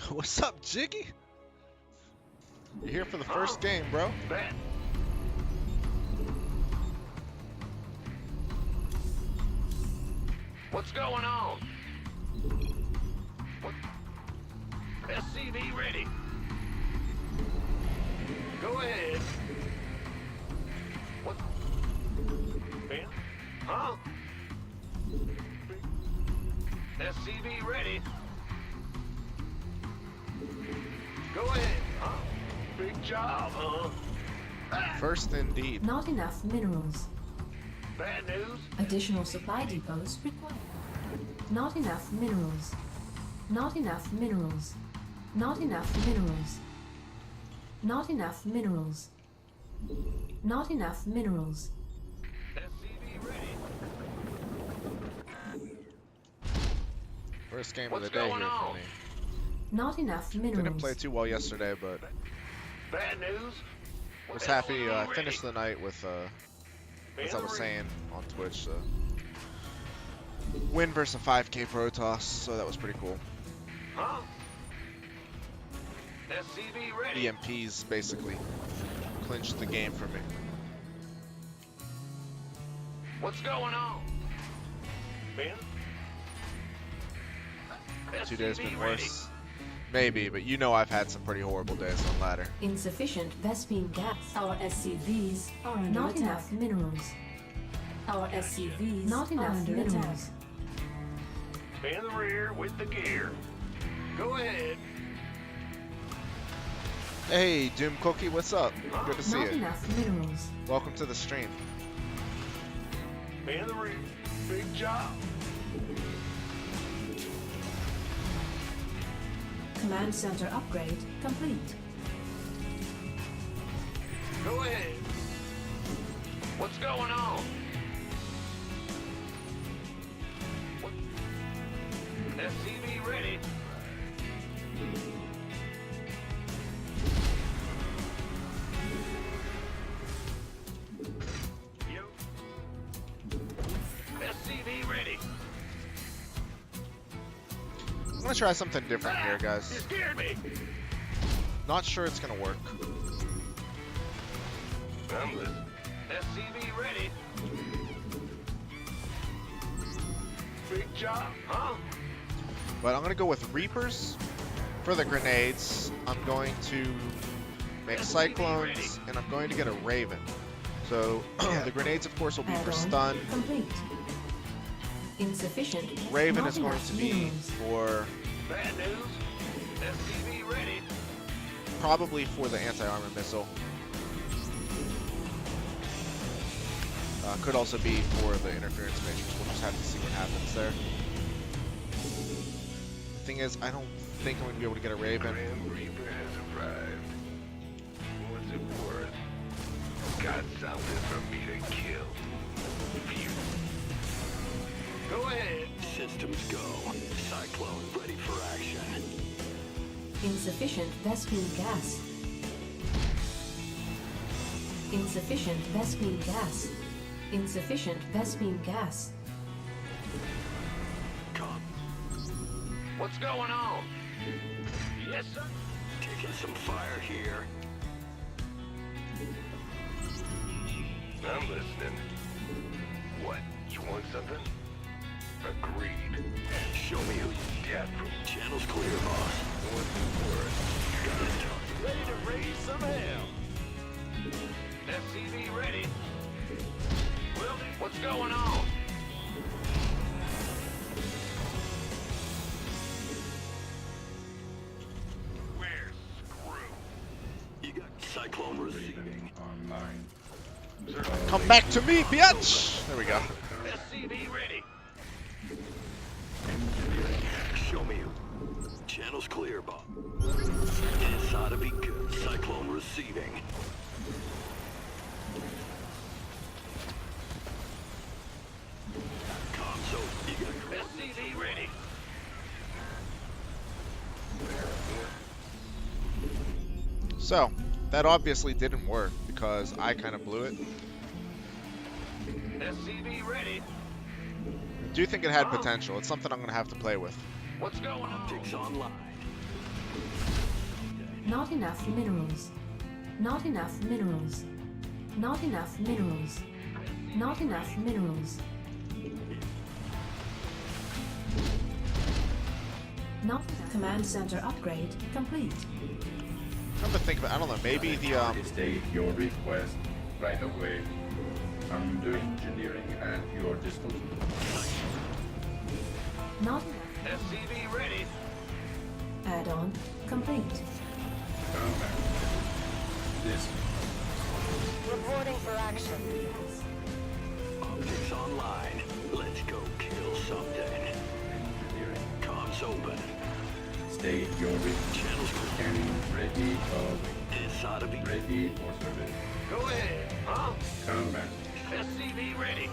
What's up, Jiggy? You're here for the first game, bro. Bet. What's going on? What? SCV ready. Go ahead. What? Ben? Huh? SCV ready. Go ahead. Huh? Big job, huh? First indeed. Not enough minerals. Bad news? Additional supply depots required. Not enough minerals. Not enough minerals. Not enough minerals. Not enough minerals. Not enough minerals. SCV ready. First game What's of the day going here on? for me. Not enough minerals. Didn't play too well yesterday, but Bad news? was happy. I finished the night with, as I was saying on Twitch, win versus 5K Protoss, so that was pretty cool. Huh? SCV ready. EMPs basically clinched the game for me. What's going on? Ben? 2 days been SCV ready. worse. Maybe, but you know I've had some pretty horrible days on ladder. Insufficient Vespene gas. Our SCVs are under Not enough minerals. Our SCVs Not enough under minerals. In the rear with the gear. Go ahead. Hey, Doom Cookie, what's up? Good to see Not you. enough minerals. Welcome to the stream. In the rear. Big job. Command center upgrade complete. Go ahead. What's going on? What? SCV ready. Yo. SCV ready. I'm gonna try something different here, You guys. scared me. Not sure it's gonna work. I'm listening. SCV ready. Big job, huh? But I'm gonna go with Reapers for the grenades. I'm going to make Cyclones, and I'm going to get a Raven. So the grenades, of course, will be for Add-on stun. complete. Insufficient. Raven Not is going enough to be minerals. for Bad news. SCV ready. probably for the anti-armor missile. Could also be for the interference matrix. We'll just have to see what happens there. The thing is, I don't think I'm going to be able to get a Raven. Grim Reaper has arrived. What's it worth? Got something for me to kill. Phew. Go ahead. Systems go. Cyclone ready for action. Insufficient Vespene gas. Insufficient Vespene gas. Insufficient Vespene gas. Come. What's going on? Yes, sir. Taking some fire here. I'm listening. What? You want something? Agreed. Show me who you Yeah, from Channel's clear, boss. what's it worth? Got it done. Ready to raise some hell. SCV ready. Wildy, what's going on? We're screwed. You got Cyclone receiving. Come back to me, bitch! There we go. SCV ready. Show me who. Channel's clear, boss. This ought to be good. Cyclone receiving. Console, you got SCV ready. So, that obviously didn't work because I kind of blew it. SCV ready. I do think it had potential. It's something I'm going to have to play with. What's going on? optics online. Not enough minerals. Not enough minerals. Not enough minerals. Not enough minerals. Not enough. Command center upgrade complete. I'm to think about. I don't know. Maybe the State your request right away. I'm doing engineering at your disposal. Not enough. SCV ready. Add-on complete. This Reporting for action. Optics online. Let's go kill something. engineering. Comms open. State your request. Channels Scanning ready. inside of the Ready for service. Go ahead. Huh? Command. SCV ready.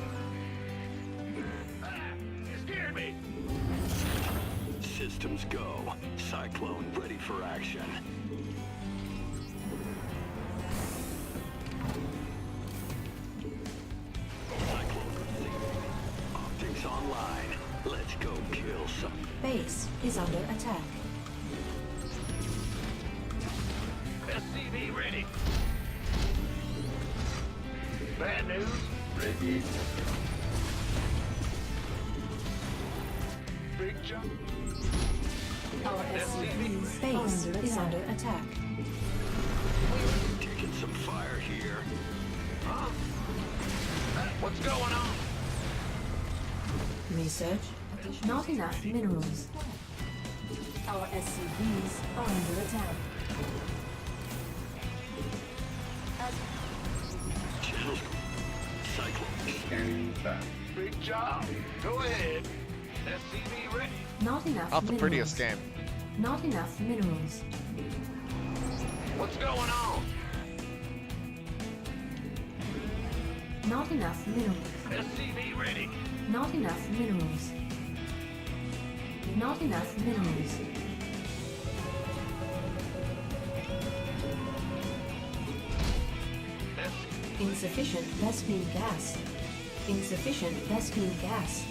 Ah, you scared me. systems go. Cyclone ready for action. Cyclone receiving. Optics online. Let's go kill some. Base is under attack. SCV ready. Bad news. Ready. Big jump. Our SCV's base is under attack. Taking some fire here. Huh? What's going on? Research. Not enough minerals. Our SCVs are under attack. Channels. Cyclone. Scanning back. Big job. Go ahead. SCV ready. Not enough not the minerals. prettiest game. Not enough minerals. What's going on? Not enough minerals. SCV ready. Not enough minerals. Not enough minerals. Insufficient Vespine gas. Insufficient Vespine gas.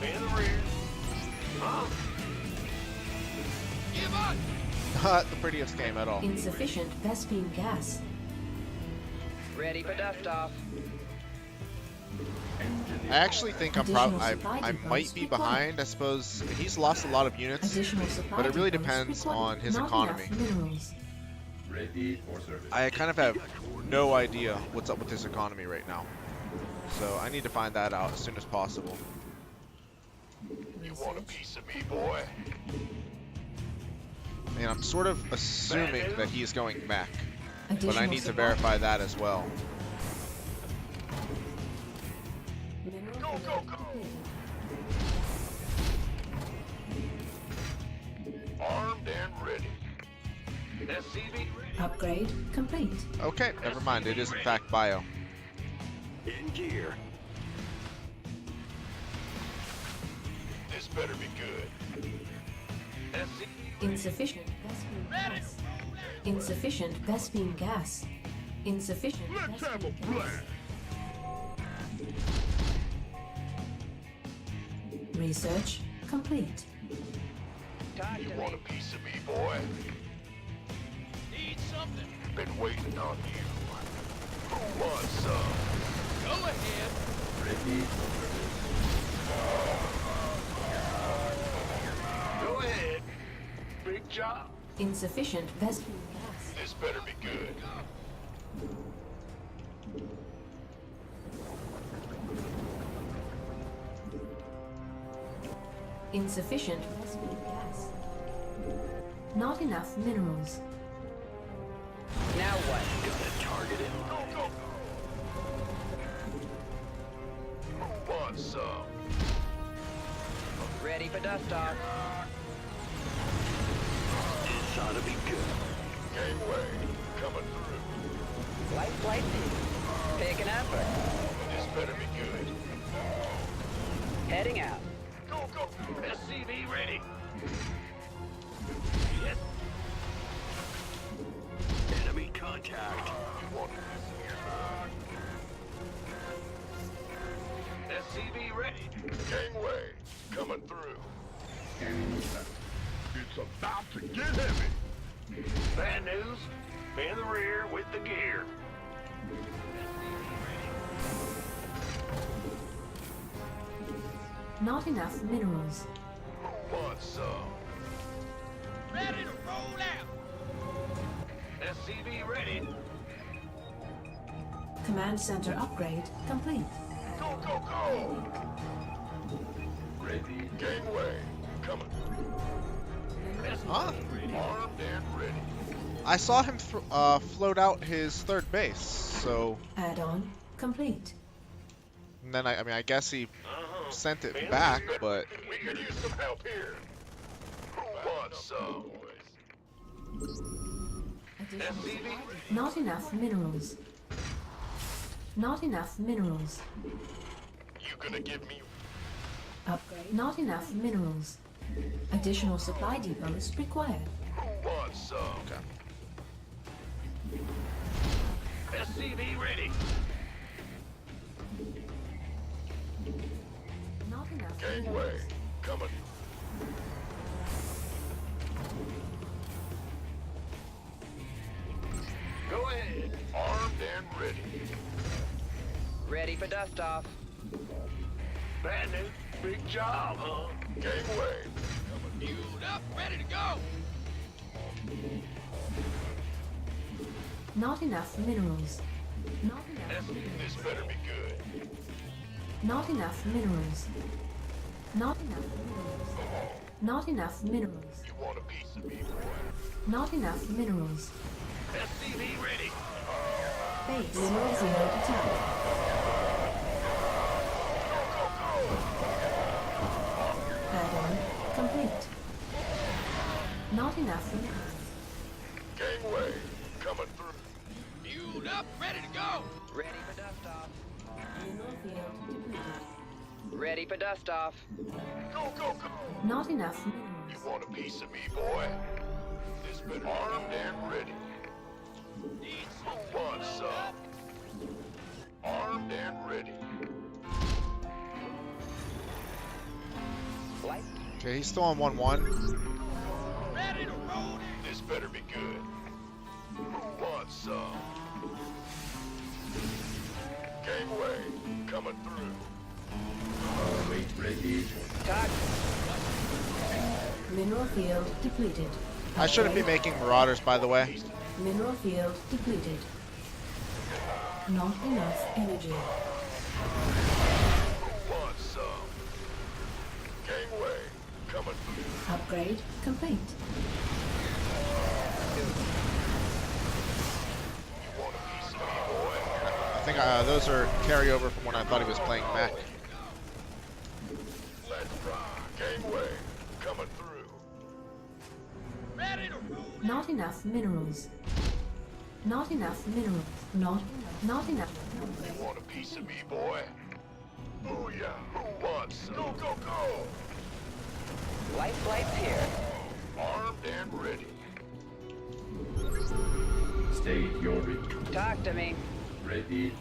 In the rear. Huh? Give up. Not the prettiest game at all. Insufficient Vespine gas. Ready for dust off. I actually think I'm Additional probably supply I depots might be required. behind. I suppose he's lost a lot of units, Additional supply but it really depots depends required. on his Not economy. enough minerals. Ready for service. I kind of have no idea what's up with his economy right now, so I need to find that out as soon as possible. You want a piece of me, boy? And I'm sort of assuming that he is going mech, but I Additional need to supply- verify that as well. Mineral Go, go, go. Armed and ready. SCV ready. Upgrade complete. Okay, never mind. It is in fact bio. In gear. This better be good. SCV Insufficient Vespine gas. Insufficient Vespine gas. Insufficient Let's have a Vespine gas. Research complete. Talk to You want a me. piece of me, boy? Need something? Been waiting on you. Who wants some? Go ahead. Ready for service. Go ahead. Big job. Insufficient Vespine gas. This better be good. Insufficient Vespine gas. Not enough minerals. Now what? Got a target in Go, mind. go, go. Who wants some? Ready for dust off. This ought to be good. Gangway. Coming through. Light flight B. Picking up. This better be good. Heading out. Go, go. SCV ready. Yes. Enemy contact. You want it? SCV ready. Gangway. Coming through. Scanning back. It's about to get heavy. Bad news. In the rear with the gear. Not enough minerals. Who wants some? Ready to roll out. SCV ready. Command center upgrade complete. Go, go, go! Ready. Gangway, coming. Huh? Armed and ready. I saw him float out his third base, so... Add-on complete. And then, I mean, I guess he sent it In back, the- but... We could use some help here. Who wants some? SCV? Not enough minerals. Not enough minerals. You gonna give me Upgrade. Not enough minerals. Additional supply depots required. who wants some? Okay. SCV ready. Not enough Gangway, minerals. coming. Go ahead. Armed and ready. Ready for dust off. Bad news. Big job, huh? Gangway. Fueled up, ready to go. Not enough minerals. Not enough. This better be good. Not enough minerals. Not enough minerals. Not enough minerals. You want a piece of me, boy? Not enough minerals. SCV ready. Base. Mineral field attack. Add-on complete. Not enough minerals. Gangway, coming through. Fueled up, ready to go. Ready for dust off. Mineral field depleted. Ready for dust off. Go, go, go. Not enough You minerals. want a piece of me, boy? This better armed and ready. Need Who wants some? Armed and ready. Light. Okay, he's still on 1-1. ready to roll in. This better be good. Who wants some? Gangway, coming through. Wait, ready. Talk. Mineral field depleted. I shouldn't be making Marauders, by the way. Mineral field depleted. Not enough energy. Who wants some? Gangway, coming through. Upgrade complete. You want a piece of me, boy? I think those are carryover from when I thought he was playing Mech. Let's rock. Gangway, coming through. Ready to roll. Not enough minerals. Not enough minerals. Not enough. You want a piece of me, boy? Booyah! Who wants some? Go, go, go! Light flight's here. Armed and ready. State your ready. Talk to me. Ready.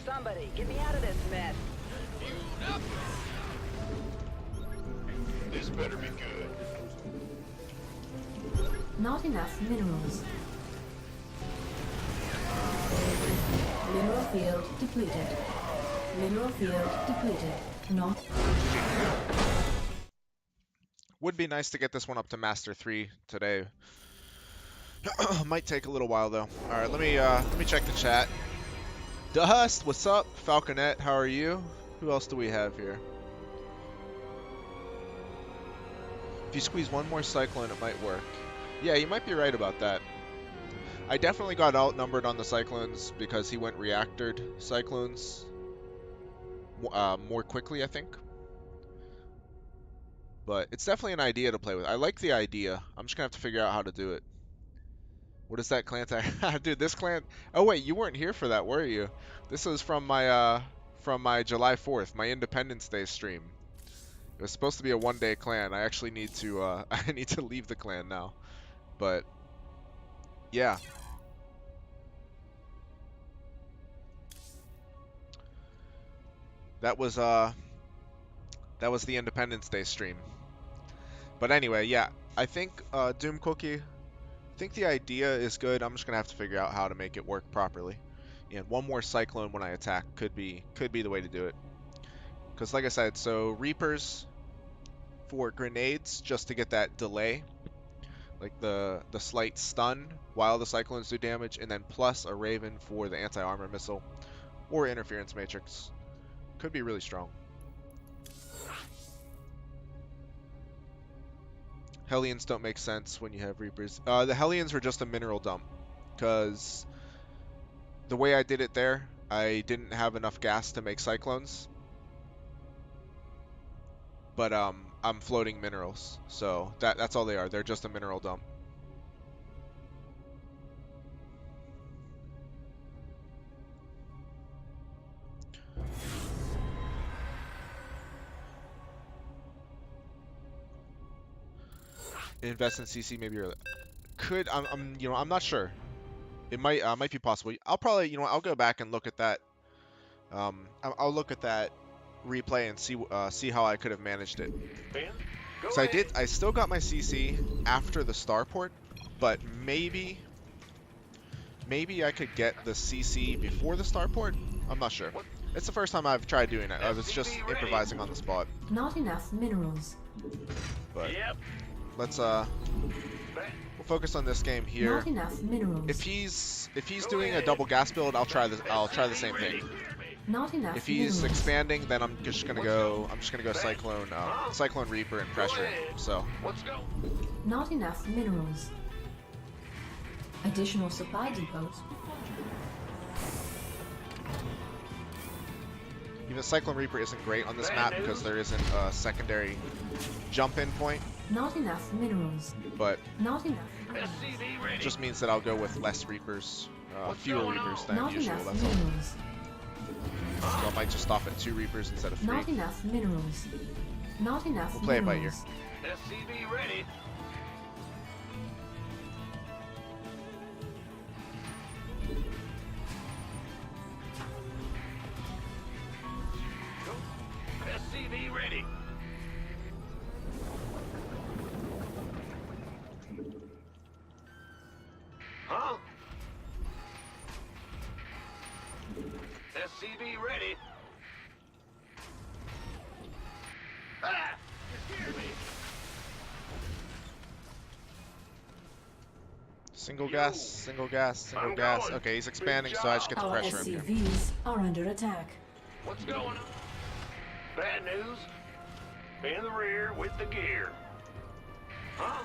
Somebody, get me out of this mess. Fueled up. This better be good. Not enough minerals. Mineral field depleted. Mineral field depleted. Not. Would be nice to get this one up to Master 3 today. Might take a little while though. All right, let me check the chat. Dust, what's up? Falconet, how are you? Who else do we have here? If you squeeze one more Cyclone, it might work. Yeah, you might be right about that. I definitely got outnumbered on the Cyclones because he went reactored Cyclones more quickly, I think. But it's definitely an idea to play with. I like the idea. I'm just gonna have to figure out how to do it. What is that clan tag? Dude, this clan... Oh wait, you weren't here for that, were you? This was from my July 4th, my Independence Day stream. It was supposed to be a one-day clan. I actually need to I need to leave the clan now. But yeah. That was the Independence Day stream. But anyway, yeah. I think Doom Cookie, think the idea is good. I'm just gonna have to figure out how to make it work properly. And one more cyclone when I attack could be the way to do it. Because like I said, so Reapers for grenades just to get that delay, like the slight stun while the cyclones do damage, and then plus a Raven for the anti-armor missile or interference matrix. Could be really strong. Hellions don't make sense when you have Reapers. The Hellions were just a mineral dump, because the way I did it there, I didn't have enough gas to make cyclones. But I'm floating minerals, so that's all they are. They're just a mineral dump. Invest in CC maybe early. Could I'm not sure. It might be possible. I'll probably I'll go back and look at that. I'll look at that replay and see how I could have managed it. So I still got my CC after the starport, but maybe I could get the CC before the starport. I'm not sure. It's the first time I've tried doing it. I was just improvising on the spot. Not enough minerals. But let's we'll focus on this game here. Not enough minerals. If he's doing a double gas build, I'll try the same thing. Not enough If he's minerals. expanding, then I'm just gonna go Cyclone Reaper and pressure it. So Not enough minerals. Additional supply depots. even Cyclone Reaper isn't great on this map because there isn't a secondary jump in point, Not enough minerals. but Not enough. it just means that I'll go with less Reapers, fewer Reapers than Not usual. enough That's all. minerals. So I might just stop at 2 Reapers instead of 3. Not enough minerals. Not enough We'll play it by ear. minerals. SCV ready. SCV ready. Huh? SCV ready. Ah! You scared me. Single gas, single gas, single I'm gas. going. Okay, he's expanding, Good so I just get to Our pressure him here. SCVs are under attack. What's going on? Bad news? In the rear with the gear. Huh?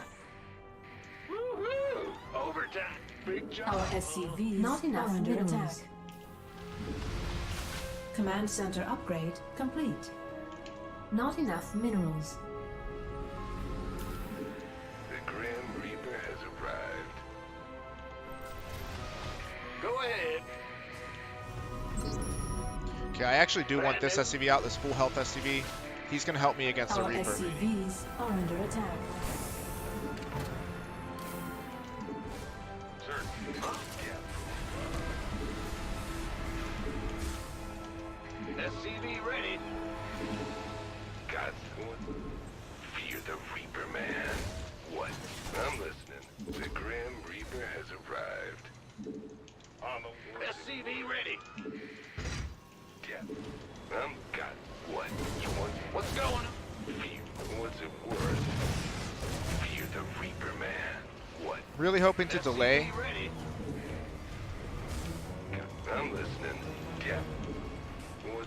Woohoo! Overtime. Big job. Our SCVs Not enough are under attack. Command center upgrade complete. Not enough minerals. The Grim Reaper has arrived. Go ahead. Okay, I actually do want this SCV out, this full health SCV. He's going to help me against the Our Reaper. SCVs are under attack. Sir. Huh? Yeah. SCV ready. Got one. Fear the Reaper, man. What? I'm listening. The Grim Reaper has arrived. On the way. SCV ready. Yeah. Got what? You want? What's going on? Fear. What's it worth? Fear the Reaper, man. What? Really hoping to delay. SCV ready. I'm listening. Yeah. What?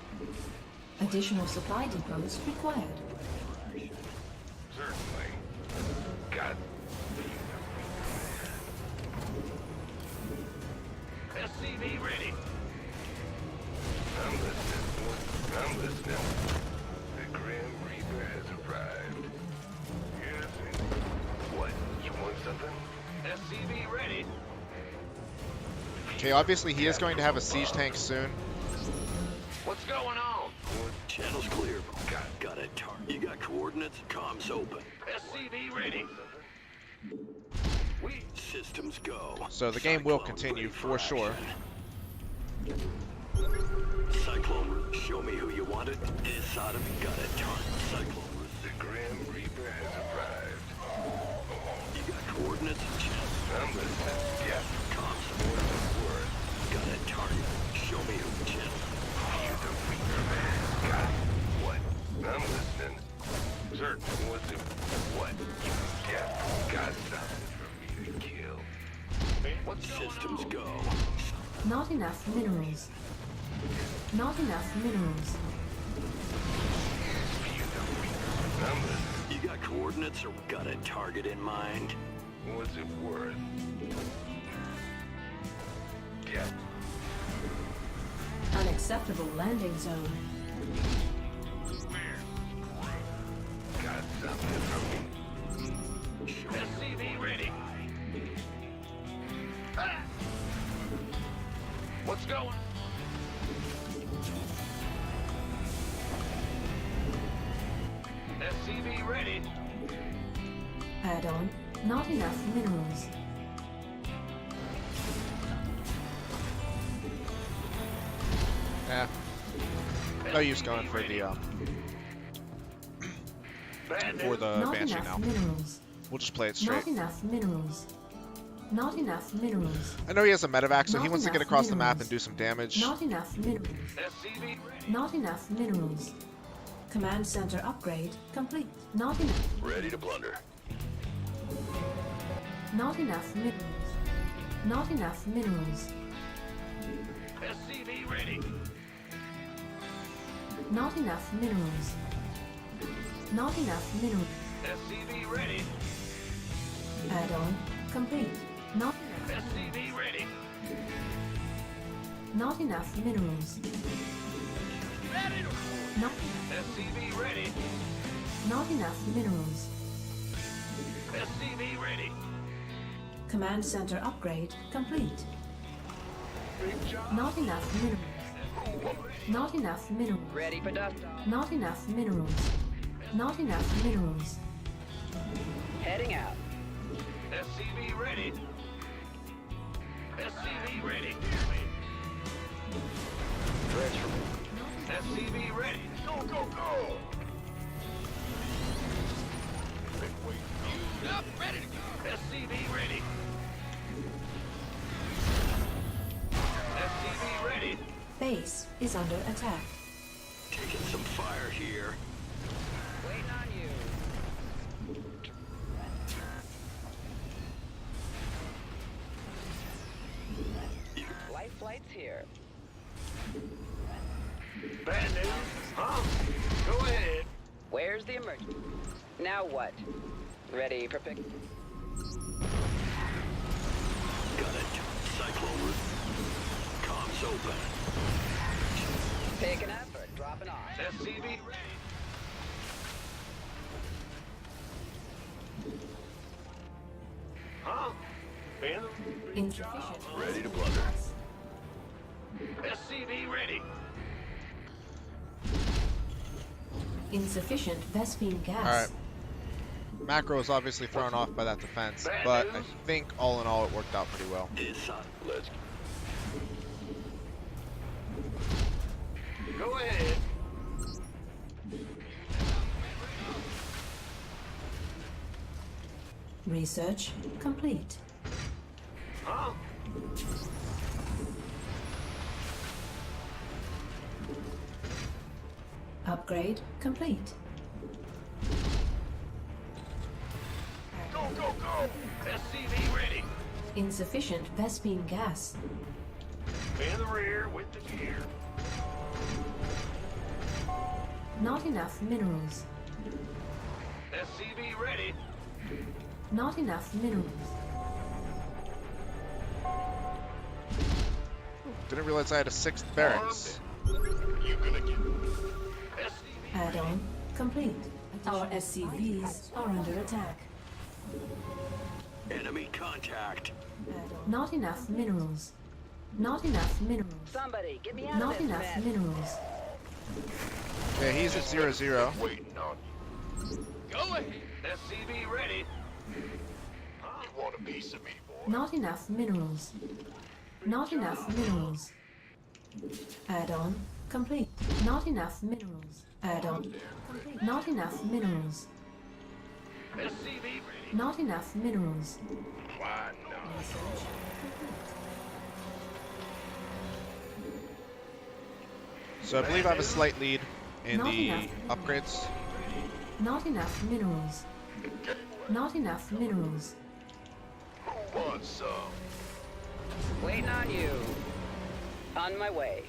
Additional supply depots required. Certainly. Got SCV ready. I'm listening. I'm listening. The Grim Reaper has arrived. Yes. What? You want something? SCV ready. Okay, obviously he is going to have a siege tank soon. What's going on? Channel's clear. Got it. You got coordinates? Comms open. SCV ready. We Systems go. So the game will Cyclone continue ready for sure. action. Cyclone, show me who you wanted. This ought to be got it. Cyclone, The Grim Reaper has arrived. you got coordinates? I'm listening. Yeah. Comms what's it worth? Got a target. Show me your channel. Fear the Reaper, man. Got it. What? I'm listening. Sir, what's it? What? Yeah. Got something for me to kill. What's Systems go. Not enough minerals. Not enough minerals. Fear the Reaper. I'm listening. You got coordinates or got a target in mind? What's it worth? Yeah. Unacceptable landing zone. Got something for me. SCV ready. Ah! What's going? SCV ready. Add-on. Not enough minerals. Yeah. No use going for the Bad for news. the Not Banshee enough now. minerals. We'll just play it straight. Not enough minerals. Not enough minerals. I know he has a medevac, so he Not wants to get enough across the map minerals. and do some damage. Not enough minerals. SCV ready. Not enough minerals. Command center upgrade complete. Not enough. Ready to blunder. Not enough minerals. Not enough minerals. SCV ready. Not enough minerals. Not enough minerals. SCV ready. Add-on complete. Not enough. SCV ready. Not enough minerals. Ready to roll. Not enough. SCV ready. Not enough minerals. SCV ready. Command center upgrade complete. Big job. Not enough minerals. Not enough minerals. Ready for dust off. Not enough minerals. Not enough minerals. Heading out. SCV ready. SCV ready. SCV ready. Go, go, go. Fueled up, ready to go. SCV ready. SCV ready. Base is under attack. Taking some fire here. Waiting on you. Life flight's here. Bad news. Huh? Go ahead. Where's the emergency? Now what? Ready for pick? Got it. Cyclone route. Comms open. Picking up or dropping off? SCV ready. Huh? Insufficient. Ready to blunder. SCV ready. Insufficient Vespine gas. Alright. Macro is obviously thrown off by that defense, but I think all in all it worked out pretty well. It's on. Let's Go ahead. Research complete. Huh? Upgrade complete. Go, go, go. SCV ready. Insufficient Vespine gas. In the rear with the gear. Not enough minerals. SCV ready. Not enough minerals. Didn't realize I had a 6th barracks. You gonna get SCV Add-on complete. Our SCVs are under attack. enemy contact. Add-on. Not enough minerals. Not enough minerals. Somebody, get me out Not of this enough mess. minerals. Yeah, he's at 0-0. waiting on Go ahead. SCV ready. Huh? You want a piece of me, boy? Not enough minerals. Not enough minerals. Add-on complete. Not enough minerals. Add-on complete. Not enough minerals. SCV ready. Not enough minerals. Why not? So I believe I have a slight lead in Not the enough. upgrades. Not enough minerals. Not enough minerals. Who wants some? Waiting on you. On my way.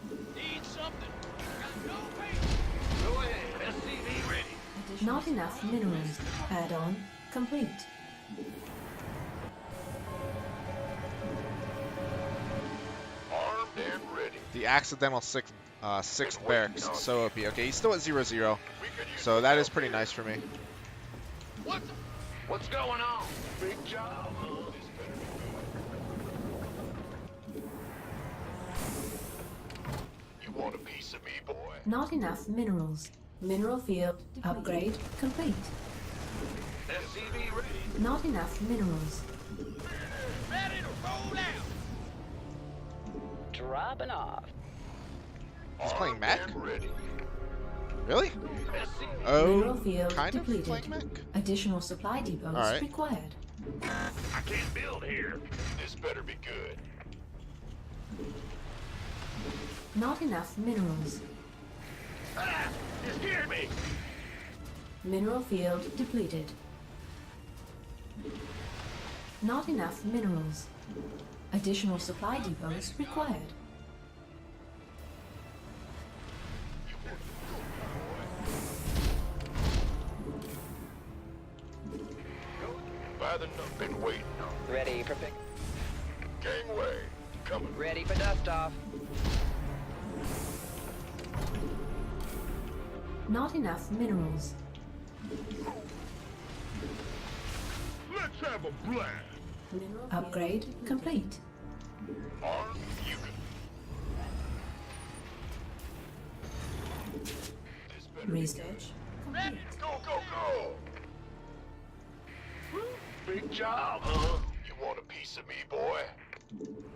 Need something. Got no patience. Go ahead. SCV ready. Not enough minerals. Add-on complete. Armed and ready. The accidental sixth barracks. So OP. Okay, he's still at 0-0. We could use So that is pretty nice for me. What's going on? Big job, huh? This better be good. You want a piece of me, boy? Not enough minerals. Mineral field upgrade complete. SCV ready. Not enough minerals. Ready to roll out. Dropping off. He's playing Armed mech? and ready. Really? SCV. Mineral Oh, field kind of depleted. playing mech? Additional supply depots Alright. required. I can't build here. This better be good. Not enough minerals. Ah! You scared me! Mineral field depleted. Not enough minerals. Additional supply depots required. By the been waiting. Ready for pick. Gangway. Coming. Ready for dust off. Not enough minerals. Let's have a blast. Mineral upgrade complete. Armed, you can. This better be Research complete. Go, go, go! Big job, huh? You want a piece of me, boy?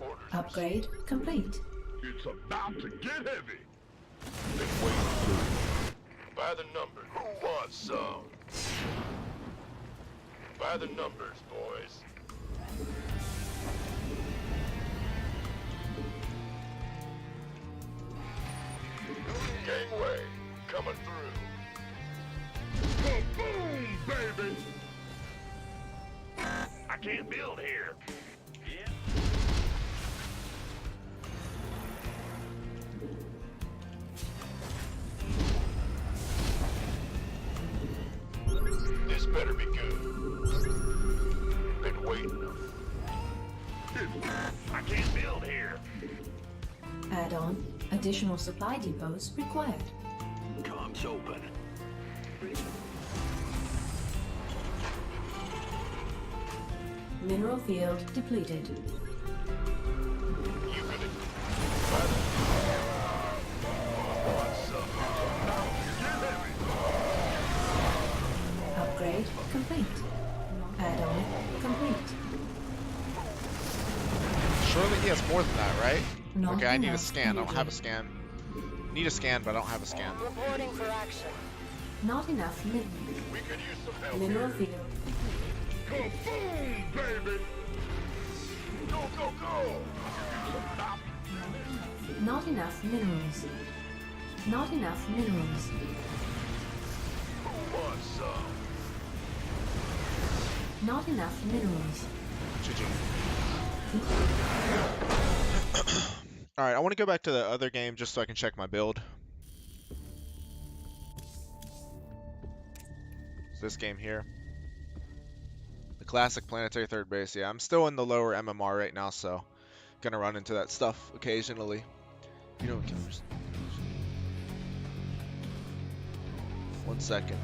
Orders Upgrade complete. It's about to get heavy. Been waiting. By the numbers. Who wants some? By the numbers, boys. Gangway, coming through. Boom, baby! I can't build here. This better be good. Been waiting. I can't build here. Add-on. Additional supply depots required. Comms open. Mineral field depleted. You could Upgrade complete. Add-on complete. Surely he has more than that, right? Not Okay, I need a enough scan. I don't energy. have a scan. Need a scan, but I don't have a scan. Reporting for action. Not enough minerals. we could use some help Mineral here. field. Kaboom, baby! Go, go, go! Not enough minerals. Not enough minerals. Who wants some? Not enough minerals. GG. Alright, I want to go back to the other game just so I can check my build. It's this game here. The classic planetary third base. Yeah, I'm still in the lower MMR right now, so gonna run into that stuff occasionally. You don't kill yourself. 1 second.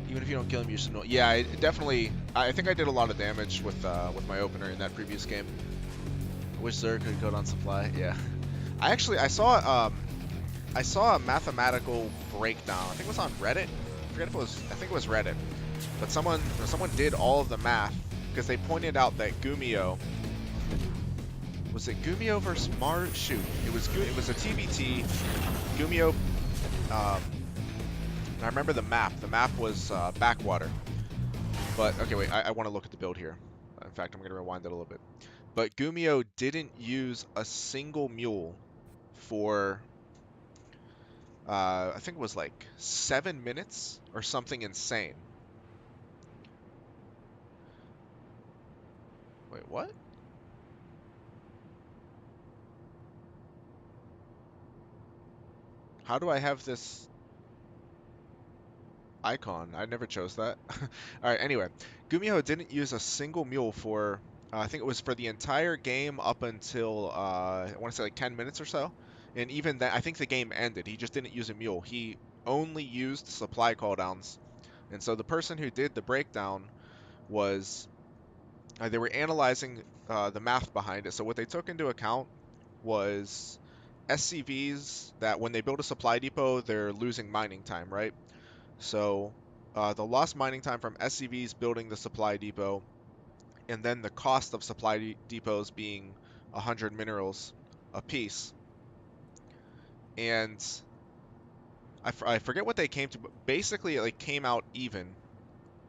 Even if you don't kill him, you should know. Yeah, I definitely. I think I did a lot of damage with my opener in that previous game. I wish Zerg could go on supply. Yeah, I saw a mathematical breakdown. I think it was on Reddit. I forget if it was. I think it was Reddit. But someone did all of the math because they pointed out that Gumio. Was it Gumio versus Mars? Shoot, it was a TBT. Gumio. I remember the map. The map was backwater. But, okay, wait, I want to look at the build here. In fact, I'm going to rewind it a little bit. But Gumio didn't use a single mule for, I think it was like 7 minutes or something insane. Wait, what? How do I have this icon? I never chose that. Alright, anyway. Gumio didn't use a single mule for, I think it was for the entire game up until, I want to say like 10 minutes or so. And even then, I think the game ended. He just didn't use a mule. He only used supply cooldowns. And so the person who did the breakdown was, they were analyzing the math behind it. So what they took into account was SCVs that when they build a supply depot, they're losing mining time, right? So the lost mining time from SCVs building the supply depot, and then the cost of supply depots being 100 minerals a piece. And I forget what they came to, but basically it like came out even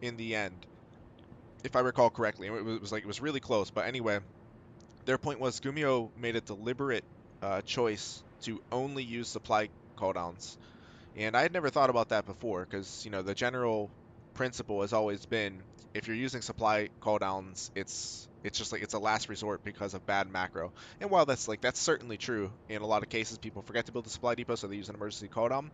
in the end, if I recall correctly. It was really close. But anyway, their point was Gumio made a deliberate choice to only use supply cooldowns. And I had never thought about that before because, you know, the general principle has always been if you're using supply cooldowns, it's just like it's a last resort because of bad macro. And while that's certainly true in a lot of cases, people forget to build a supply depot, so they use an emergency cooldown.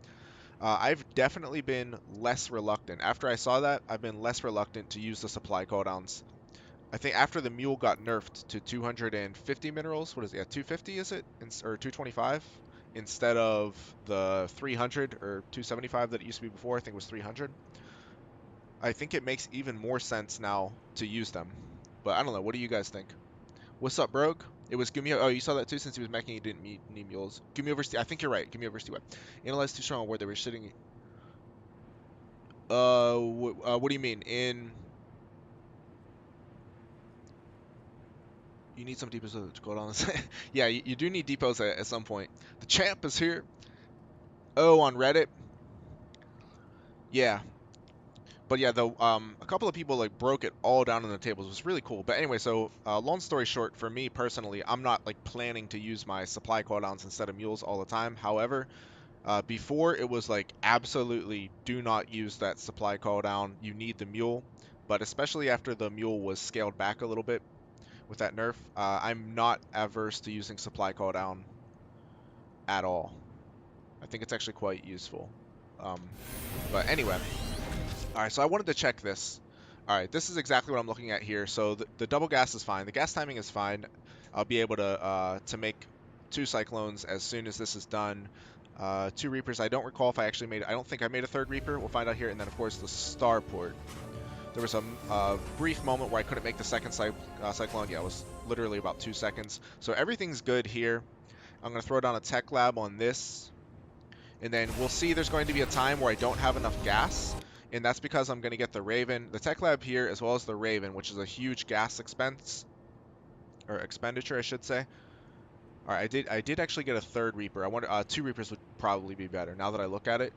I've definitely been less reluctant. After I saw that, I've been less reluctant to use the supply cooldowns. I think after the mule got nerfed to 250 minerals, what is it? Yeah, 250 is it? Or 225? Instead of the 300 or 275 that it used to be before, I think it was 300. I think it makes even more sense now to use them. But I don't know. What do you guys think? What's up, Brogue? It was Gumio. Oh, you saw that too since he was meching, he didn't need mules. Gumio versus. I think you're right. Gumio versus Web. Analyze too strong where they were sitting. What do you mean? You need some depots to go down. Yeah, you do need depots at some point. The champ is here. Oh, on Reddit. Yeah, but yeah, a couple of people like broke it all down on the tables. It was really cool. But anyway, so long story short, for me personally, I'm not like planning to use my supply cooldowns instead of mules all the time. However, before it was like absolutely do not use that supply cooldown. You need the mule. But especially after the mule was scaled back a little bit with that nerf, I'm not averse to using supply cooldown at all. I think it's actually quite useful. But anyway. Alright, so I wanted to check this. Alright, this is exactly what I'm looking at here. So the double gas is fine. The gas timing is fine. I'll be able to make 2 cyclones as soon as this is done. 2 reapers. I don't recall if I actually made. I don't think I made a 3rd reaper. We'll find out here. And then of course the starport. There was a brief moment where I couldn't make the 2nd cyclone. Yeah, it was literally about 2 seconds. So everything's good here. I'm gonna throw down a tech lab on this, and then we'll see. There's going to be a time where I don't have enough gas. And that's because I'm going to get the Raven, the Tech Lab here, as well as the Raven, which is a huge gas expense, or expenditure, I should say. All right, I did actually get a 3rd Reaper. I wonder, 2 Reapers would probably be better now that I look at it.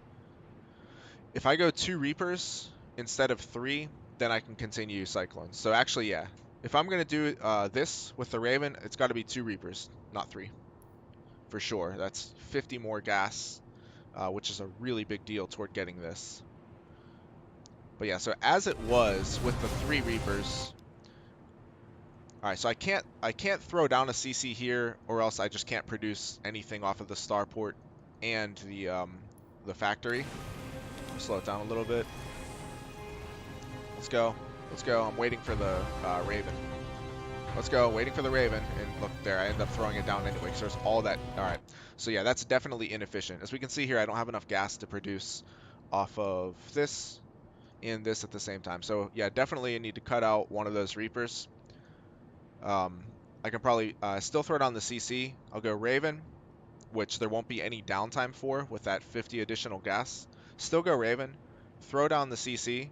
If I go 2 Reapers instead of 3, then I can continue Cyclones. So actually, yeah, if I'm going to do this with the Raven, it's got to be 2 Reapers, not 3, for sure. That's 50 more gas, which is a really big deal toward getting this. But yeah, so as it was with the 3 Reapers. Alright, so I can't throw down a CC here, or else I just can't produce anything off of the starport and the factory. Slow it down a little bit. Let's go. Let's go. I'm waiting for the Raven. Let's go. Waiting for the Raven. And look there, I end up throwing it down anyway, because there's all that. Alright, so yeah, that's definitely inefficient. As we can see here, I don't have enough gas to produce off of this and this at the same time. So yeah, definitely need to cut out one of those Reapers. I can probably still throw down the CC. I'll go Raven, which there won't be any downtime for with that 50 additional gas. Still go Raven, throw down the CC,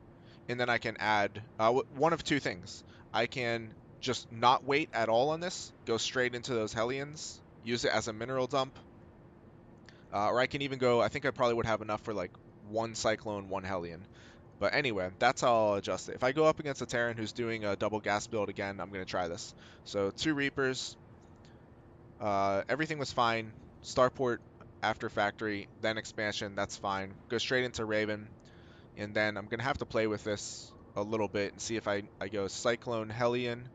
and then I can add one of 2 things. I can just not wait at all on this, go straight into those Hellions, use it as a mineral dump, or I can even go, I think I probably would have enough for like 1 Cyclone, 1 Hellion. But anyway, that's how I'll adjust it. If I go up against a Terran who's doing a double gas build again, I'm going to try this. So 2 Reapers. Everything was fine. Starport after factory, then expansion, that's fine. Go straight into Raven. And then I'm going to have to play with this a little bit and see if I go Cyclone Hellion,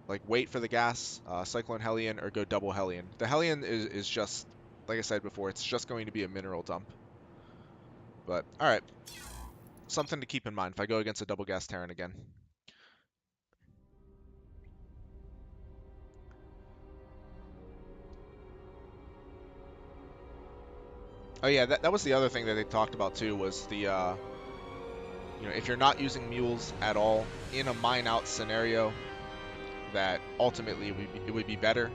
like wait for the gas, Cyclone Hellion, or go double Hellion. The Hellion is just, like I said before, it's just going to be a mineral dump. But, alright. Something to keep in mind if I go against a double gas Terran again. Oh yeah, that was the other thing that they talked about too, was the, you know, if you're not using mules at all in a mine out scenario, that ultimately it would be better.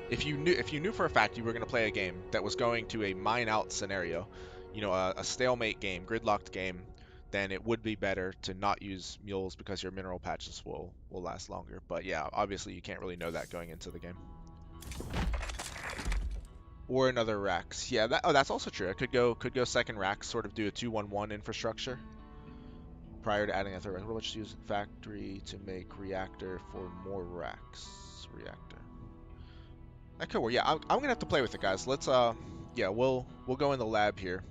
If you knew for a fact you were going to play a game that was going to a mine out scenario, you know, a stalemate game, gridlocked game, then it would be better to not use mules because your mineral patches will last longer. But yeah, obviously you can't really know that going into the game. Or another racks. Yeah, that's also true. I could go second racks, sort of do a 2-1-1 infrastructure prior to adding a third. We'll just use factory to make reactor for more racks. Reactor. That could work. Yeah, I'm gonna have to play with it, guys. Let's yeah, we'll go in the lab here.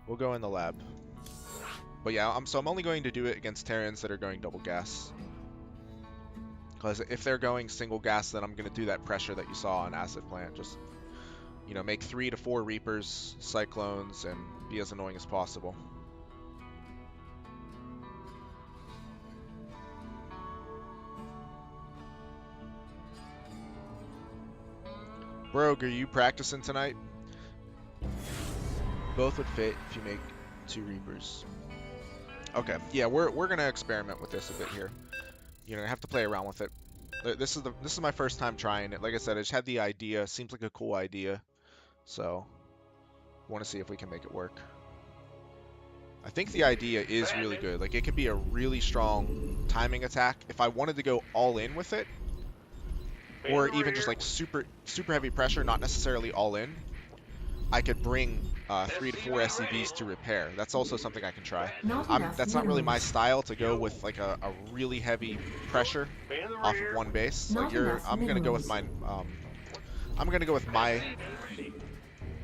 We'll go in the lab. But yeah, I'm only going to do it against Terrans that are going double gas. Because if they're going single gas, then I'm gonna do that pressure that you saw on Acid Plant. Just, you know, make 3 to 4 Reapers, Cyclones, and be as annoying as possible. Brogue, are you practicing tonight? Both would fit if you make 2 Reapers. Okay, yeah, we're gonna experiment with this a bit here. You know, I have to play around with it. This is my first time trying it. Like I said, I just had the idea. Seems like a cool idea, so want to see if we can make it work. I think the idea is really good. Like, it could be a really strong timing attack. If I wanted to go all in with it, or even just like super heavy pressure, not necessarily all in, I could bring 3 to 4 SCVs to repair. That's also something I can try. That's not really my style to go with like a really heavy pressure off of one base. Like I'm gonna go with my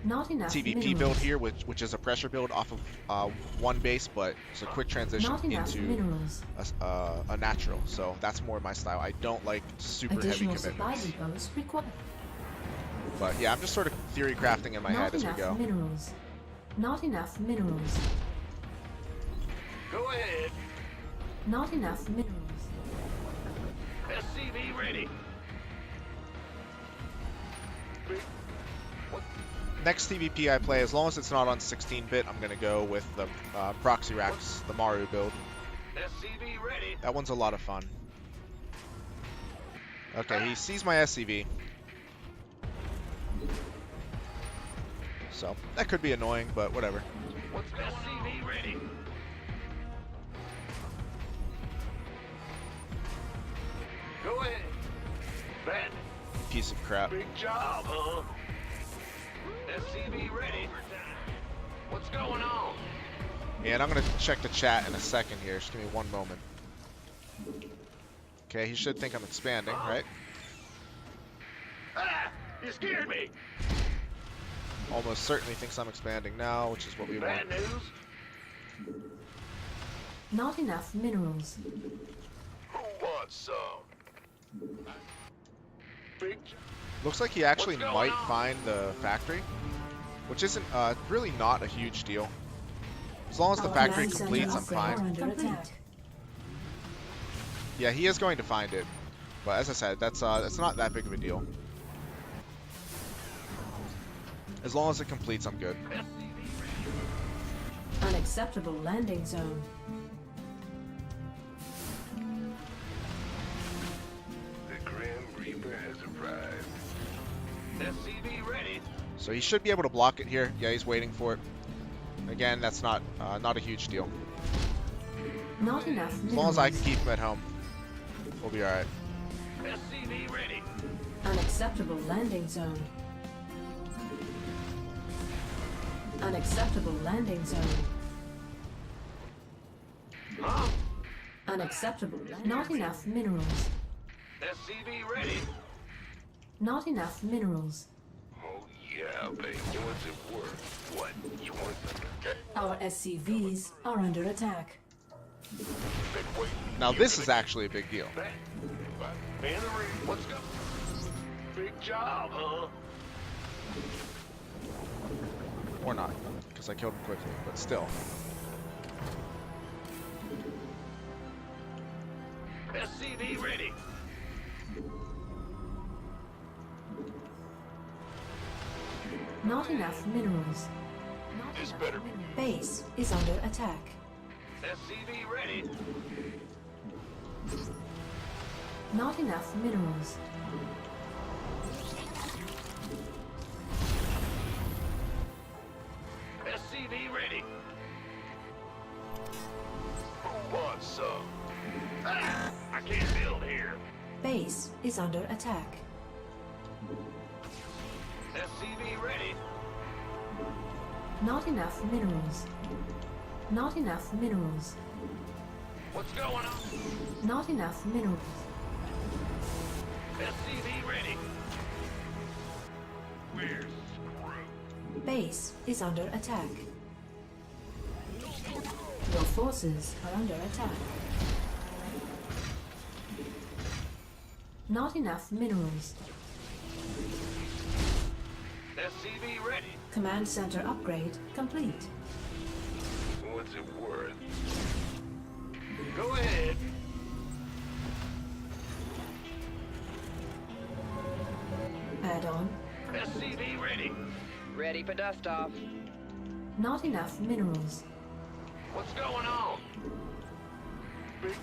TVP build here, which is a pressure build off of one base, but it's a quick transition into a natural. So that's more my style. I don't like super heavy commitments. But yeah, I'm just sort of theory crafting in my head as we go. Not enough minerals. Go ahead. Not enough minerals. SCV ready. Next TVP I play, as long as it's not on 16-bit, I'm going to go with the Proxy Racks, the Maru build. SCV ready. That one's a lot of fun. Okay, he sees my SCV. So, that could be annoying, but whatever. What's SCV ready? Go ahead. Ben, Piece of crap. big job, huh? SCV ready. What's going on? And I'm going to check the chat in a second here. Just give me one moment. Okay, he should think I'm expanding, right? Ah! You scared me. Almost certainly thinks I'm expanding now, which is what we want. Bad news. Not enough minerals. Who wants some? Big. Looks like he actually What's going might on? find the factory, which isn't really not a huge deal. As long as the factory Command center completes, I'm upgrade fine. under attack. Yeah, he is going to find it, but as I said, that's not that big of a deal. As long as it completes, I'm good. Unacceptable landing zone. The Grim Reaper has arrived. SCV ready. So he should be able to block it here. Yeah, he's waiting for it. Again, that's not a huge deal. Not enough minerals. As long as I can keep him at home, we'll be all right. SCV ready. Unacceptable landing zone. Unacceptable landing zone. Huh? Unacceptable. Not enough minerals. SCV ready. Not enough minerals. Oh yeah, baby. What's it worth? What? You want something? Our SCVs are under attack. Been waiting. Now this is actually a big deal. Back. Man, let's go. Big job, huh? Or not, because I killed him quickly, but still. SCV ready. Not enough minerals. Not This enough better- minerals. Base is under attack. SCV ready. Not enough minerals. SCV ready. Who wants some? Ah, I can't build here. Base is under attack. SCV ready. Not enough minerals. Not enough minerals. What's going on? Not enough minerals. SCV ready. We're screwed. Base is under attack. Your forces are under attack. Not enough minerals. SCV ready. Command center upgrade complete. What's it worth? Go ahead. Add-on. SCV ready. Ready for dust off. Not enough minerals. What's going on? Big.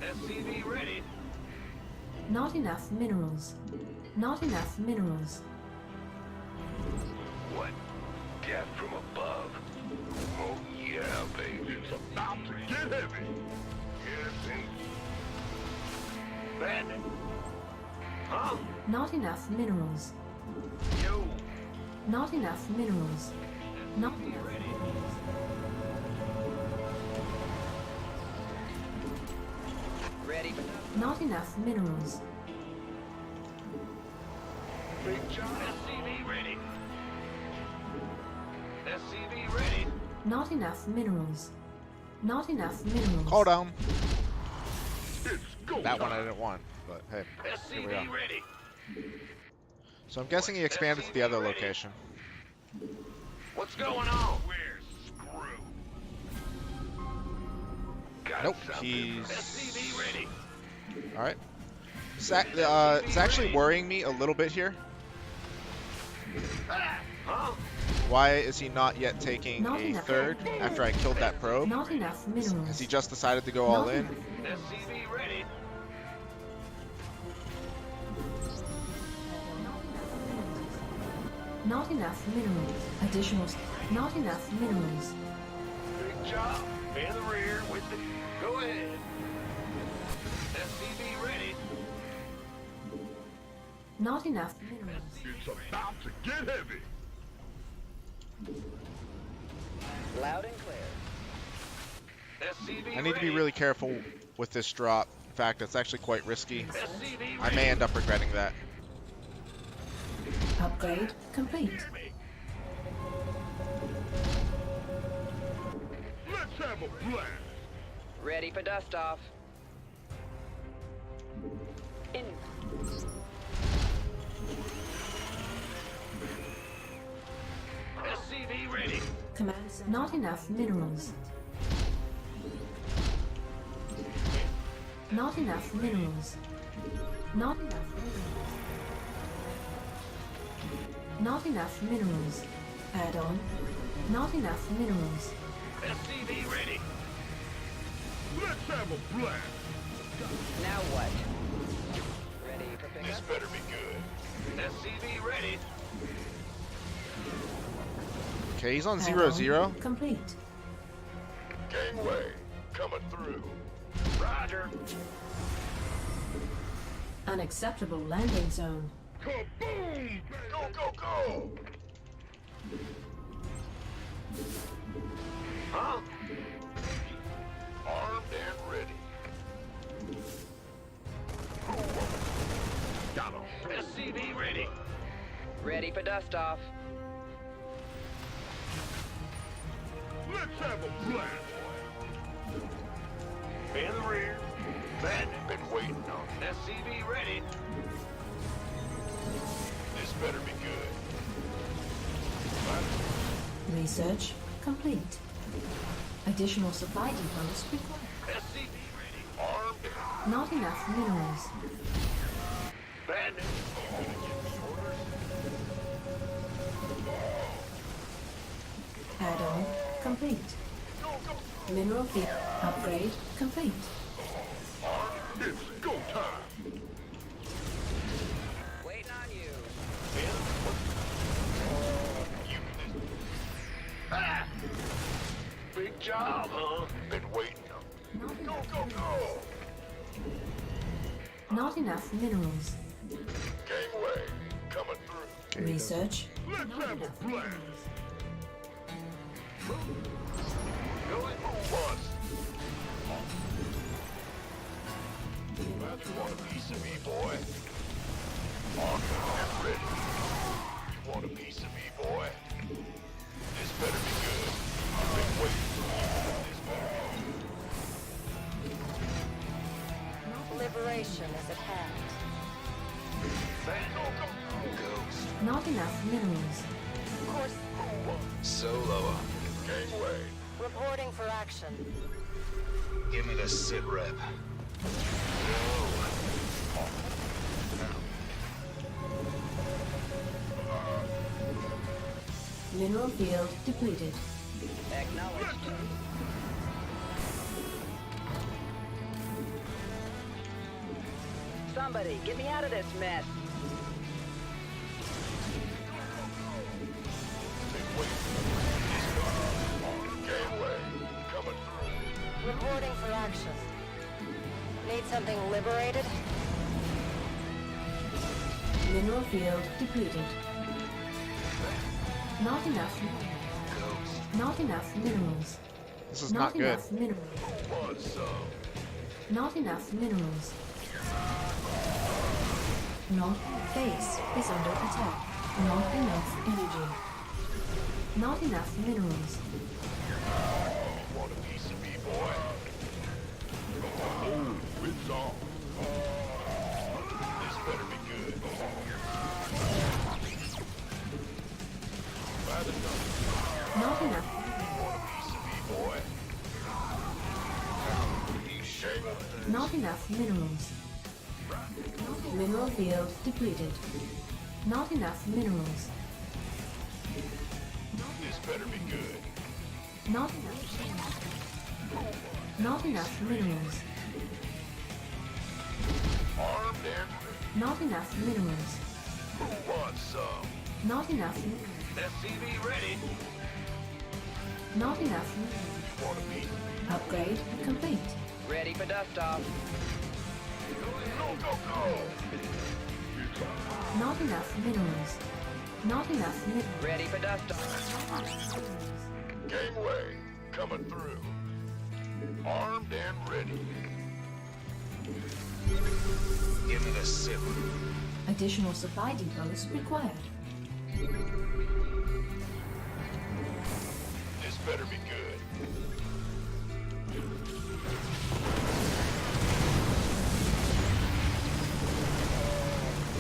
SCV ready. Not enough minerals. Not enough minerals. What? Death from above. Oh yeah, baby. It's about to get heavy. Yes, and... Bandit. Huh? Not enough minerals. Yo. Not enough minerals. Not enough Ready. minerals. Ready for dust. Not enough minerals. Big job. SCV ready. SCV ready. Not enough minerals. Not enough minerals. Call down. It's go That one I didn't want, but hey, here we are. SCV ready. So I'm guessing he expanded to the other location. What's going on? We're screwed. Got Nope, something. he's... SCV ready. Alright. It's actually worrying me a little bit here. Ah, huh? Why is he not yet taking Not a enough. third after I killed that probe? Not enough minerals. Has he just decided to go all Not in? enough. SCV ready. Not enough minerals. Additional. Not enough minerals. Big job. In the rear with the... Go ahead. SCV ready. Not enough minerals. It's about to get heavy. Loud and clear. SCV I need to be really careful with this drop. In fact, it's actually quite risky. SCV I ready. may end up regretting that. Upgrade complete. Let's have a blast. Ready for dust off. In. SCV ready. Command center. Not enough minerals. Not enough minerals. Not enough minerals. Not enough minerals. Add-on. Not enough minerals. SCV ready. Let's have a blast. Now what? Ready for pickup? This better be good. SCV ready. Okay, he's on Add-on 0-0. Complete. Gangway coming through. Roger. Unacceptable landing zone. Kaboom! Go, go, go! dust off. Let's have a plan. In the rear. Bandit been waiting on SCV ready. This better be good. Research complete. Additional supply depots required. SCV ready. Armed. Not enough minerals. Bandit. Add-on complete. Mineral field upgrade complete. It's go time. Waiting on you. Ah! Big job, huh? Been waiting. Go, go, go! Not enough minerals. Gangway, coming through. Research. Let's Not have a enough plan. minerals. Go and move us. You want a piece of me, boy? Armed and ready. You want a piece of me, boy? This better be good. I've been waiting. This better be Liberation is at hand. Go, go, go. Ghost. Not enough minerals. Course Solo. Gangway. reporting for action. Give me the sit rep. Mineral field depleted. Acknowledged. Somebody, get me out of this mess. Gangway. Coming through. Reporting for action. Need something liberated? Mineral field depleted. Not enough minerals. Not enough minerals. This is not good. enough minerals. Want some? Not enough minerals. Not base is under attack. Not enough energy. Not enough minerals. Want a piece of me, boy? Oh, it's on. This better be good. By the number. Not enough. Want a piece of me, boy? You shameless. Not enough minerals. Mineral field depleted. Not enough minerals. This better be good. Not enough. Not enough minerals. Armed and ready. Not enough minerals. Who wants some? Not enough minerals. SCV ready. Not enough minerals. Want a piece? Upgrade complete. Ready for dust off. Go, go, go! Not enough minerals. Not enough minerals. Ready for dust off. Gangway, coming through. Armed and ready. Give me the sip. Additional supply depots required. This better be good.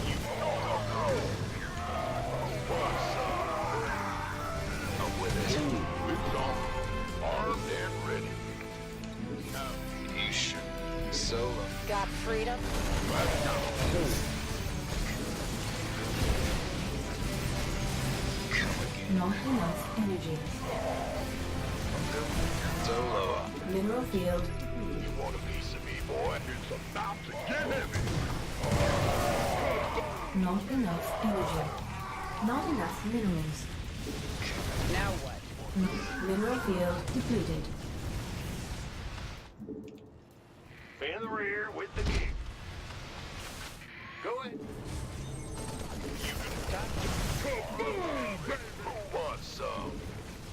You go, go, go! What's up? I'm with it. It's on. Armed and ready. You should. Solo. Got freedom? Let's go. Not enough energy. Solo. Mineral field. You want a piece of me, boy? It's about to get heavy. Not enough energy. Not enough minerals. Now what? Mineral field depleted. In the rear with the gear. Go ahead. You can kaboom! Who wants some?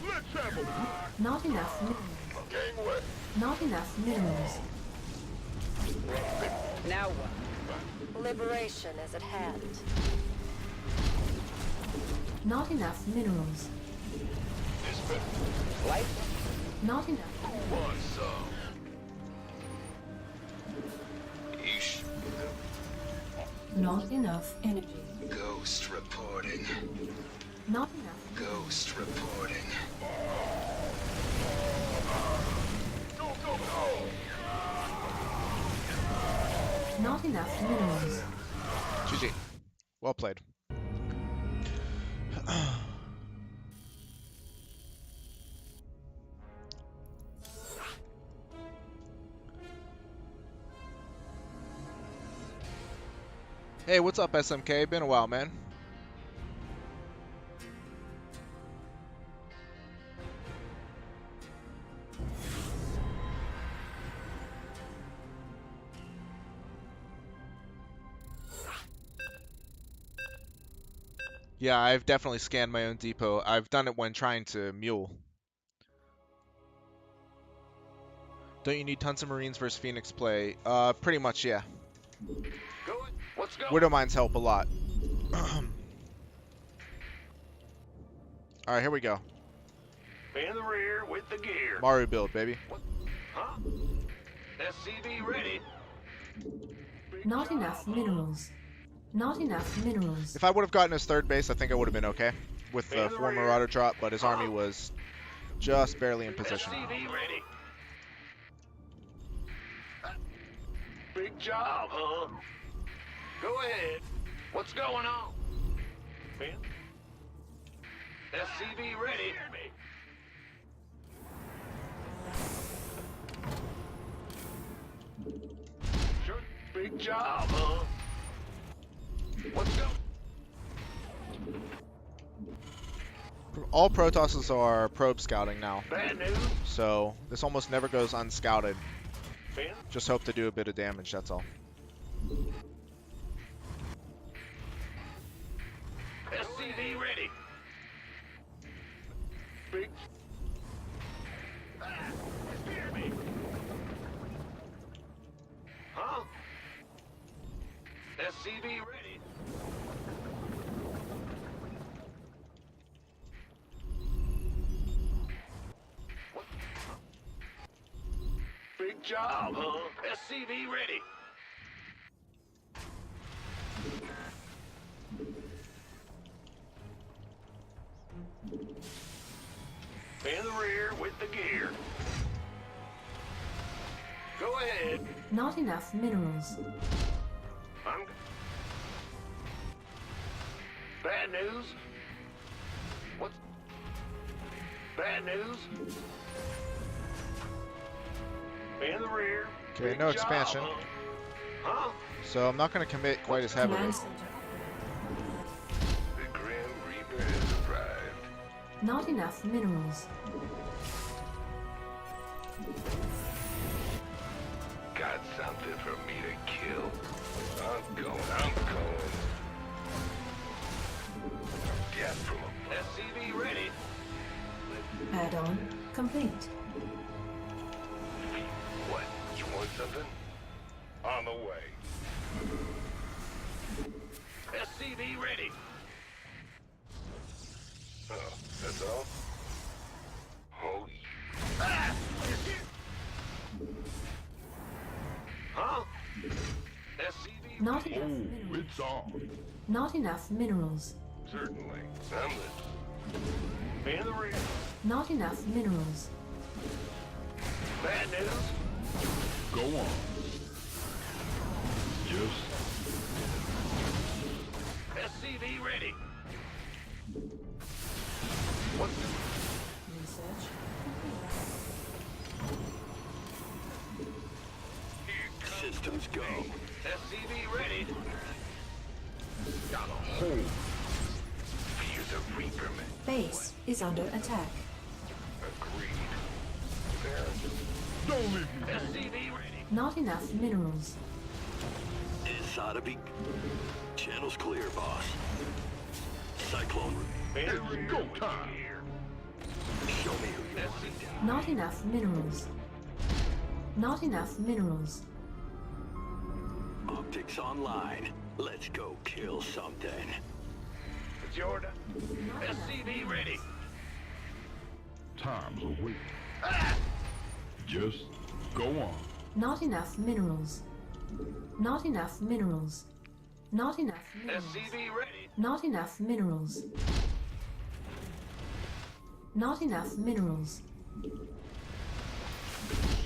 Let's have a Not enough minerals. gangway. Not enough minerals. Now what? Liberation is at hand. Not enough minerals. This better. Light? Not enough. Want some? Yeesh. Not enough energy. Ghost reporting. Not enough. Ghost reporting. Not enough minerals. GG. Well played. Hey, what's up, SMK? Been a while, man. Yeah, I've definitely scanned my own depot. I've done it when trying to mule. Don't you need tons of Marines versus Phoenix play? Pretty much, yeah. Let's go. Widowmines help a lot. Alright, here we go. In the rear with the gear. Maru build, baby. Huh? SCV ready. Not enough minerals. Not enough minerals. If I would have gotten his third base, I think I would have been okay with the former auto drop, but his army was just barely in position. SCV ready. Big job, huh? Go ahead. What's going on? Ben? SCV ready. Sure. Big job, huh? Let's go. All Protosses are probe scouting now, Bad news. so this almost never goes unscouted. Ben? Just hope to do a bit of damage, that's all. SCV ready. Big. Hear me. Huh? SCV ready. What? Big job, huh? SCV ready. In the rear with the gear. Go ahead. Not enough minerals. Bad news? What's bad news? In the rear. Okay, Big no job, expansion. Huh? So I'm not going to commit quite as heavily. Command center. The Grim Reaper has arrived. Not enough minerals. Got something for me to kill. I'm going. Death from a SCV ready. Add-on complete. What? You want something? On the way. SCV ready. Oh, that's all? Oh, ah! Huh? SCV Not ready? enough minerals. It's on. Not enough minerals. Certainly. I'm listening. In the rear. Not enough minerals. Bad news? Go on. Yes. SCV ready. What's Research Systems go. SCV ready? Got a hole. Fear the Reaper man. base is under attack. Agreed. There. Don't leave me. SCV ready. Not enough minerals. This ought to be... Channel's clear, boss. Cyclone. In the It's rear go with time. gear. Show me who you want it down. Not enough minerals. Not enough minerals. Optics online. Let's go kill something. Jordan. Not enough SCV minerals. ready. Time's a wait. Ah! Just go on. Not enough minerals. Not enough minerals. Not enough minerals. SCV ready. Not enough minerals. Not enough minerals.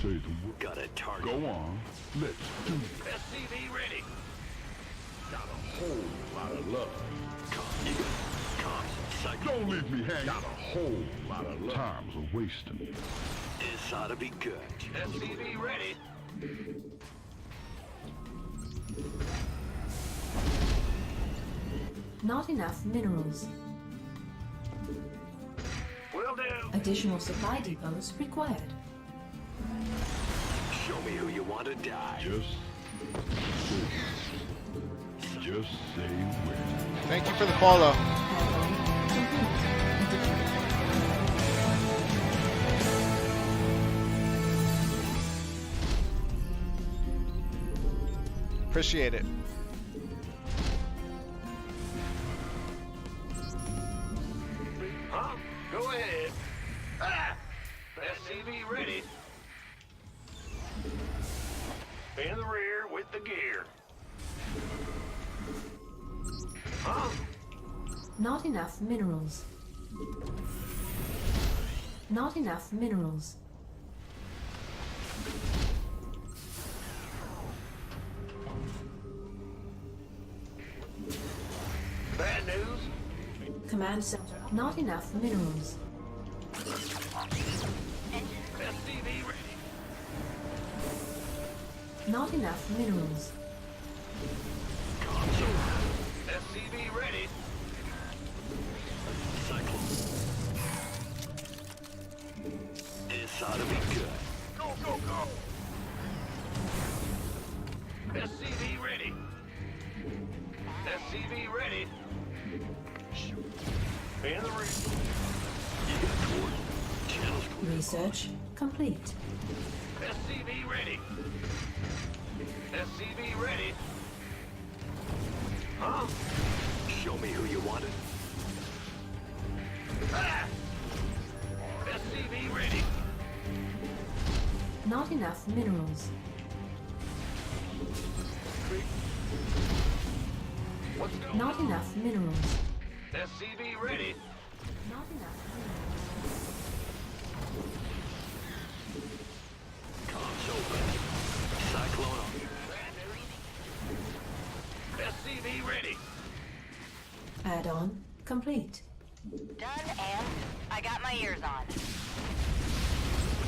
Say the word. Got a target. Go on. Let's do it. SCV ready. Got a whole lot of love. You got comms. Cyclone. Don't leave me hanging. Got a whole lot of love. Time's a wasting. This ought to be good. SCV ready. Not enough minerals. Will do. Additional supply depots required. Show me who you want to die. Just say where. Thank you for the follow. Add-on complete. Appreciate it. Huh? Go ahead. Ah! SCV ready. In the rear with the gear. Huh? Not enough minerals. Not enough minerals. Bad news? Command center. Not enough minerals. SCV ready. Not enough minerals. Comms over. SCV ready. Cyclone. This ought to be good. Go, go, go. SCV ready. SCV ready. In the rear. You got coordinates. Channels clear. Research complete. SCV ready. SCV ready. Huh? Show me who you wanted. Ah! SCV ready. Not enough minerals. What's going Not on? enough minerals. SCV ready. Not enough Comms open. Cyclone on. SCV ready. minerals. Add-on complete. Done, and I got my ears on.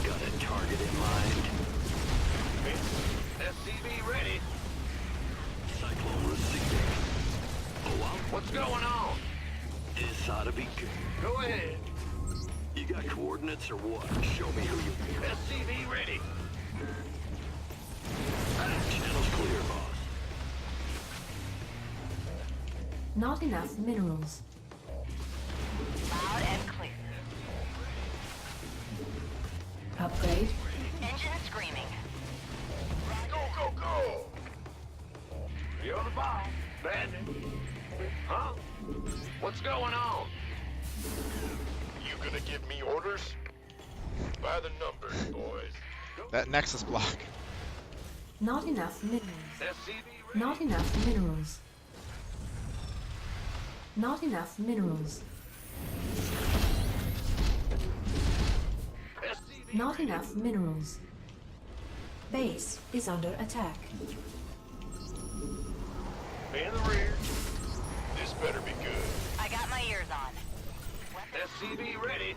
Got a target in mind. SCV ready. Cyclone receiving. Oh, wow. What's going on? This ought to be good. Go ahead. You got coordinates or what? Show me who you... SCV ready. Channel's clear, boss. Not enough minerals. Loud and clear. Upgrade. Engine screaming. Go, go, go. You're the boss. Bandit. Huh? What's going on? You gonna give me orders? By the numbers, boys. That Nexus block. Not enough minerals. SCV ready. Not enough minerals. Not enough minerals. SCV Not ready. enough minerals. Base is under attack. In the rear. This better be good. I got my ears on. SCV ready.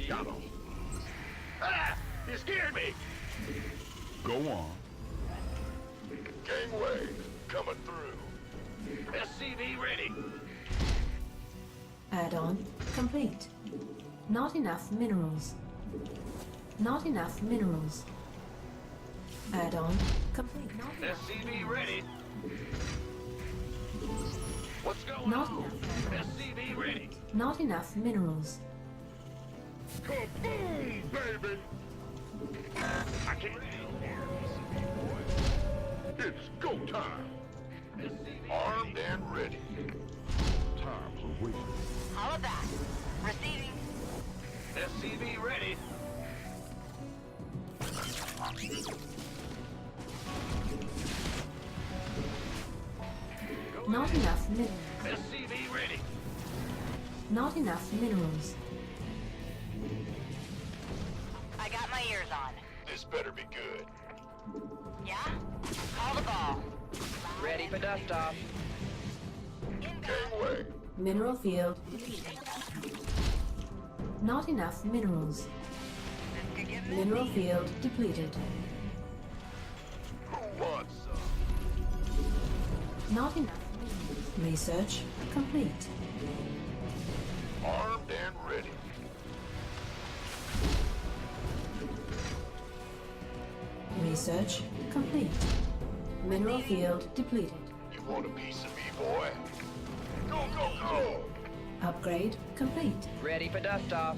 Got 'em. Ah! You scared me. Go on. Gangway, coming through. SCV ready. Add-on complete. Not enough minerals. Not enough minerals. Add-on complete. Not enough, SCV ready. What's going not on? enough minerals. SCV ready. Not enough minerals. Kaboom, baby! I can't. It's go time. Armed and ready. times away. All of that. Receiving. SCV ready. Not enough minerals. SCV ready. Not enough minerals. I got my ears on. This better be good. Yeah? Call the ball. Ready for dust off. Gangway. Mineral field depleted. Not enough minerals. Mineral field depleted. Who wants some? Not enough minerals. Research complete. Armed and ready. Research complete. Mineral field depleted. You want a piece of me, boy? Go, go, go! Upgrade complete. Ready for dust off.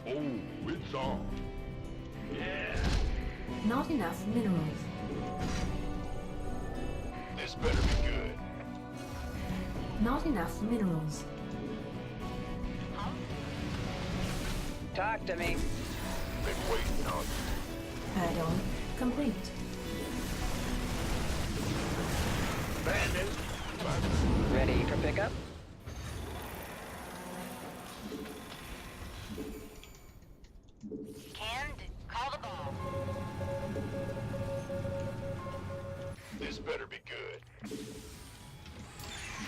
Oh, it's on. Not enough minerals. This better be good. Not enough minerals. Talk to me. Been waiting on you. Add-on complete. Bad news. Ready for pickup. Canned. Call the ball. This better be good.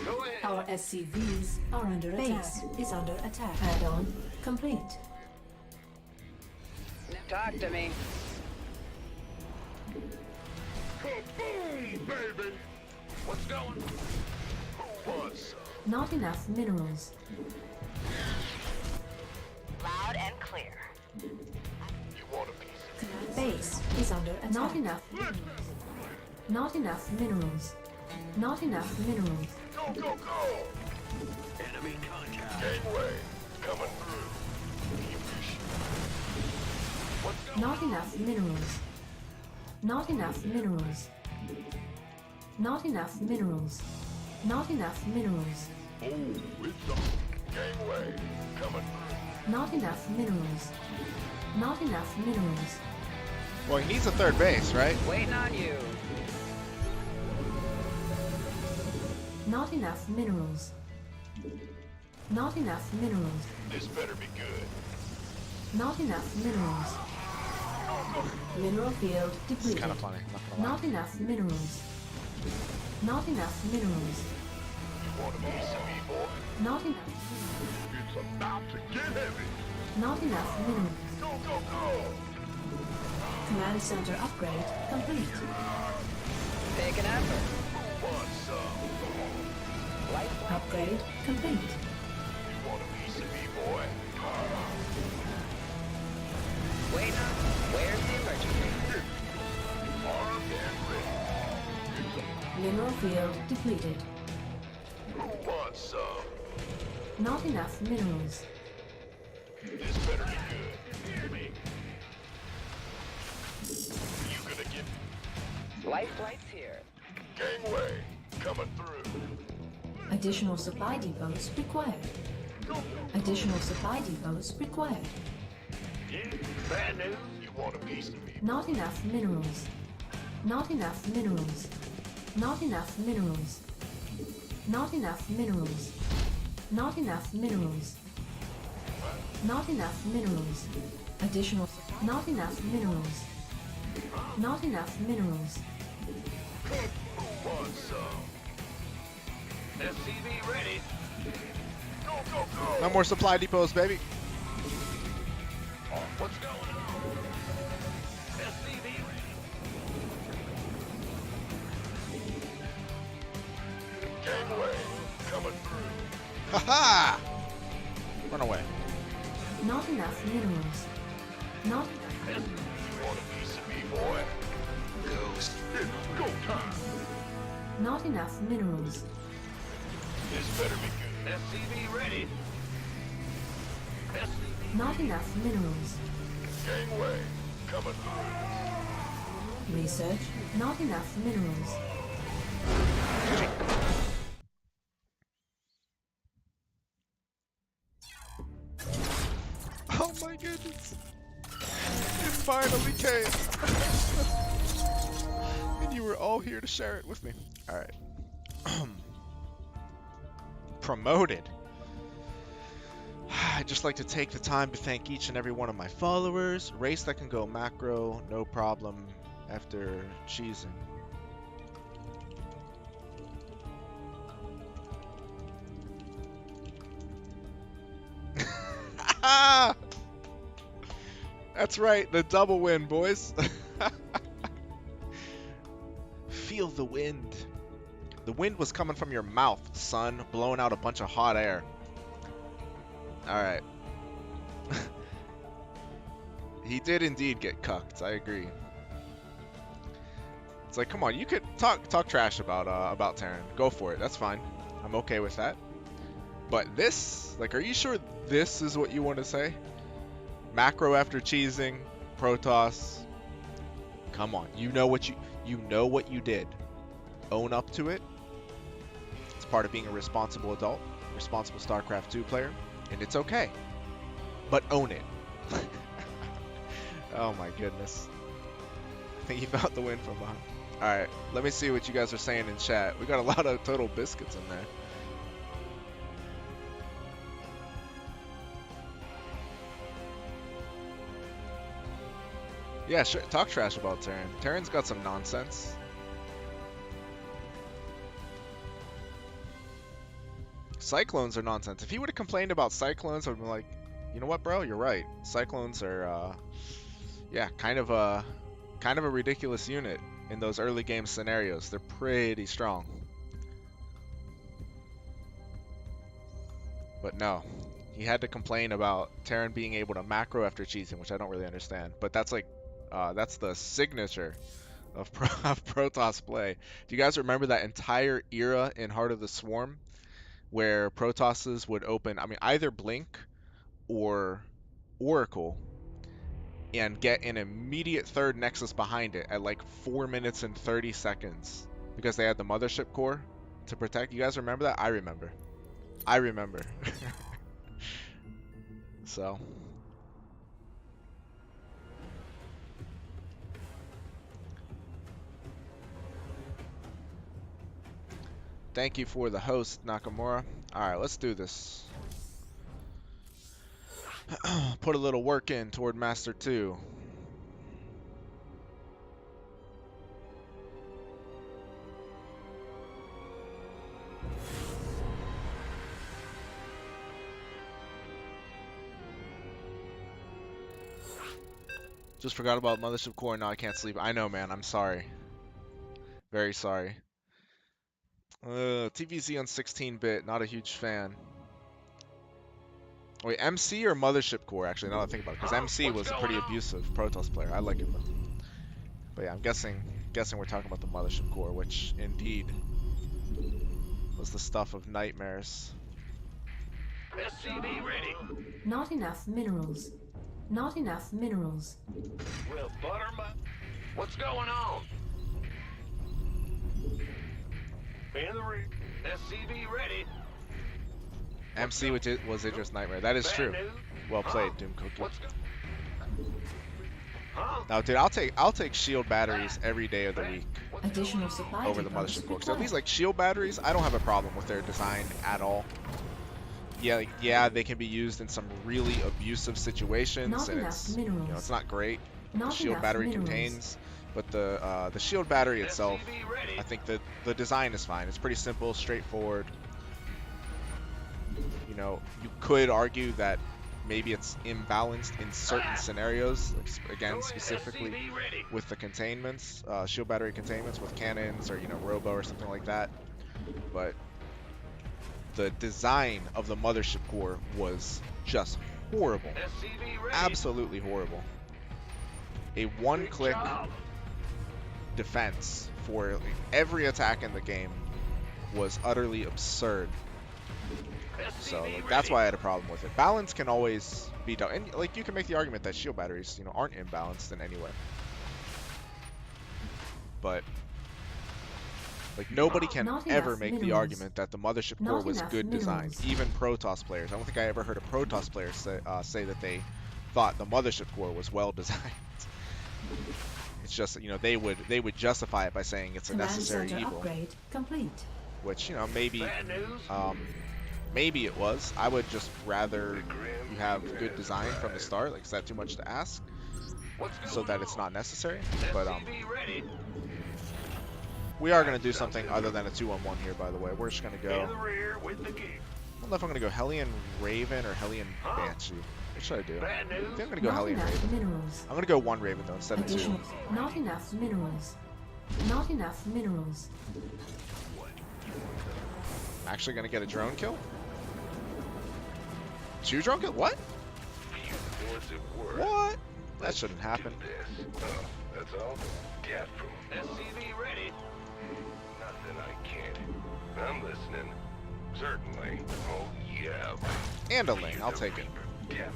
Go ahead. Our SCVs are under attack. Base is under attack. Add-on complete. Talk to me. Kaboom, baby! What's going? Who wants some? Not enough minerals. Loud and clear. You want a piece of Base is under attack. Not enough minerals. Not enough minerals. Not enough minerals. Go, go, go! Enemy contact. Gangway, coming through. What's going Not enough minerals. Not enough minerals. Not enough minerals. Not enough minerals. Oh, it's on. Gangway, coming through. Not enough minerals. Not enough minerals. Well, he needs a third base, right? Waiting on you. Not enough minerals. Not enough minerals. This better be good. Not enough minerals. Mineral field It's depleted. kind of funny. Not gonna lie. Not enough minerals. Not enough minerals. You want a piece of me, boy? Not enough. It's about to get heavy. Not enough minerals. Go, go, go! Command center upgrade complete. Take an effort. Who wants some? Light. Upgrade complete. You want a piece of me, boy? Waiting on. Where's the emergency? Armed and ready. Mineral field depleted. Who wants some? Not enough minerals. This better be good. Hear me. You gonna get Life flight's here. gangway coming through. Additional supply depots required. Additional supply depots required. Bad news. You want a piece of me? Not enough minerals. Not enough minerals. Not enough minerals. Not enough minerals. Not enough minerals. Not enough minerals. Additional. Not enough minerals. Not enough minerals. Who wants some? SCV ready. Go, go, go! No more supply depots, baby. What's going on? SCV ready. Gangway coming through. Ha ha! Run away. Not enough minerals. Not You want a piece of me, boy? It's go time. not enough minerals. This better be good. SCV ready. SCV. Not enough minerals. Gangway coming through. Research. Not enough minerals. Excuse me. my goodness. It finally came. And you were all here to share it with me. Alright. Promoted. I'd just like to take the time to thank each and every one of my followers. Race that can go macro, no problem, after cheesing. That's right, the double win, boys. Feel the wind. The wind was coming from your mouth, son, blowing out a bunch of hot air. Alright. He did indeed get cucked, I agree. It's like, come on, you could talk trash about Terran. Go for it, that's fine. I'm okay with that. But this, like, are you sure this is what you want to say? Macro after cheesing, Protoss. Come on, you know what you did. Own up to it. It's part of being a responsible adult, responsible StarCraft 2 player, and it's okay. But own it. Oh my goodness. I think he found the win from behind. Alright, let me see what you guys are saying in chat. We got a lot of total biscuits in there. Yeah, sure. Talk trash about Terran. Terran's got some nonsense. Cyclones are nonsense. If he would have complained about Cyclones, I would have been like, you know what, bro? You're right. Cyclones are, yeah, kind of a ridiculous unit in those early game scenarios. They're pretty strong. But no, he had to complain about Terran being able to macro after cheesing, which I don't really understand. But that's like, that's the signature of Protoss play. Do you guys remember that entire era in Heart of the Swarm where Protosses would open, I mean, either Blink or Oracle and get an immediate third Nexus behind it at like 4 minutes and 30 seconds because they had the Mothership Core to protect? You guys remember that? I remember. So thank you for the host, Nakamura. Alright, let's do this. Put a little work in toward Master 2. Just forgot about Mothership Core. Now I can't sleep. I know, man. I'm sorry. Very sorry. TVZ on 16-bit. Not a huge fan. Wait, MC or Mothership Core? Actually, now that I think about it, because MC was a pretty abusive Protoss player. I like him though. But yeah, I'm guessing we're talking about the Mothership Core, which indeed was the stuff of nightmares. SCV ready. Not enough minerals. Not enough minerals. Well, what's going on? In the ring. SCV ready. MC was Idris Nightmare. That is true. Well played, Doom Cookie. Now, dude, I'll take shield batteries every day of the week Additional supply over the depots Mothership Core. So at required. least like shield batteries, I don't have a problem with their design at all. Yeah, yeah, they can be used in some really abusive situations, Not and enough it's minerals. it's not great. Not The shield enough battery minerals. contains, but the shield battery itself, I think that the design is fine. It's pretty simple, straightforward. You know, you could argue that maybe it's imbalanced in certain scenarios, like, again, specifically with the containments, shield battery containments with cannons or, you know, robo or something like that. But the design of the Mothership Core was just horrible. Absolutely horrible. A one-click defense for every attack in the game was utterly absurd. So like, that's why I had a problem with it. Balance can always be done, and like you can make the argument that shield batteries, you know, aren't imbalanced in any way. But like nobody can Not ever enough make the minerals. argument that the Mothership Not Core was enough good design. minerals. Even Protoss players. I don't think I ever heard a Protoss player say that they thought the mothership core was well designed. It's just that, they would justify it by saying it's a Command necessary center evil, upgrade complete. which maybe Bad news? maybe it was. I would just rather you have good design from the start. Like, is that too much to ask? So that it's not necessary. But SCV ready. we are gonna do something other than a 2-on-1 here. By the way, we're just gonna In go. the rear with the gear. I don't know if I'm gonna go Hellion Raven or Hellion Banshee. What should I do? Bad I news? think I'm gonna go Not Hellion enough Raven. minerals. I'm gonna go 1 Raven though instead of 2. Additional. Not enough minerals. Not enough minerals. I'm actually gonna get a drone kill. 2 drone kill? What? What's it worth? What? That shouldn't happen. This. That's all? Cat from SCV ready. Nothing I can't. I'm listening. Certainly. Oh, yeah. And a Ling, I'll take it. Cat.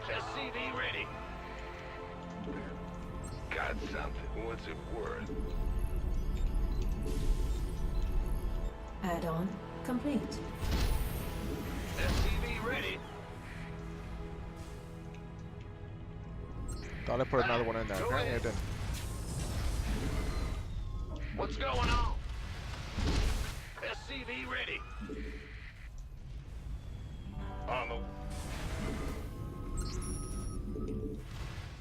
SCV ready. Got something. What's it worth? Add-on complete. SCV ready. Thought I put another one in there. Apparently I didn't. What's going on? SCV ready. On the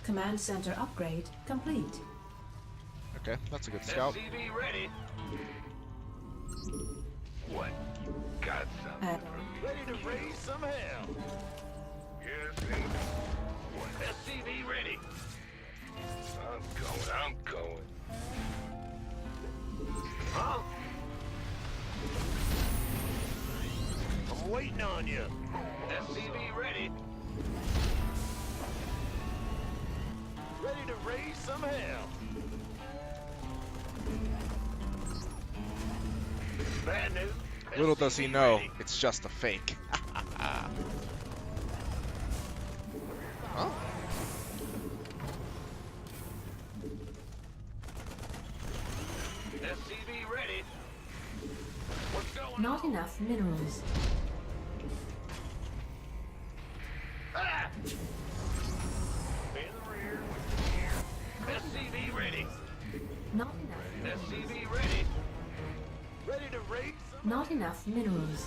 Command center upgrade complete. Okay, that's a good scout. SCV ready. What? Got something. Add-on. Ready to raise some hell. Yes, and what? SCV ready. I'm going. Huh? I'm waiting on you. SCV ready. Ready to raise some hell. Bad news. Little does he SCV know, ready. it's just a fake. Oh. SCV ready. What's going Not on? enough minerals. Ah! In the rear with the gear. SCV ready. Not enough. SCV ready. Ready to raise some. Not enough minerals.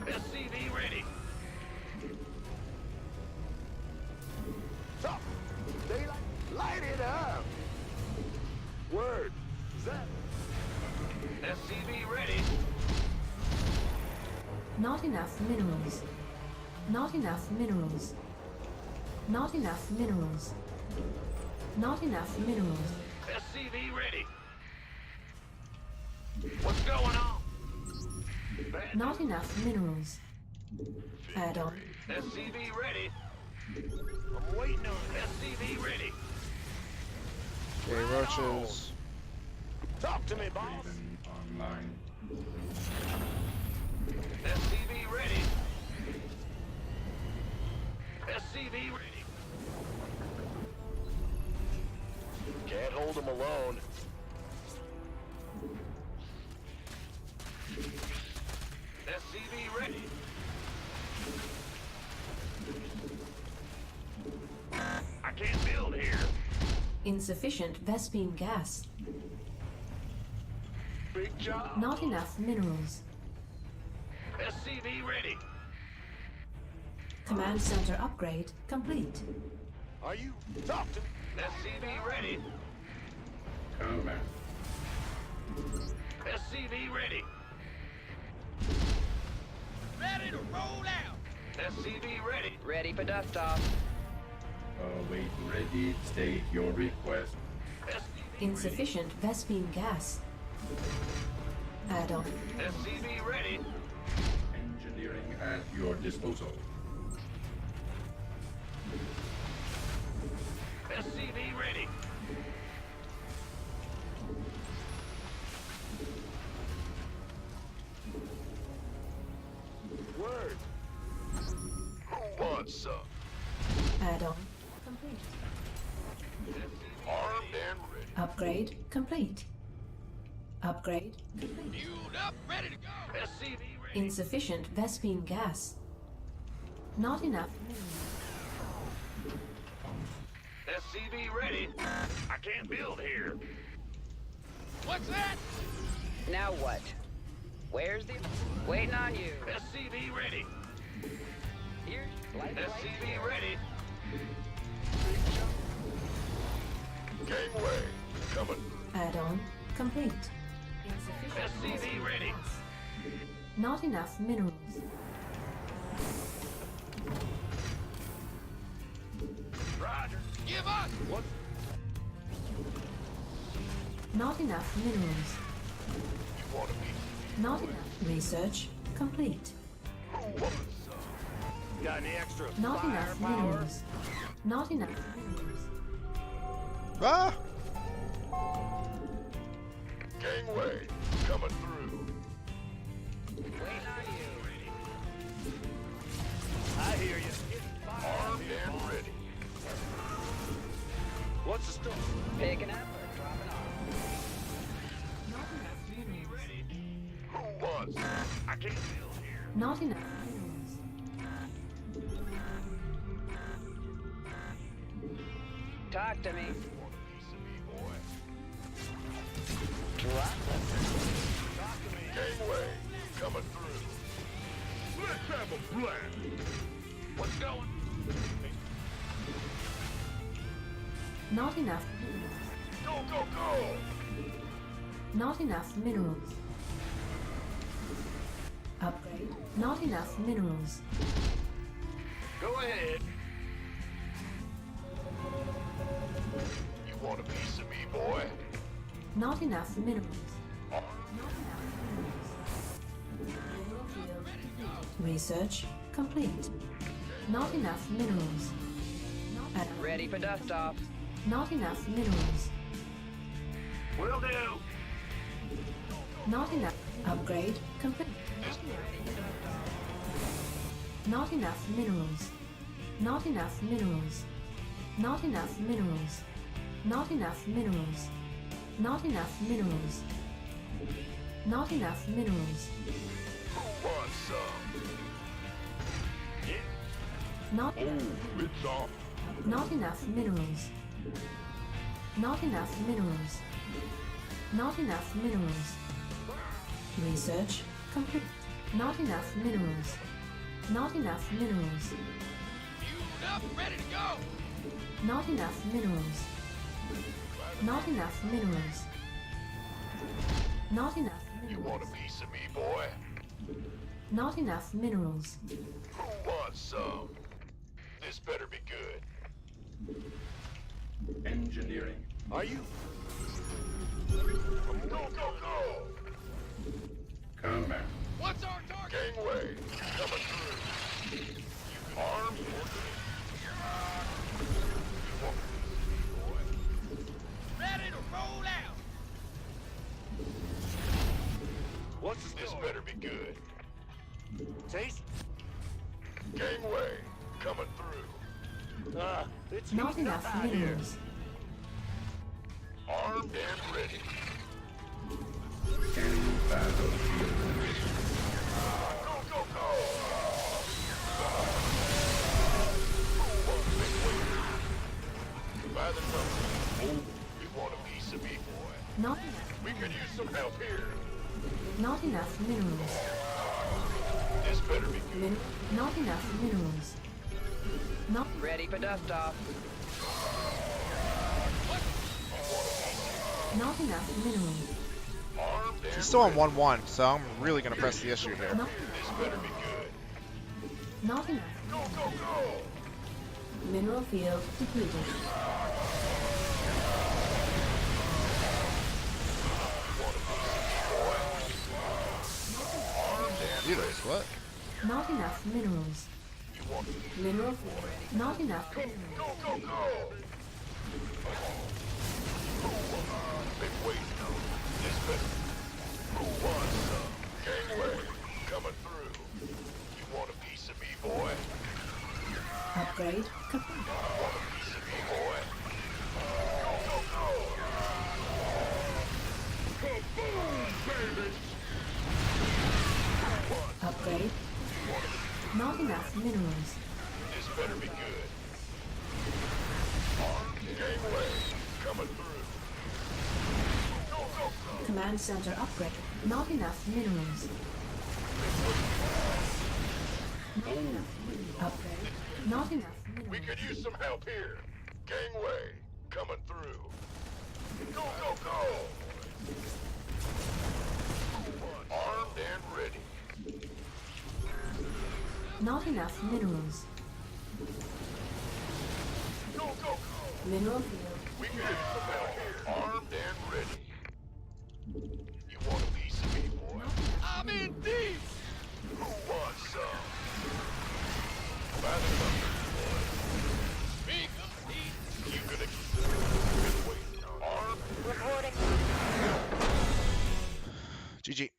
SCV ready. Stop. Daylight. Light it up. Word. Set. SCV ready. Not enough minerals. Not enough minerals. Not enough minerals. Not enough minerals. SCV ready. What's going on? Bad Not enough minerals. Add-on. SCV ready. I'm waiting on SCV ready. Okay, roaches. Talk to me, boss. Raven online. SCV ready. SCV ready. Can't hold him alone. SCV ready. I can't build here. Insufficient Vespine gas. Big job. Not enough minerals. SCV ready. Command center upgrade complete. Are you? Talk to me. SCV ready. Combat. SCV ready. Ready to roll out. SCV ready. Ready for dust off. Wait, ready. State your request. SCV Insufficient Vespine gas. Add-on. SCV ready. Engineering at your disposal. SCV ready. Word. Who wants some? Add-on complete. Armed and ready. Upgrade complete. Upgrade. Fueled up, ready to go. SCV ready. Insufficient Vespine gas. Not enough minerals. SCV ready. I can't build here. What's that? Now what? Where's the... Waiting on you. SCV ready. Here, light the lights. SCV ready. Gangway, coming. Add-on complete. Insufficient SCV ready. gas. Not enough minerals. Roger. Give us. What? Not enough minerals. You want to be? Not enough. Research complete. Who wants some? Got any extra Not enough minerals. Not enough minerals. Ah! Gangway, coming through. Waiting on you. I hear you. Armed and ready. What's the story? Picking up or dropping off? Not enough minerals. Who wants some? I can't build here. Not enough minerals. Talk to me. Want a piece of me, boy? Drop Gangway, coming through. Let's have a blast. What's going? Not enough minerals. Go, go, go! Not enough minerals. Upgrade. Not enough minerals. Go ahead. You want a piece of me, boy? Not enough minerals. Armed Not enough minerals. Mineral field depleted. Research complete. Not enough minerals. Not enough. Ready for dust off. Not enough minerals. Will do. Not enough. Upgrade complete. Not enough minerals. Not enough minerals. Not enough minerals. Not enough minerals. Not enough minerals. Not enough minerals. Who wants some? Not Oh, it's off. not enough minerals. Not enough minerals. Not enough minerals. Research complete. Not enough minerals. Not enough minerals. Fueled up, ready to go. Not enough minerals. Not enough minerals. Not enough You want a minerals. piece of me, boy? Not enough minerals. Who wants some? This better be good. Engineering. Are you? Go, go, go! Command. What's our target? Gangway, coming through. Armed or You want a piece of me, boy? Ready to roll out. What's the This story? better be good. Taste? Gangway, coming through. It's Not heating up enough out here. minerals. Armed and ready. Scanning battlefield. Go, go, go! By the number. Oh, you want a piece of me, boy? Not enough. We could use some help here. Not enough minerals. This better be good. Not enough minerals. Not Ready for dust off. not enough minerals. Armed and She's still on ready. 1-1, so I'm really gonna press the issue here. Not This better be good. not enough. Go, go, go! Mineral field depleted. Jesus, what? Not enough minerals. Mineral field. Not enough minerals. Go, go, go! Been waiting on this better. Who wants some? Gangway, coming through. You want a piece of me, boy? Upgrade complete. Want a piece of me, boy? Go, go, go! Kaboom! Not enough minerals. This better be good. Gangway, coming through. Go, go, go. Command center upgrade. Not enough minerals. Not enough minerals. Upgrade. Not enough We minerals. could use some help here. Gangway, coming through. Go, go, go! Armed and ready. Not enough minerals. Go, go, go! Mineral field. We could use some help here. Armed and ready. You want a piece of me, boy? I'm in deep. Who wants some? By the numbers, boy. Speak of deep. You gonna been waiting on armed? Reporting. GG.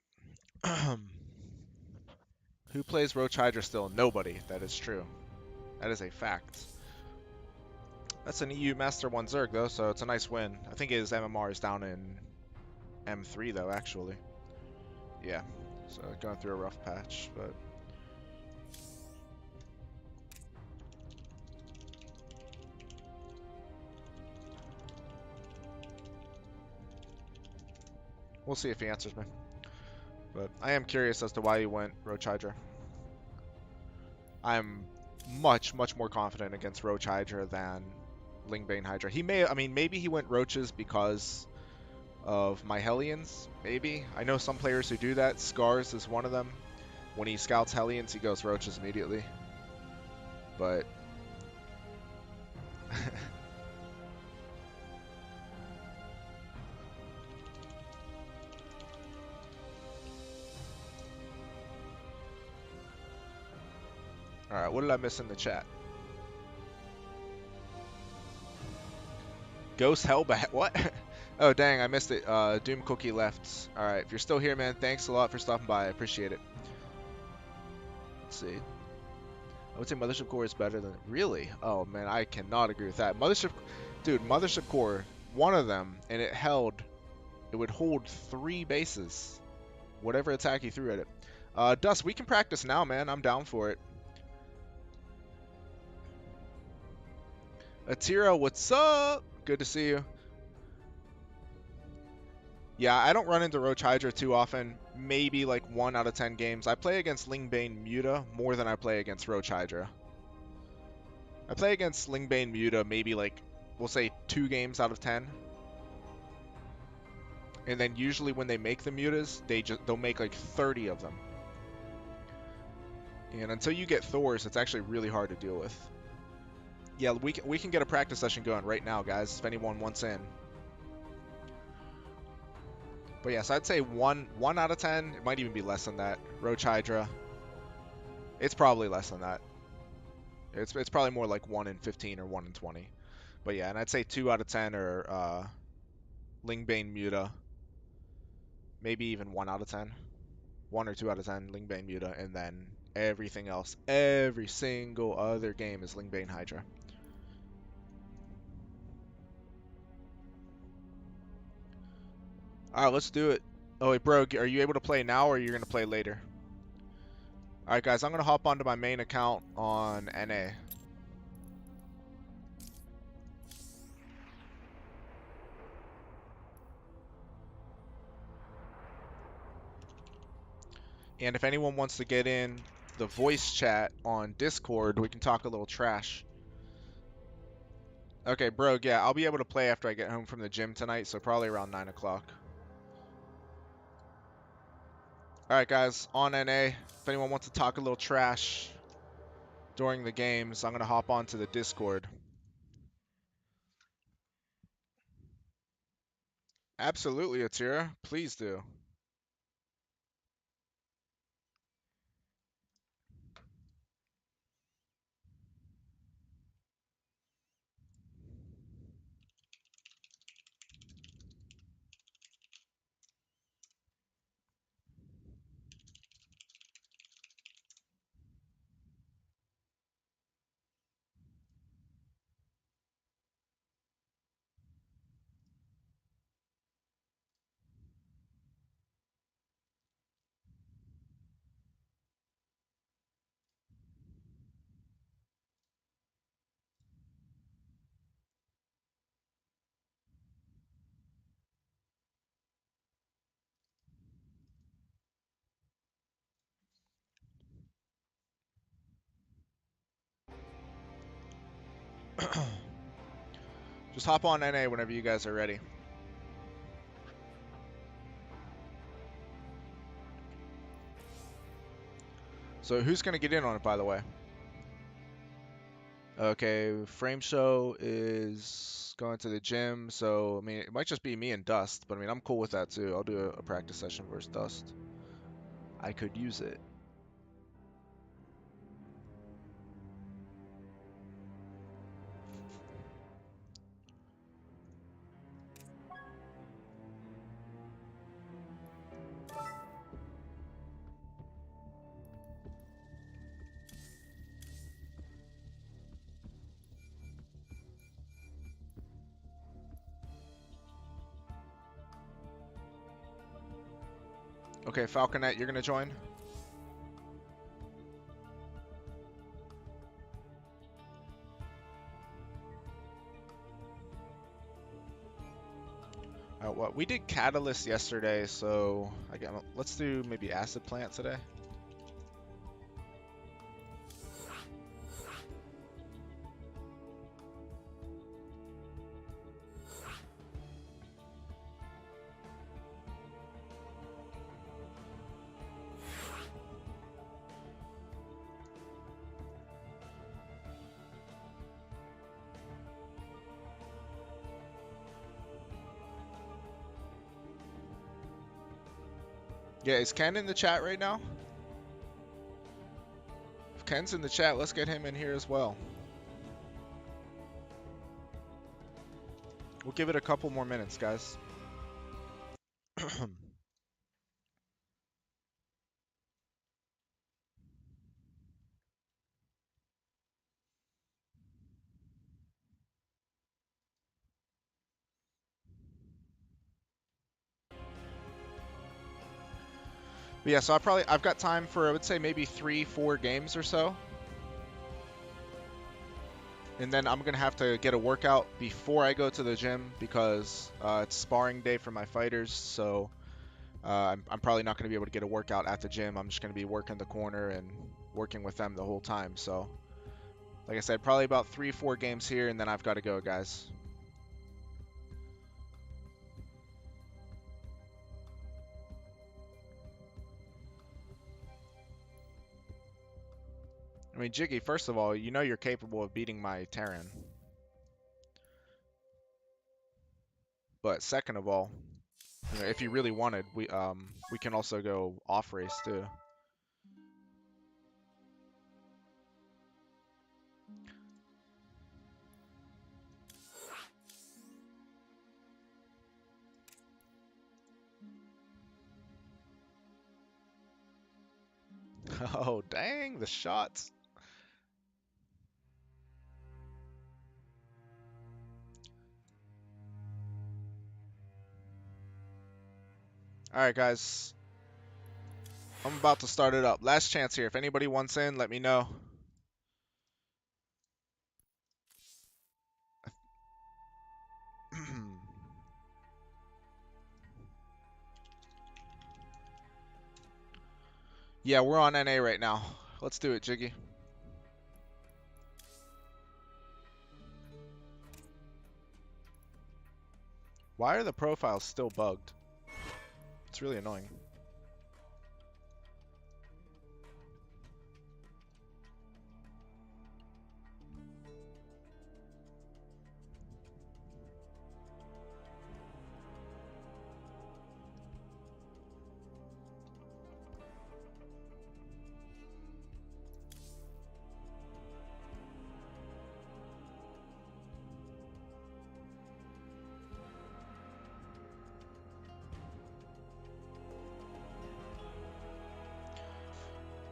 Who plays Roach Hydra still? Nobody. That is true. That is a fact. That's an EU Master 1 Zerg, though, so it's a nice win. I think his MMR is down in M3, though, actually. Yeah. So going through a rough patch, but... we'll see if he answers me. But I am curious as to why he went Roach Hydra. I'm much, much more confident against Roach Hydra than Lingbane Hydra. He may, I mean, maybe he went Roaches because of my Hellions, maybe. I know some players who do that. Scars is one of them. When he scouts Hellions, he goes Roaches immediately. But... Alright, what did I miss in the chat? Ghost Hellbat, what? Oh dang, I missed it. Doom Cookie left. Alright, if you're still here, man, thanks a lot for stopping by. I appreciate it. Let's see. I would say Mothership Core is better than... Really? Oh man, I cannot agree with that. Mothership... Dude, Mothership Core, one of them, and it held... It would hold 3 bases. Whatever attack you threw at it. Dust, we can practice now, man. I'm down for it. Atira, what's up? Good to see you. Yeah, I don't run into Roach Hydra too often. Maybe like 1 out of 10 games. I play against Lingbane Muta more than I play against Roach Hydra. I play against Lingbane Muta maybe like, we'll say 2 games out of 10. And then usually when they make the Mutas, they'll make like 30 of them. And until you get Thors, it's actually really hard to deal with. Yeah, we can get a practice session going right now, guys, if anyone wants in. But yes, I'd say 1 out of 10. It might even be less than that. Roach Hydra. It's probably less than that. It's probably more like 1 in 15 or 1 in 20. But yeah, and I'd say 2 out of 10 are Lingbane Muta. Maybe even 1 out of 10. 1 or 2 out of 10 Lingbane Muta, and then everything else, every single other game is Lingbane Hydra. Alright, let's do it. Oh wait, bro, are you able to play now or are you going to play later? Alright guys, I'm going to hop onto my main account on NA. And if anyone wants to get in the voice chat on Discord, we can talk a little trash. Okay, bro, yeah, I'll be able to play after I get home from the gym tonight, so probably around 9 o'clock. Alright guys, on NA, if anyone wants to talk a little trash during the games, I'm going to hop onto the Discord. Absolutely, Atira. Please do. Just hop on NA whenever you guys are ready. So who's gonna get in on it, by the way? Okay, Frame Show is going to the gym, so I mean it might just be me and Dust, but I mean I'm cool with that too. I'll do a practice session versus Dust. I could use it. Okay, Falconet, you're gonna join? What we did Catalyst yesterday, so again, let's do maybe Acid Plant today. Yeah, is Ken in the chat right now? If Ken's in the chat, let's get him in here as well. We'll give it a couple more minutes, guys. But yeah, so I've got time for, I would say, maybe 3-4 games or so. And then I'm going to have to get a workout before I go to the gym because it's sparring day for my fighters. So I'm probably not going to be able to get a workout at the gym. I'm just going to be working the corner and working with them the whole time. So like I said, probably about 3-4 games here, and then I've got to go, guys. I mean, Jiggy, first of all, you know you're capable of beating my Terran. But second of all, you know, if you really wanted, we can also go off race too. Oh, dang, the shots. All right, guys. I'm about to start it up. Last chance here. If anybody wants in, let me know. Yeah, we're on NA right now. Let's do it, Jiggy. Why are the profiles still bugged? It's really annoying.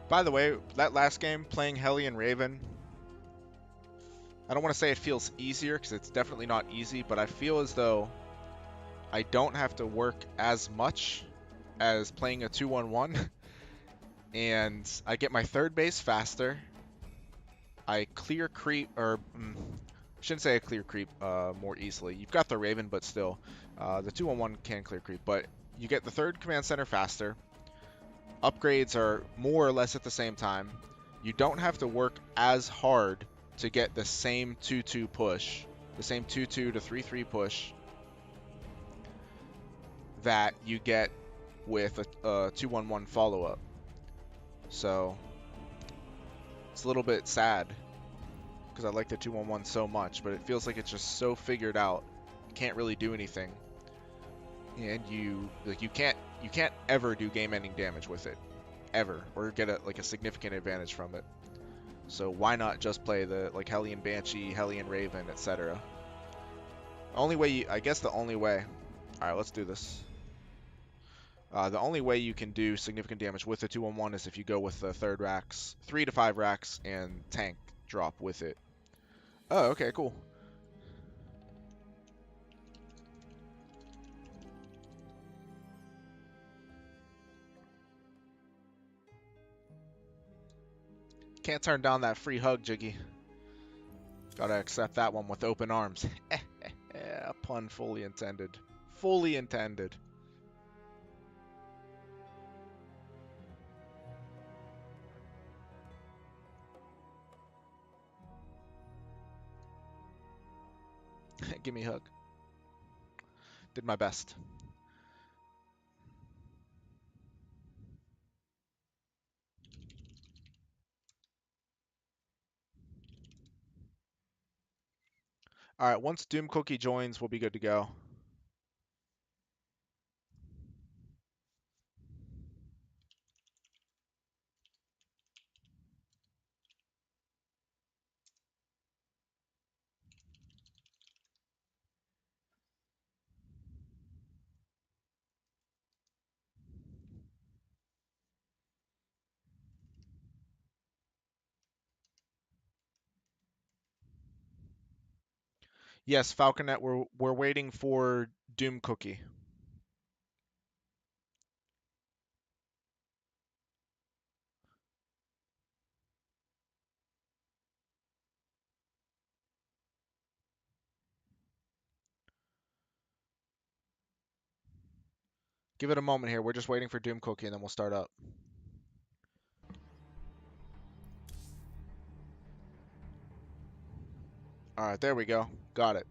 By the way, that last game, playing Hellion Raven, I don't want to say it feels easier, because it's definitely not easy, but I feel as though I don't have to work as much as playing a 2-1-1, and I get my third base faster. I clear creep, or I shouldn't say I clear creep more easily. You've got the Raven, but still, the 2-1-1 can clear creep, but you get the third command center faster. Upgrades are more or less at the same time. You don't have to work as hard to get the same 2-2 push, the same 2-2 to 3-3 push that you get with a 2-1-1 follow-up. So it's a little bit sad because I like the 2-1-1 so much, but it feels like it's just so figured out. You can't really do anything, and you can't ever do game-ending damage with it, ever, or get a significant advantage from it. So why not just play the Hellion Banshee, Hellion Raven, etc. Only way I guess the only way. All right, let's do this. The only way you can do significant damage with the 2-1-1 is if you go with the 3rd racks, 3 to 5 racks, and tank drop with it. Oh, okay, cool. Can't turn down that free hug, Jiggy. Gotta accept that one with open arms. Yeah, pun fully intended. Fully intended. Give me a hug. Did my best. Alright, once Doom Cookie joins, we'll be good to go. Yes, Falconet, we're waiting for Doom Cookie. Give it a moment here. We're just waiting for Doom Cookie and then we'll start up. Alright, there we go. Got it.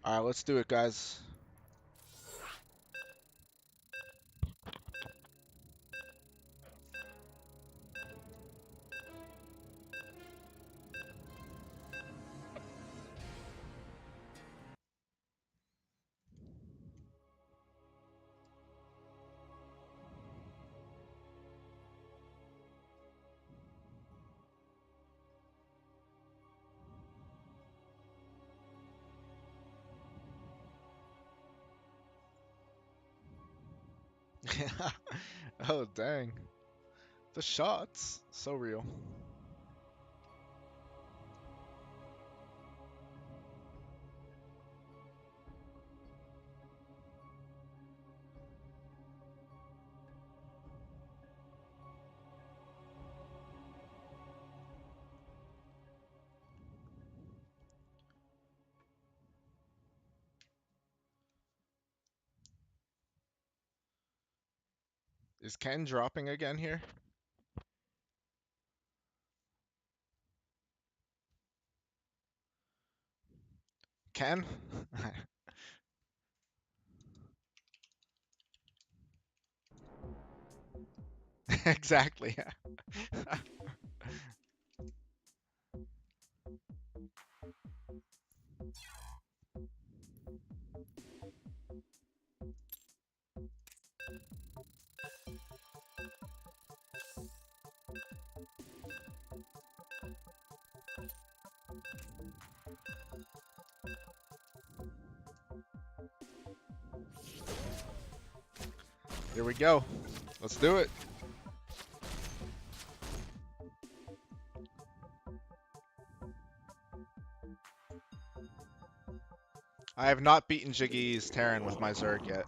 Alright, let's do it, guys. Oh, dang. The shots. So real. Is Ken dropping again here? Ken? Exactly. Here we go. Let's do it. I have not beaten Jiggy's Terran with my Zerg yet.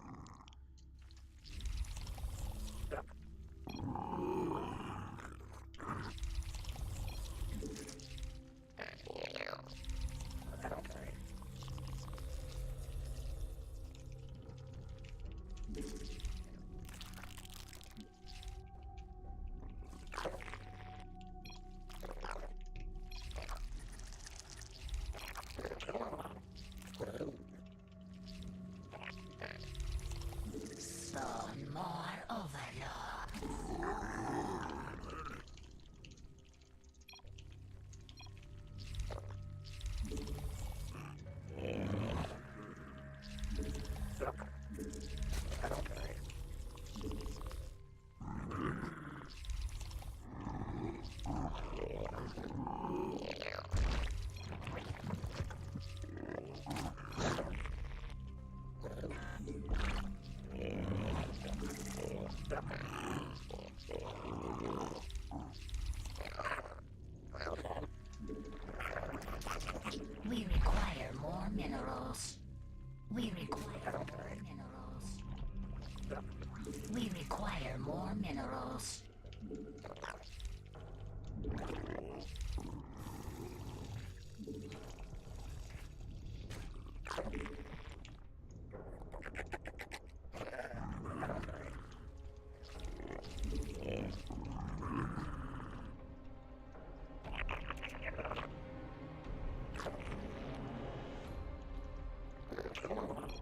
We require more minerals.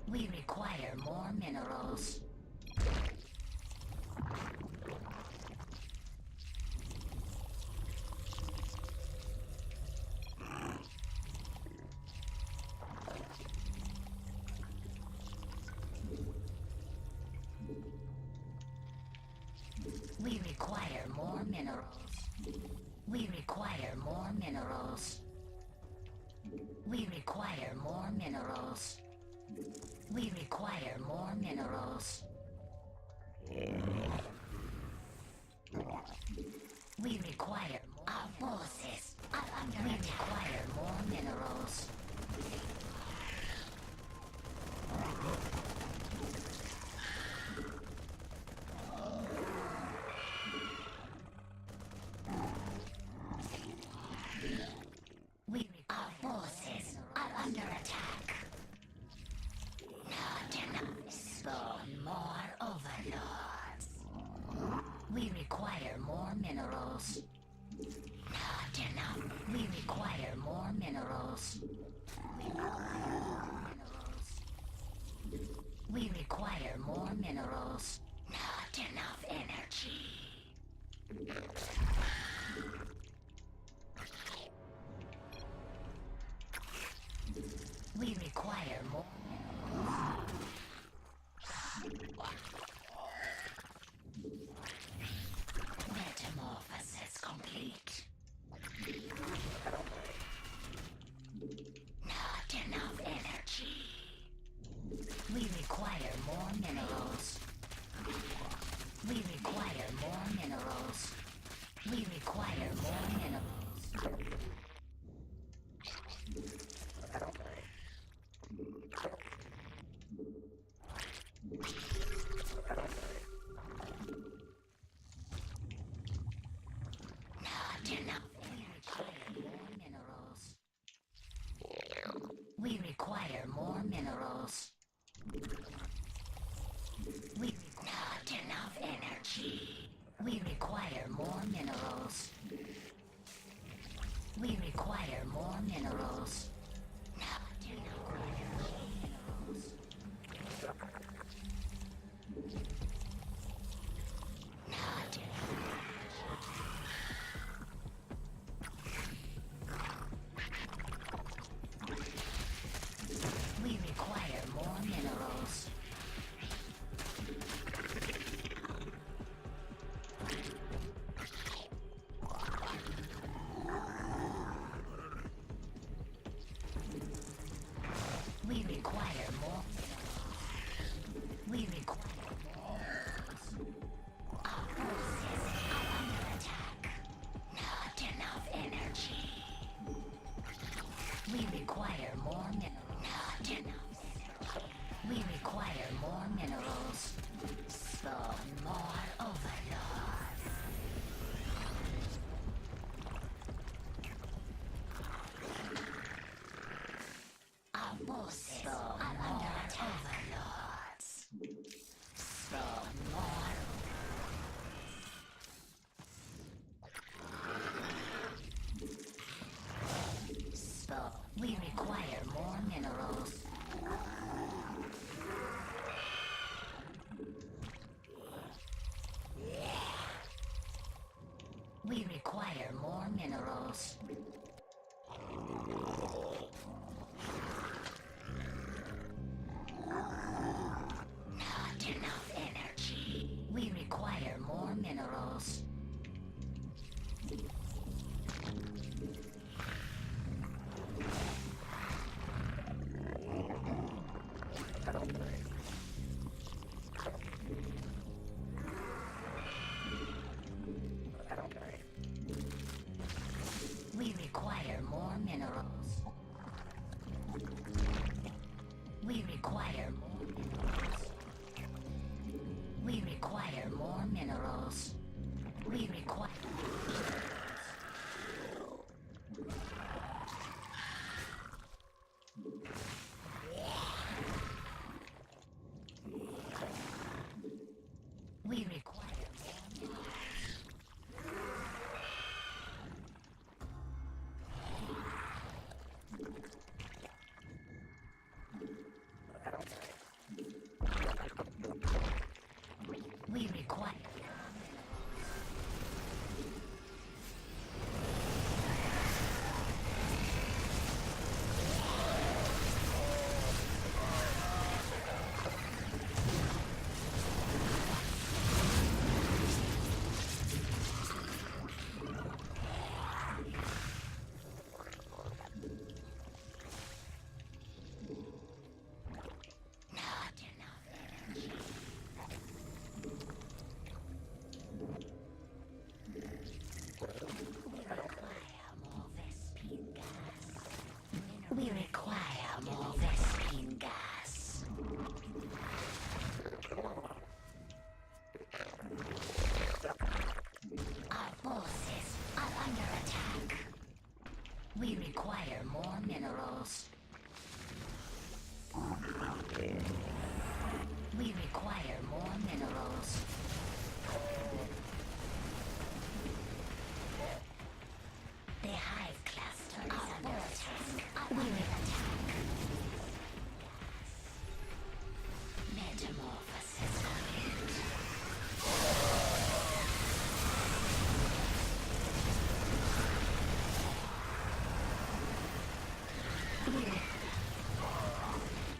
We require more minerals. We require more minerals. We require more minerals. We require more minerals. We require more minerals. We require more. Our forces are under attack. We require more minerals. Our forces are under attack. Not enough. Spawn more overlords. We require more minerals. Not enough. We require more minerals. We require more minerals. Not enough energy. We require more metamorphosis complete. Not enough energy. We require more minerals. We require more minerals. We require more minerals. Not enough. We require more minerals. We not enough energy. We require more minerals. We require more minerals. Not enough minerals. Not We require more minerals. We require more. We require more. Our forces are under attack. Not enough energy. We require more minerals. Not enough energy. We require more minerals. Spawn more overlords. Our forces are under attack. Overlords. minerals. We require. We require more minerals. We require. Not enough energy. We require more Vespine gas. Our forces are under attack. We require more minerals. We require more minerals. The hive cluster is under attack. We will attack. Metamorphosis complete.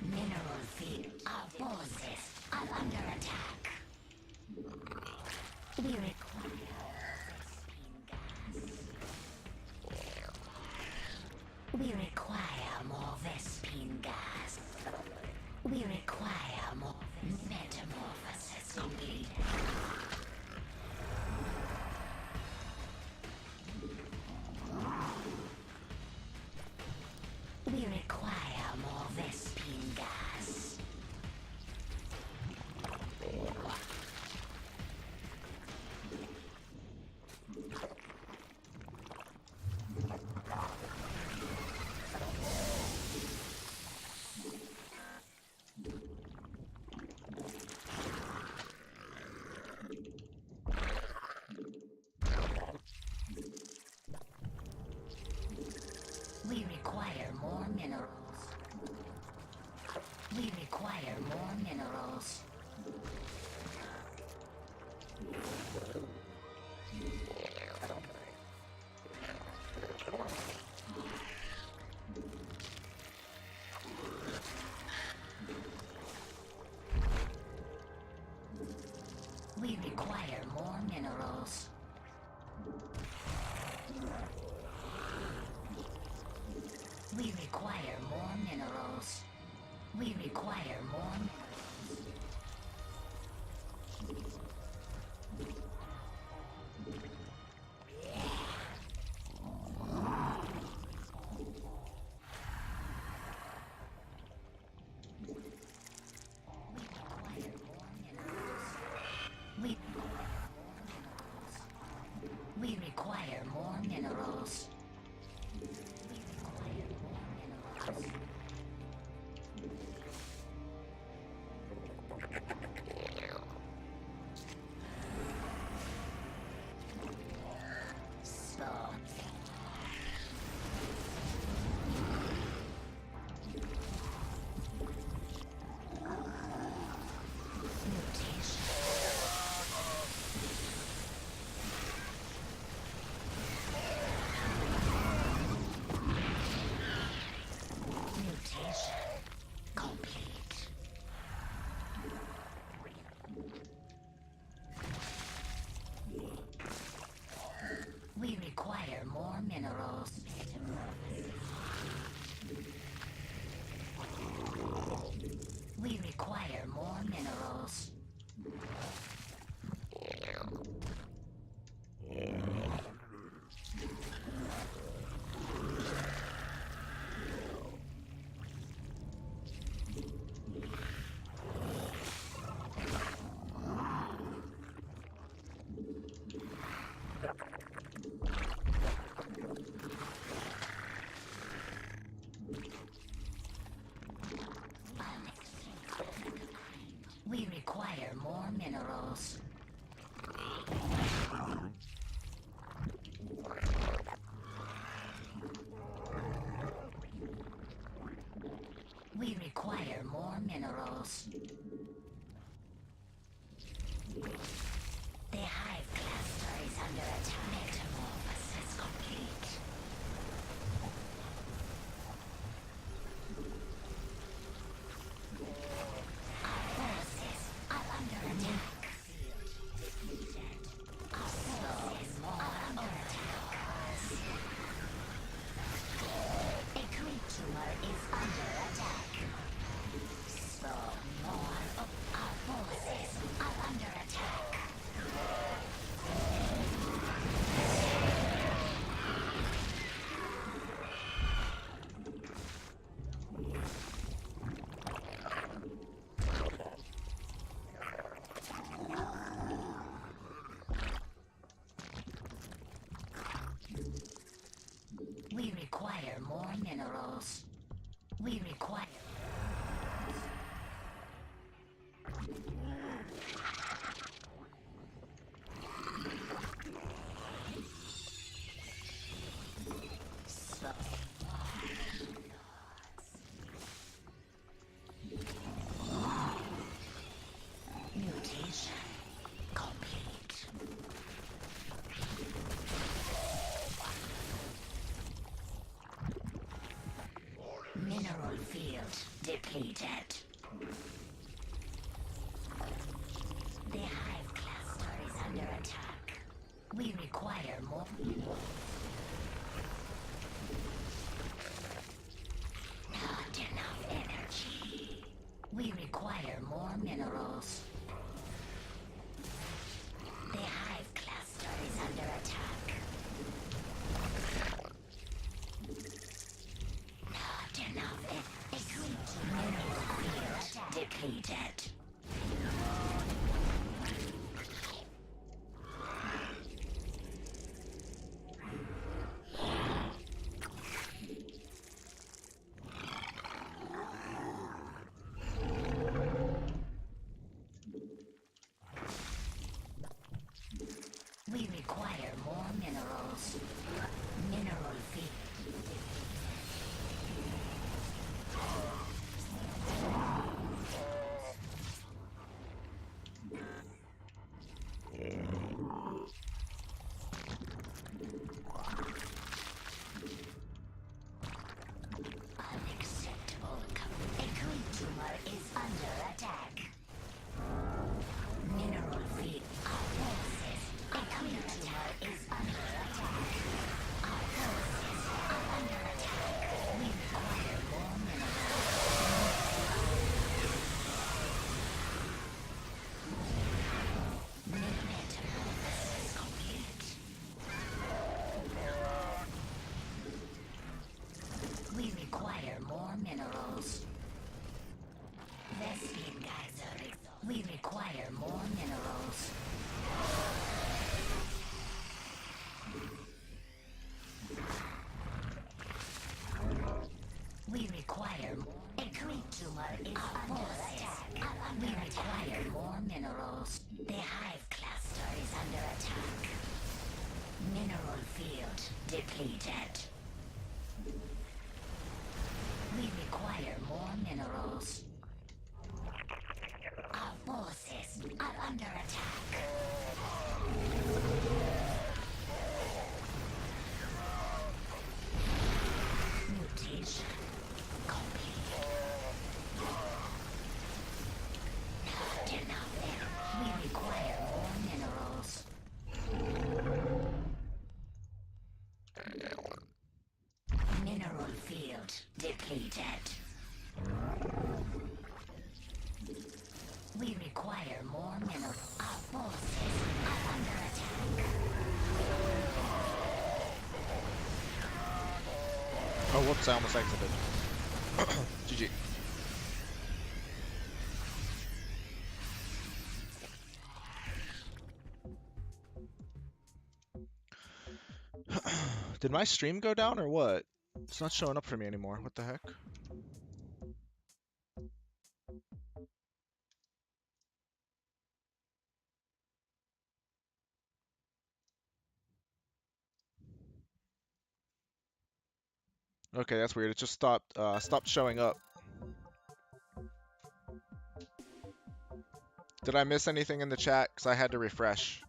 Mineral field. Our forces are under attack. We require Vespine gas. We require more Vespine gas. We require more metamorphosis complete. We require more Vespine gas. We require more minerals. We require more minerals. We require more minerals. We require more minerals. We require more minerals. We require more minerals. We require more minerals. We require more minerals. We require more minerals. The hive cluster is under attack. Metamorphosis complete. Our forces are under attack. Our forces are under attack. A creep tumor is under attack. Spawn more of our forces are under attack. We require more minerals. We require... Mutation complete. Mineral field depleted. The hive cluster is under attack. We require more. Not enough energy. We require more minerals. The hive cluster is under attack. Not enough energy. Mineral field depleted. We require more minerals. Mineral field. Unacceptable. A creep tumor is under attack. Mineral field. Our forces. A creep tumor is under attack. Our forces are under attack. We require more minerals. Metamorphosis complete. We require more minerals. Vespene geyser. We require more minerals. We require more. A creep tumor is under attack. We require more minerals. The hive cluster is under attack. Mineral field depleted. We require more minerals. Our forces are under attack. Mutation complete. Not enough energy. We require more minerals. Mineral field depleted. We require more minerals. Our forces are under attack. Oh, whoops, I almost exited. GG. Did my stream go down or what? It's not showing up for me anymore. What the heck? Okay, that's weird. It just stopped showing up. Did I miss anything in the chat? Because I had to refresh.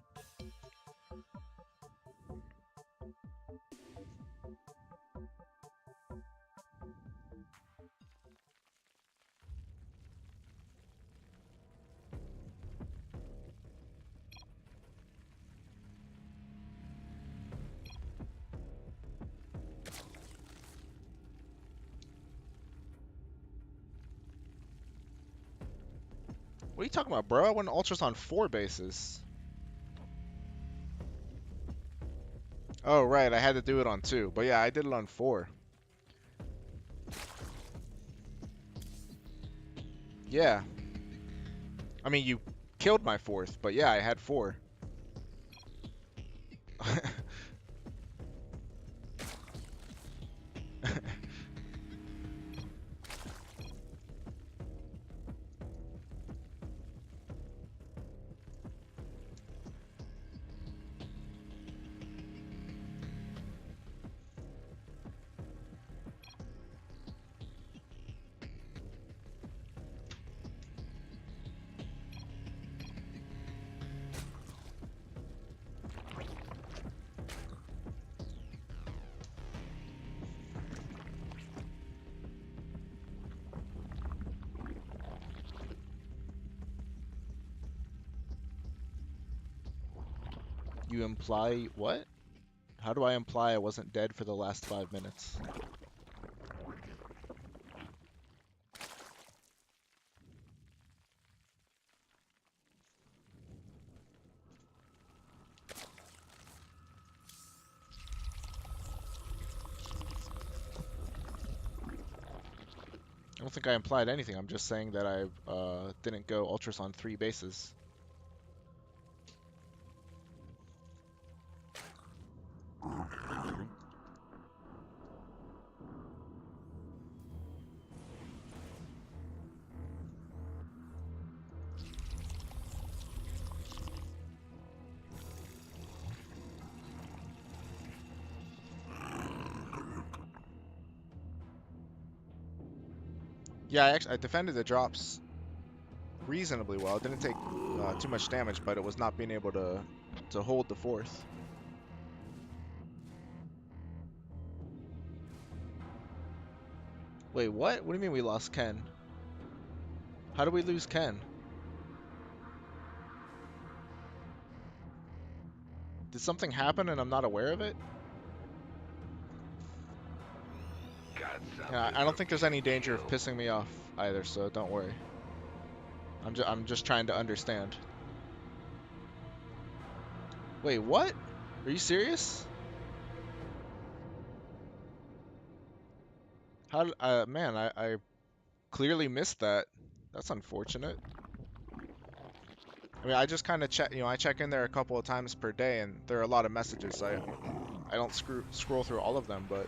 What are you talking about, bro? I went ultras on 4 bases. Oh, right. I had to do it on 2. But yeah, I did it on 4. Yeah. I mean, you killed my 4th, but yeah, I had 4. You imply what? How do I imply I wasn't dead for the last 5 minutes? I don't think I implied anything. I'm just saying that I didn't go ultras on 3 bases. Yeah, I defended the drops reasonably well. It didn't take too much damage, but it was not being able to hold the 4th. Wait, what? What do you mean we lost Ken? How did we lose Ken? Did something happen and I'm not aware of it? Got Yeah, something I don't for think there's me any to danger of kill. pissing me off either, so don't worry. I'm just trying to understand. Wait, what? Are you serious? How did, man, I clearly missed that. That's unfortunate. I mean, I just kind of check, I check in there a couple of times per day, and there are a lot of messages. I don't scroll through all of them, but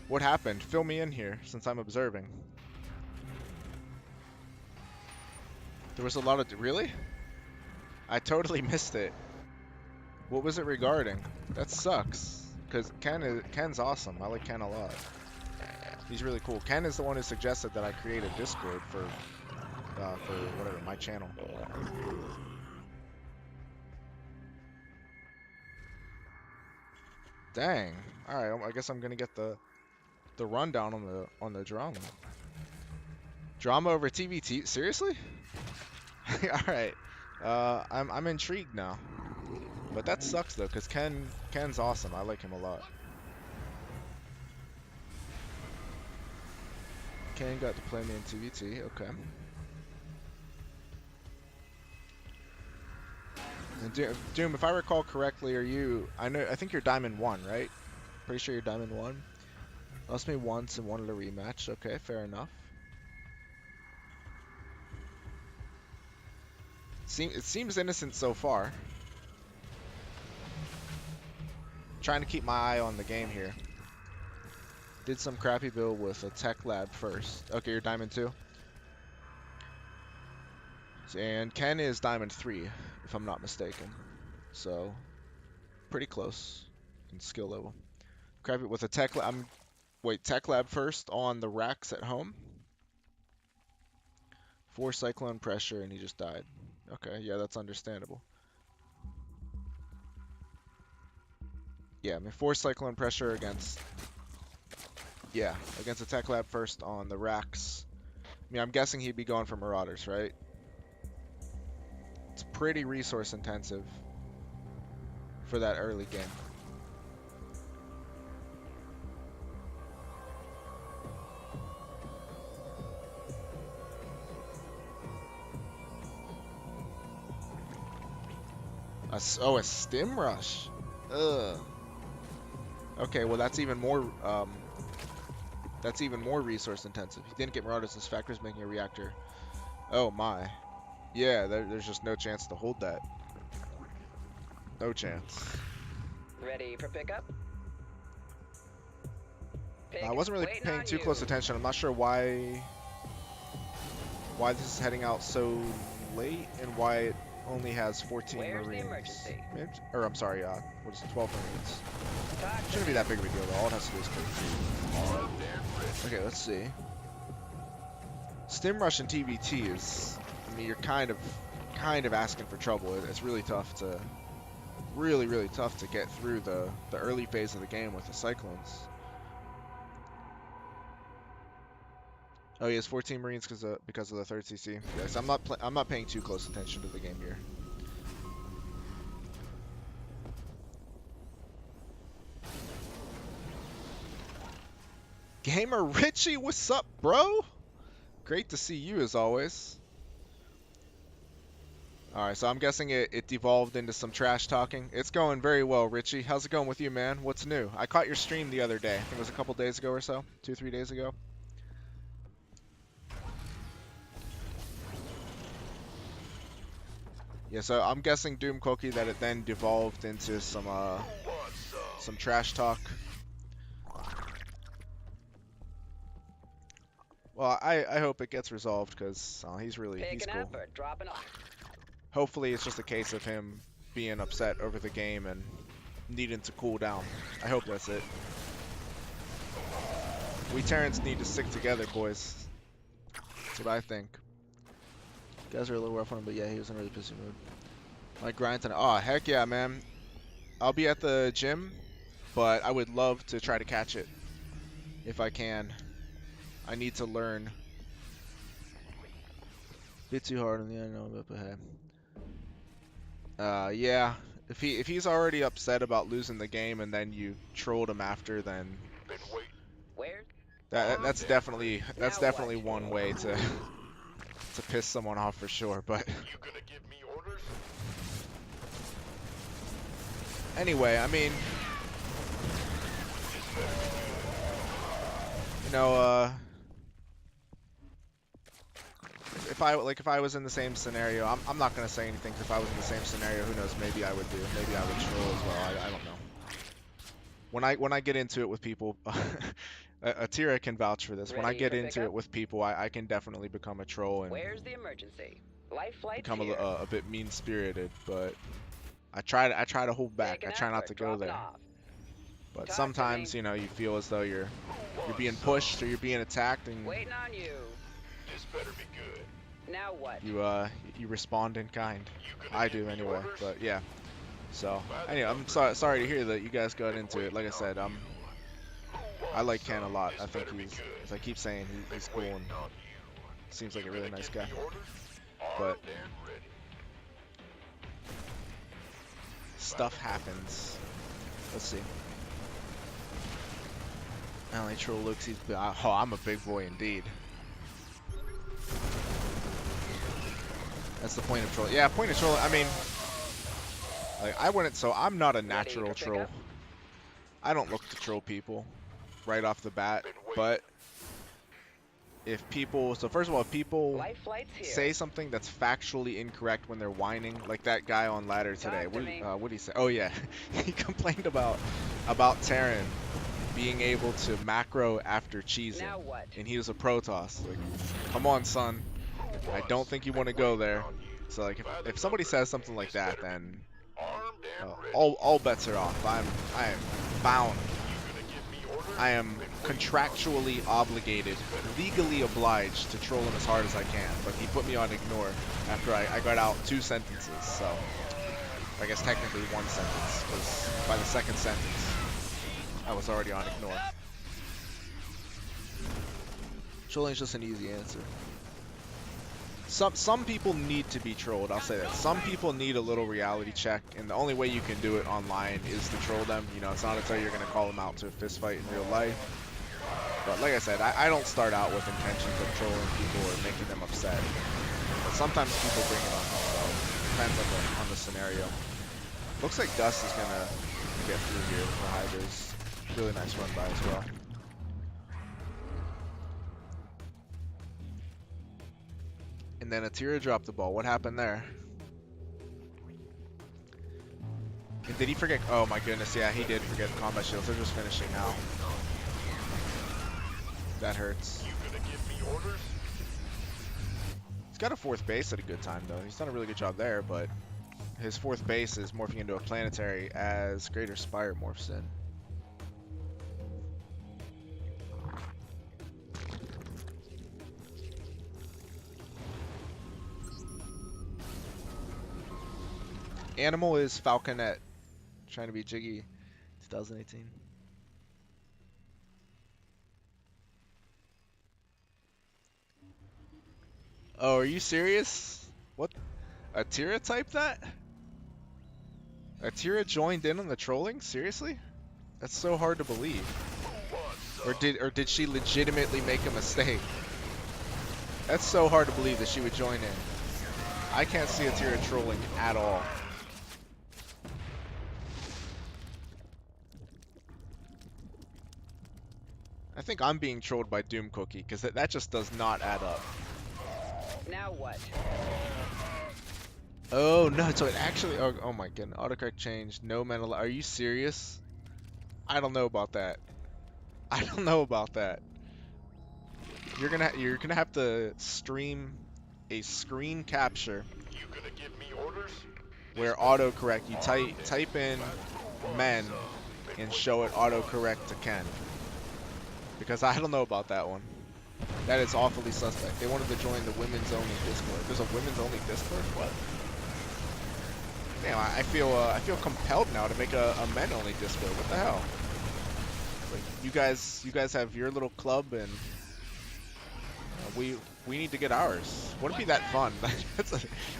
what happened? Fill me in here, since I'm observing. There was a lot of, really? I totally missed it. What was it regarding? That sucks, because Ken's awesome. I like Ken a lot. He's really cool. Ken is the one who suggested that I create a Discord for whatever, my channel. Dang. All right, I guess I'm gonna get the rundown on the drama. Drama over TVT? Seriously? All right. I'm intrigued now. But that sucks though, cause Ken's awesome. I like him a lot. Ken got to play me in TVT. Okay. And Doom, if I recall correctly, I think you're Diamond 1, right? Pretty sure you're Diamond 1. Lost me once and wanted a rematch. Okay, fair enough. It seems innocent so far. Trying to keep my eye on the game here. Did some crappy build with a tech lab first. Okay, you're Diamond 2. And Ken is Diamond 3, if I'm not mistaken. So, pretty close in skill level. Crappy with a tech lab. Wait, tech lab first on the racks at home. 4 cyclone pressure and he just died. Okay, yeah, that's understandable. Yeah, I mean 4 cyclone pressure against against a tech lab first on the racks. I mean, I'm guessing he'd be going for Marauders, right? It's pretty resource intensive for that early game. Oh, a stim rush. Ugh. Okay, well that's even more resource intensive. He didn't get Marauders. His factor's making a reactor. Oh my. Yeah, there's just no chance to hold that. No chance. Ready for pickup? I wasn't really paying too close attention. I'm not sure why this is heading out so late and why it only has 14 Where's the Marines. emergency? Or I'm sorry, what is it, 12 Marines. Shouldn't be that big of a deal though. All it has to do is okay, let's see. Stim Rush and TBT is, I mean, you're kind of asking for trouble. It's really tough to, really tough to get through the early phase of the game with the Cyclones. Oh, he has 14 Marines because of the 3rd CC. Yes, I'm not paying too close attention to the game here. Gamer Richie, what's up, bro? Great to see you as always. Alright, so I'm guessing it devolved into some trash talking. It's going very well, Richie. How's it going with you, man? What's new? I caught your stream the other day. I think it was a couple days ago or so. 2-3 days ago. Yeah, so I'm guessing Doom Cookie that it then devolved into some trash talk. Well, I hope it gets resolved because he's cool. Hopefully it's just a case of him being upset over the game and needing to cool down. I hope that's it. We Terrans need to stick together, boys. That's what I think. You guys are a little rough on him, but yeah, he was in a really pissy mood. Like grind tonight. Oh, heck yeah, man. I'll be at the gym, but I would love to try to catch it if I can. I need to learn. Bit too hard on the end, but hey. Yeah. If he's already upset about losing the game and then you trolled him after, then that's definitely one way to piss someone off for sure. But You gonna give me orders? anyway, I mean, you know, if I was in the same scenario, I'm not gonna say anything. 'Cause if I was in the same scenario, who knows? Maybe I would do. Maybe I would troll as well. I don't know. When I get into it with people, Atira can vouch for this. When I get into it with people, I can definitely become a troll and become a bit mean-spirited. But I try to hold back. I try not to go there. But sometimes, you know, you feel as though you're being pushed or you're being attacked, and Waiting on you. This better be good. Now what? you respond in kind. I do anyway. But yeah. So anyway, I'm sorry to hear that you guys got into it. Like I said, I like Ken a lot. I think he's, as I keep saying, he's cool and seems like a really nice guy. But stuff happens. Let's see. I only troll looks. Oh, I'm a big boy indeed. That's the point of troll. Yeah, point of troll. I mean, like I wouldn't. So I'm not a natural troll. I don't look to troll people right off the bat. But if people, so first of all, if people say something that's factually incorrect when they're whining, like that guy on ladder today. What did he say? Oh yeah, he complained about Terran being able to macro after cheesing, and he was a Protoss. Like, come on, son. I don't think you want to go there. So like, if somebody says something like that, then all bets are off. I am bound. I am contractually obligated, legally obliged to troll him as hard as I can, but he put me on ignore after I got out 2 sentences, so I guess technically 1 sentence, because by the 2nd sentence, I was already on ignore. Trolling is just an easy answer. Some people need to be trolled, I'll say that. Some people need a little reality check, and the only way you can do it online is to troll them. You know, it's not until you're going to call them out to a fist fight in real life. But like I said, I don't start out with intentions of trolling people or making them upset. But sometimes people bring it on themselves. Depends on the scenario. Looks like Dust is going to get through here with the hydras. Really nice run by as well. And then Atira dropped the ball. What happened there? And did he forget? Oh my goodness, yeah, he did forget the combat shields. They're just finishing now. That hurts. You gonna give me orders? He's got a 4th base at a good time, though. He's done a really good job there, but his 4th base is morphing into a planetary as Greater Spire morphs in. Animal is Falconet. Trying to be Jiggy 2018. Oh, are you serious? What? Atira typed that? Atira joined in on the trolling? Seriously? That's so hard to believe. Or did she legitimately make a mistake? That's so hard to believe that she would join in. I can't see Atira trolling at all. I think I'm being trolled by Doom Cookie, because that just does not add up. Now what? Oh no, so it actually, oh my goodness, autocorrect changed, no mental, are you serious? I don't know about that. I don't know about that. You're gonna have to stream a screen capture You gonna give me orders? where autocorrect, you type in men and show it autocorrect to Ken. Because I don't know about that one. That is awfully suspect. They wanted to join the women's only Discord. There's a women's only Discord? What? Damn, I feel compelled now to make a men only Discord. What the hell? Like you guys have your little club, and we need to get ours. Wouldn't be that fun.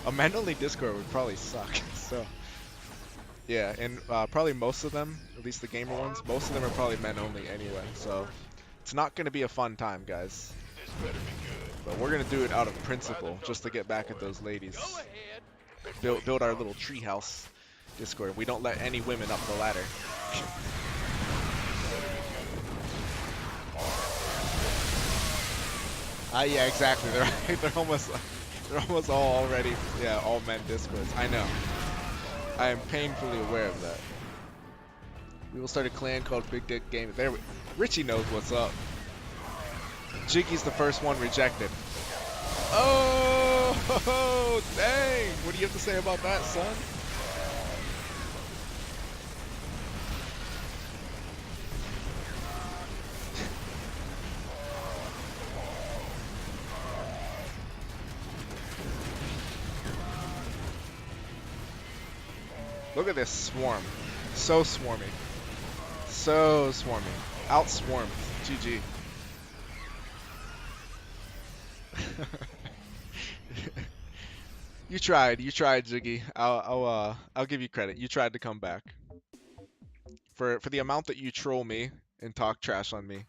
A men only Discord would probably suck. So yeah, and probably most of them, at least the gamer ones, most of them are probably men only anyway. So it's not going to be a fun time, guys. This better be good. But we're going to do it out of principle, just to get back at those ladies. Go ahead. Build our little treehouse Discord. We don't let any women up the ladder. Yeah, exactly. They're almost all already, yeah, all men Discords. I know. I am painfully aware of that. We will start a clan called Big Dick Gaming. Richie knows what's up. Jiggy's the first one rejected. Oh, dang! What do you have to say about that, son? Look at this swarm. So swarmy. So swarmy. Outswarmed. GG. You tried, Jiggy. I'll give you credit. You tried to come back. For the amount that you troll me and talk trash on me,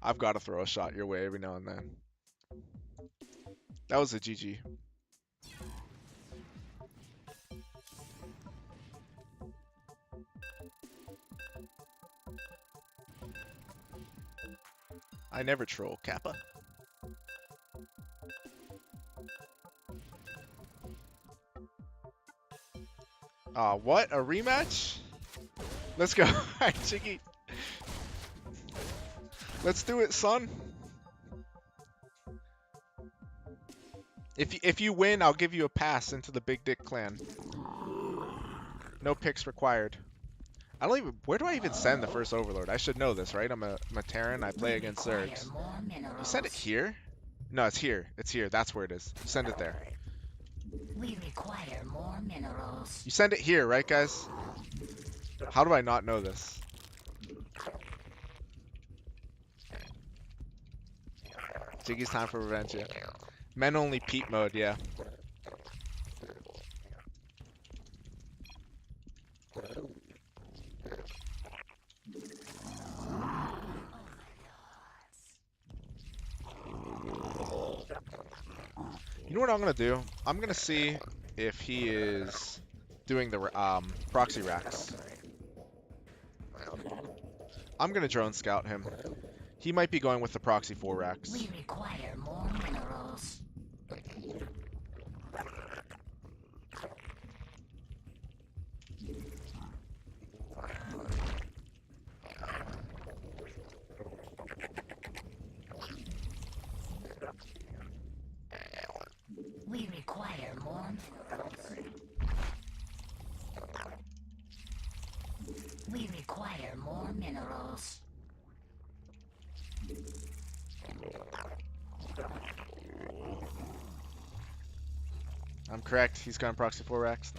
I've got to throw a shot your way every now and then. That was a GG. I never troll, Kappa. What? A rematch? Let's go. Alright, Jiggy. Let's do it, son. If you win, I'll give you a pass into the Big Dick Clan. No picks required. I don't even. Where do I even send the first Overlord? I should know this, right? I'm a Terran. I play against Zergs. You send it here? No, it's here. It's here. That's where it is. You send it there. We require more minerals. You send it here, right, guys? How do I not know this? Jiggy's time for revenge, yeah. Men only Pete mode, yeah. You know what I'm gonna do? I'm gonna see if he is doing the proxy racks. I'm gonna drone scout him. He might be going with the proxy 4 racks. We require more minerals. We require more minerals. We require more minerals. I'm correct. He's gone proxy 4 racks.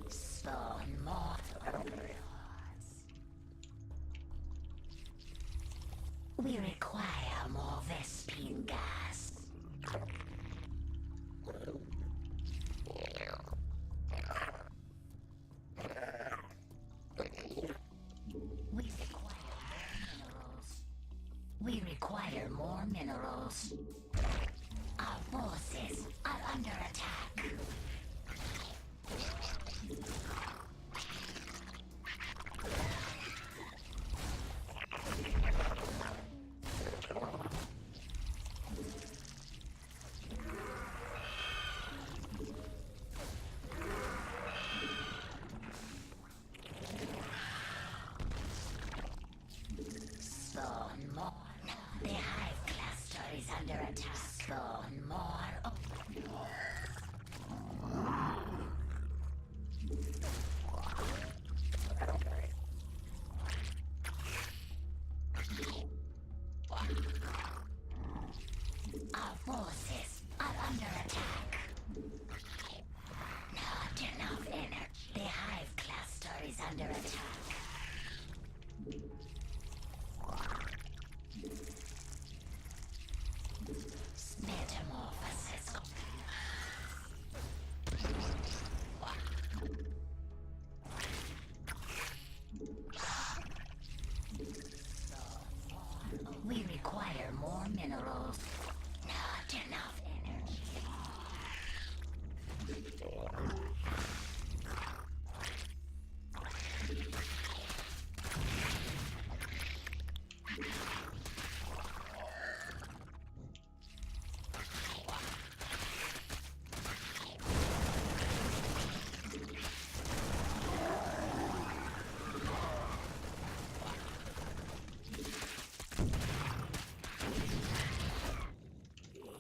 Spawn more overlords. We require more Vespine gas. We require more minerals. Our forces are under attack. Spawn more. The hive cluster is under attack. Spawn more. Our forces are under attack. Not enough energy. The hive cluster is under attack. Metamorphosis. We require more minerals. Not enough energy.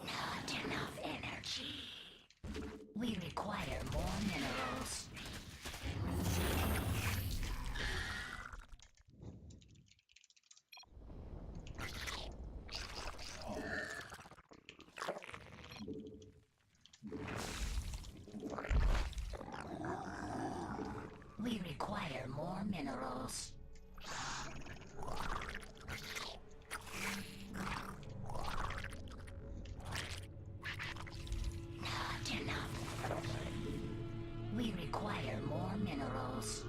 Not enough energy. We require more minerals. We require more minerals. Not enough. We require more minerals.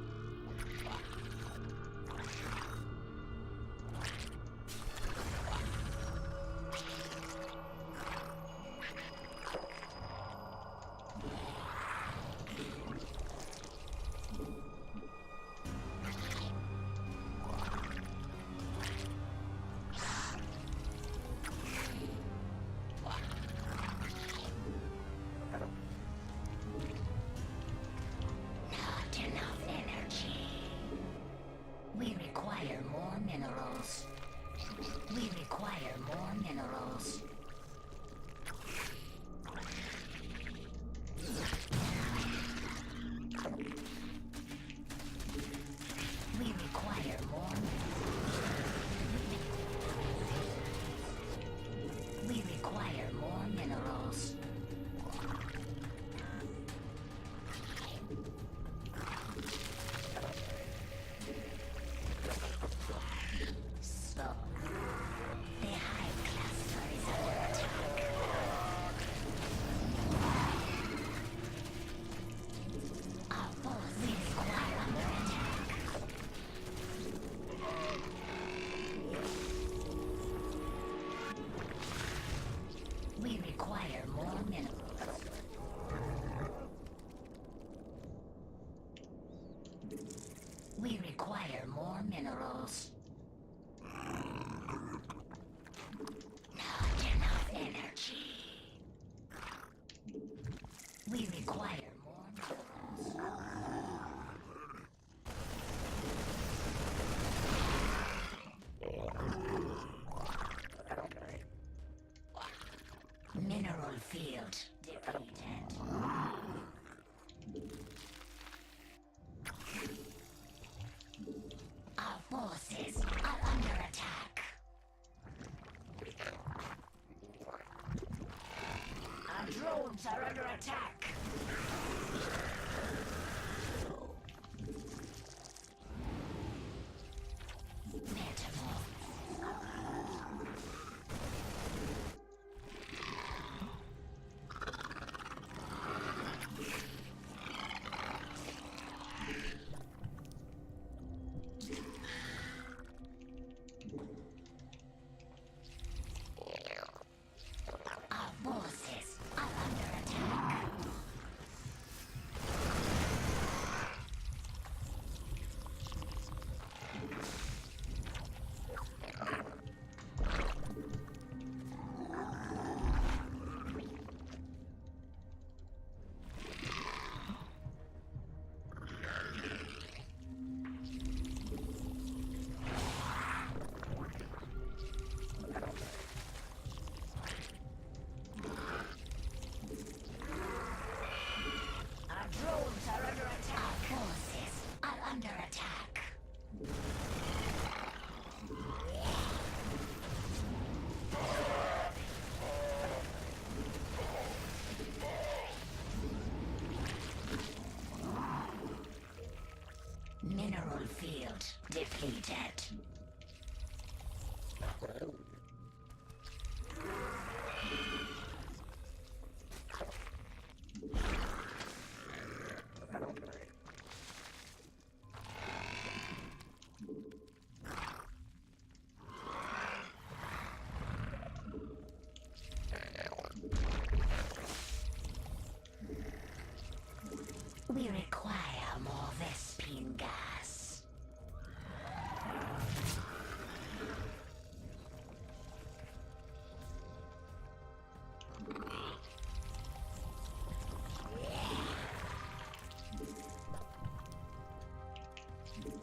minerals. We require more minerals. We require more We require more minerals. Stop. The hive cluster is under attack. Our force require under attack. We require more minerals. We require more minerals. Not enough energy. We require more minerals. Mineral field depleted. Our forces are under attack. Our drones are under attack. Our forces are under attack. Our drones are under attack. Our forces are under attack. Mineral field depleted. We require more Vespine gas.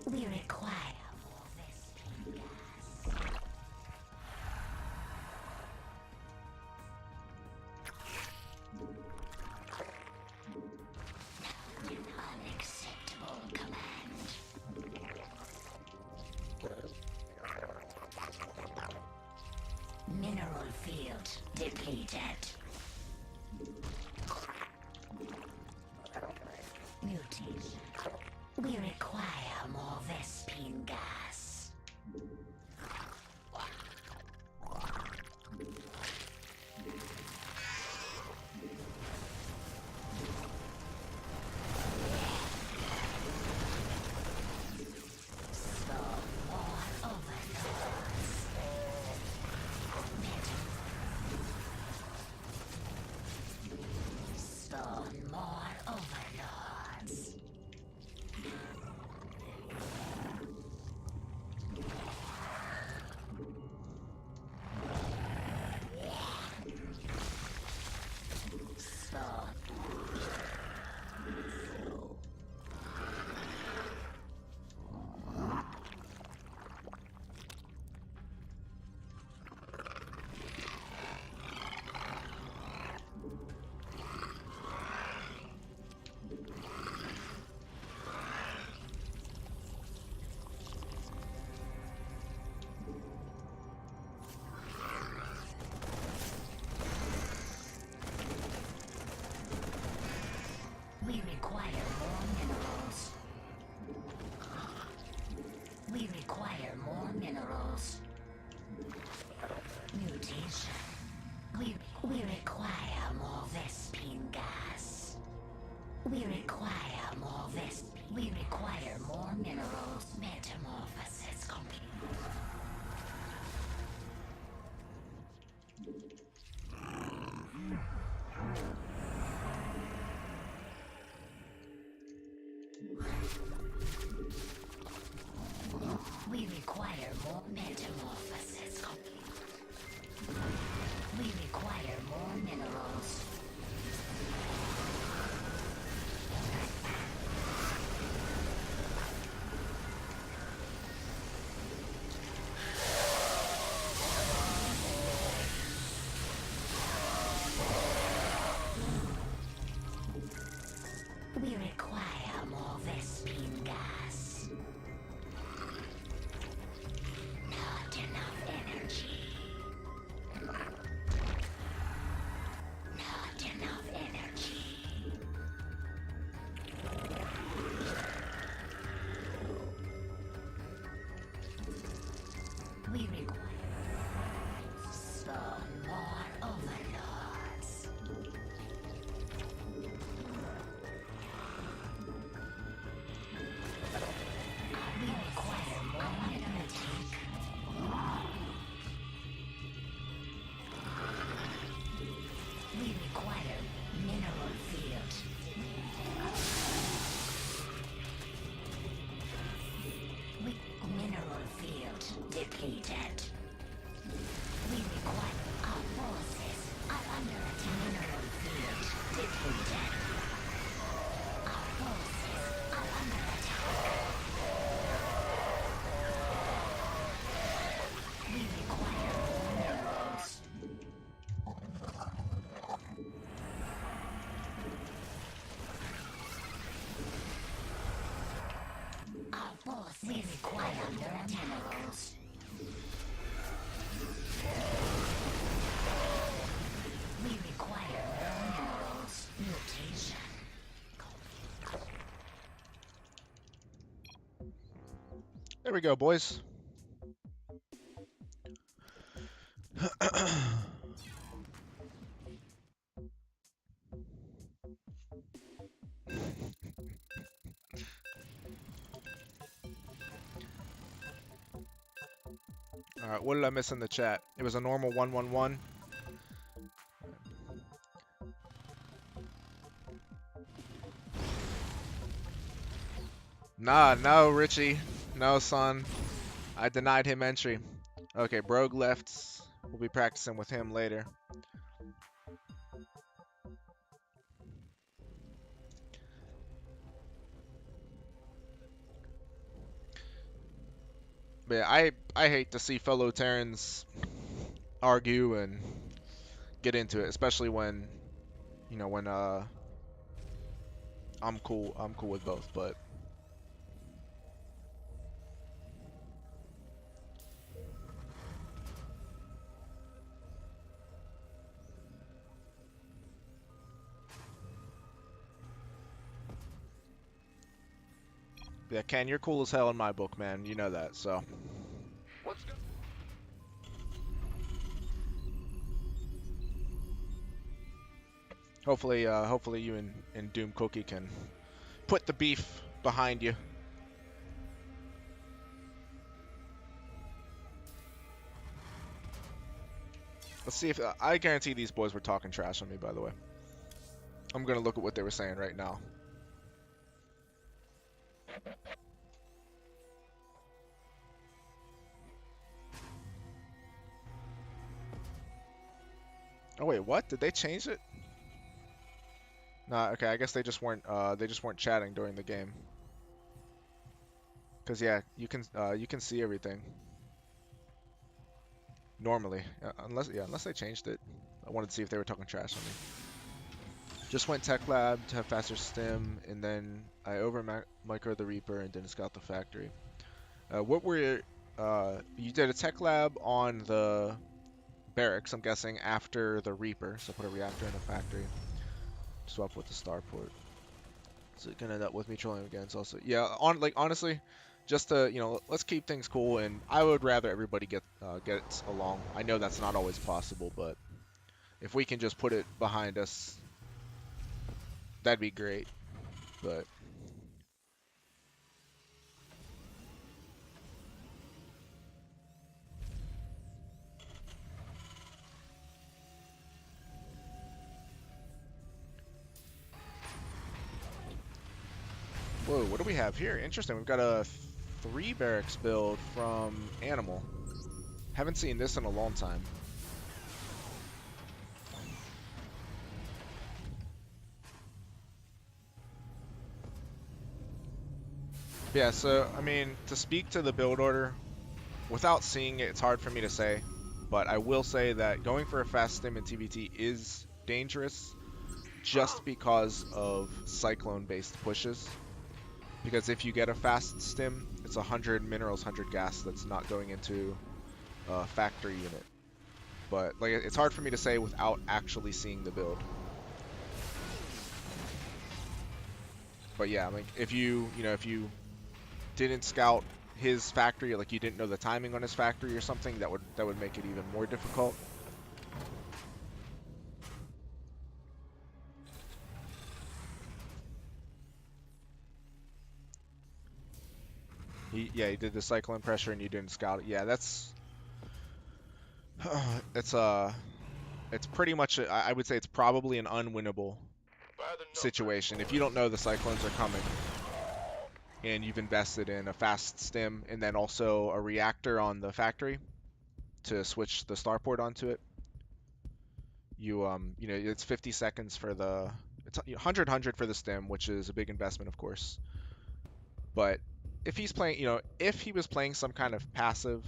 We require more Vespine gas. An unacceptable command. Mineral field depleted. Mutation. We require more Vespine gas. Spawn more overlords. We require more vest. We require more minerals. Metamorphosis complete. We require more metamorphosis complete. We require more minerals. We require more Vespine gas. Not enough energy. Not enough energy. We require spawn more overlords. We require more mineral attack. We require mineral field. Mineral field depleted. We require our forces are under attack. Mineral field depleted. Our forces are under attack. We require more minerals. Our forces we require more minerals. We require more minerals. Mutation. There we go, boys. Alright, what did I miss in the chat? It was a normal 111. Nah, no, Richie. No, son. I denied him entry. Okay, Brogue left. We'll be practicing with him later. But yeah, I hate to see fellow Terrans argue and get into it, especially when, you know, when I'm cool with both, but yeah, Ken, you're cool as hell in my book, man. You know that, so. Let's go. Hopefully you and Doom Cookie can put the beef behind you. Let's see if I guarantee these boys were talking trash on me, by the way. I'm gonna look at what they were saying right now. Oh wait, what? Did they change it? Nah, okay, I guess they just weren't chatting during the game. Cause yeah, you can see everything normally, unless they changed it. I wanted to see if they were talking trash on me. Just went tech lab to have faster stim, and then I over micro the Reaper and didn't scout the factory. You did a tech lab on the barracks, I'm guessing, after the Reaper, so put a reactor in the factory. Swap with the starport. So it can end up with me trolling against also. Yeah, honestly, just to, let's keep things cool, and I would rather everybody gets along. I know that's not always possible, but if we can just put it behind us, that'd be great. but whoa, what do we have here? Interesting. We've got a 3 barracks build from Animal. Haven't seen this in a long time. Yeah, so, I mean, to speak to the build order, without seeing it, it's hard for me to say. But I will say that going for a fast stim in TVT is dangerous just because of cyclone-based pushes. Because if you get a fast stim, it's 100 minerals, 100 gas that's not going into a factory unit. But like, it's hard for me to say without actually seeing the build. But yeah, like if you didn't scout his factory, like you didn't know the timing on his factory or something, that would make it even more difficult. He did the cyclone pressure and you didn't scout it. Yeah, that's it's pretty much I would say it's probably an unwinnable situation if you don't know the cyclones are coming and you've invested in a fast stim and then also a reactor on the factory to switch the starport onto it. It's 50 seconds for it's 100 for the stim, which is a big investment, of course. But if he's playing, if he was playing some kind of passive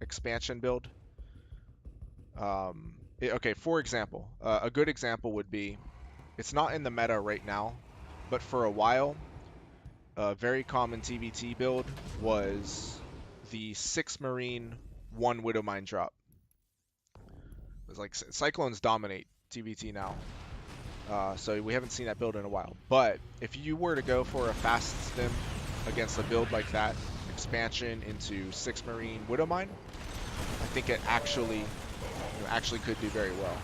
expansion build, okay, for example, a good example would be, it's not in the meta right now, but for a while, a very common TVT build was the 6 Marine, 1 Widowmine drop. It's like Cyclones dominate TVT now. So we haven't seen that build in a while. But if you were to go for a fast stim against a build like that, expansion into 6 Marine Widowmine, I think it actually could do very well.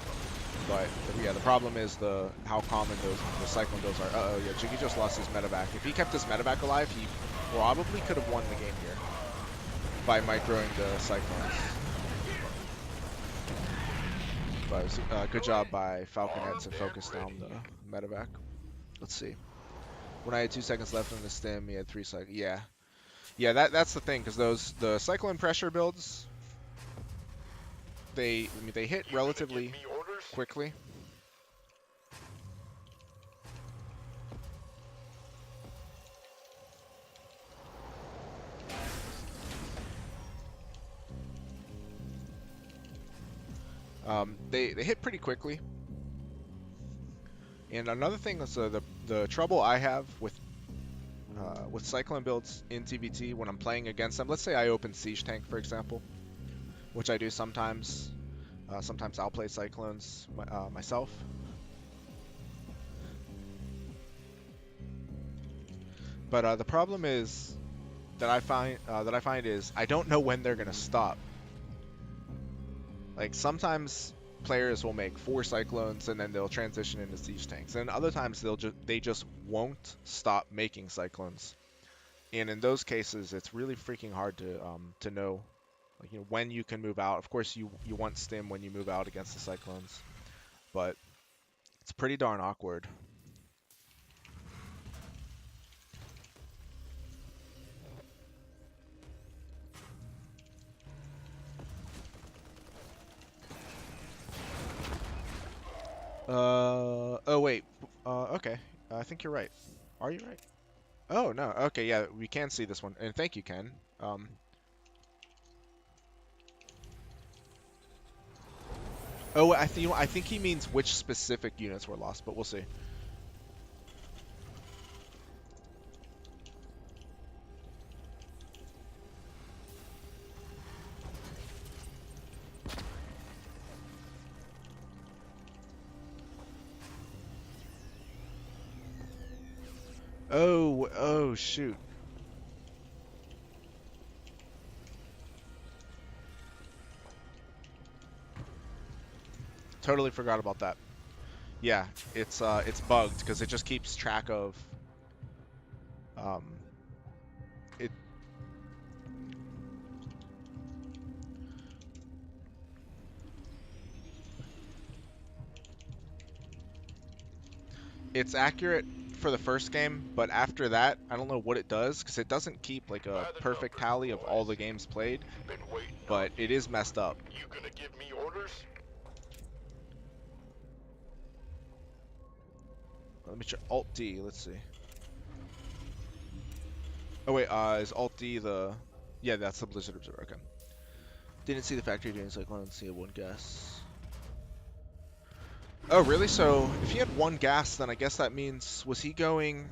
But yeah, the problem is how common the Cyclone builds are. Uh-oh, yeah, Jiggy just lost his medevac. If he kept his medevac alive, he probably could have won the game here by microing the Cyclones. But good job by Falconhead to focus down the medevac. Let's see. When I had 2 seconds left on the stim, he had 3 seconds. Yeah, that's the thing, because the Cyclone pressure builds, they hit relatively quickly. They hit pretty quickly. And another thing is the trouble I have with Cyclone builds in TVT when I'm playing against them. Let's say I open Siege Tank, for example, which I do sometimes. Sometimes I'll play Cyclones myself. But the problem is that I find is I don't know when they're gonna stop. Like sometimes players will make 4 Cyclones and then they'll transition into Siege Tanks, and other times they just won't stop making Cyclones. And in those cases, it's really freaking hard to know, like, when you can move out. Of course, you want stim when you move out against the Cyclones, but it's pretty darn awkward. Oh wait. Okay. I think you're right. Are you right? Oh no. Okay, yeah, we can see this one, and thank you, Ken. Oh, I think he means which specific units were lost, but we'll see. Oh shoot. Totally forgot about that. Yeah, it's bugged because it just keeps track of It it's accurate for the first game, but after that, I don't know what it does because it doesn't keep like a perfect tally of all the games played, Been waiting but on it is messed up. you. Gonna give me orders? Let me try Alt D. Let's see. Oh wait, is Alt D the? Yeah, that's the Blizzard Observer. Okay. Didn't see the factory doing cyclones. See one gas. Oh really? So if he had one gas, then I guess that means was he going?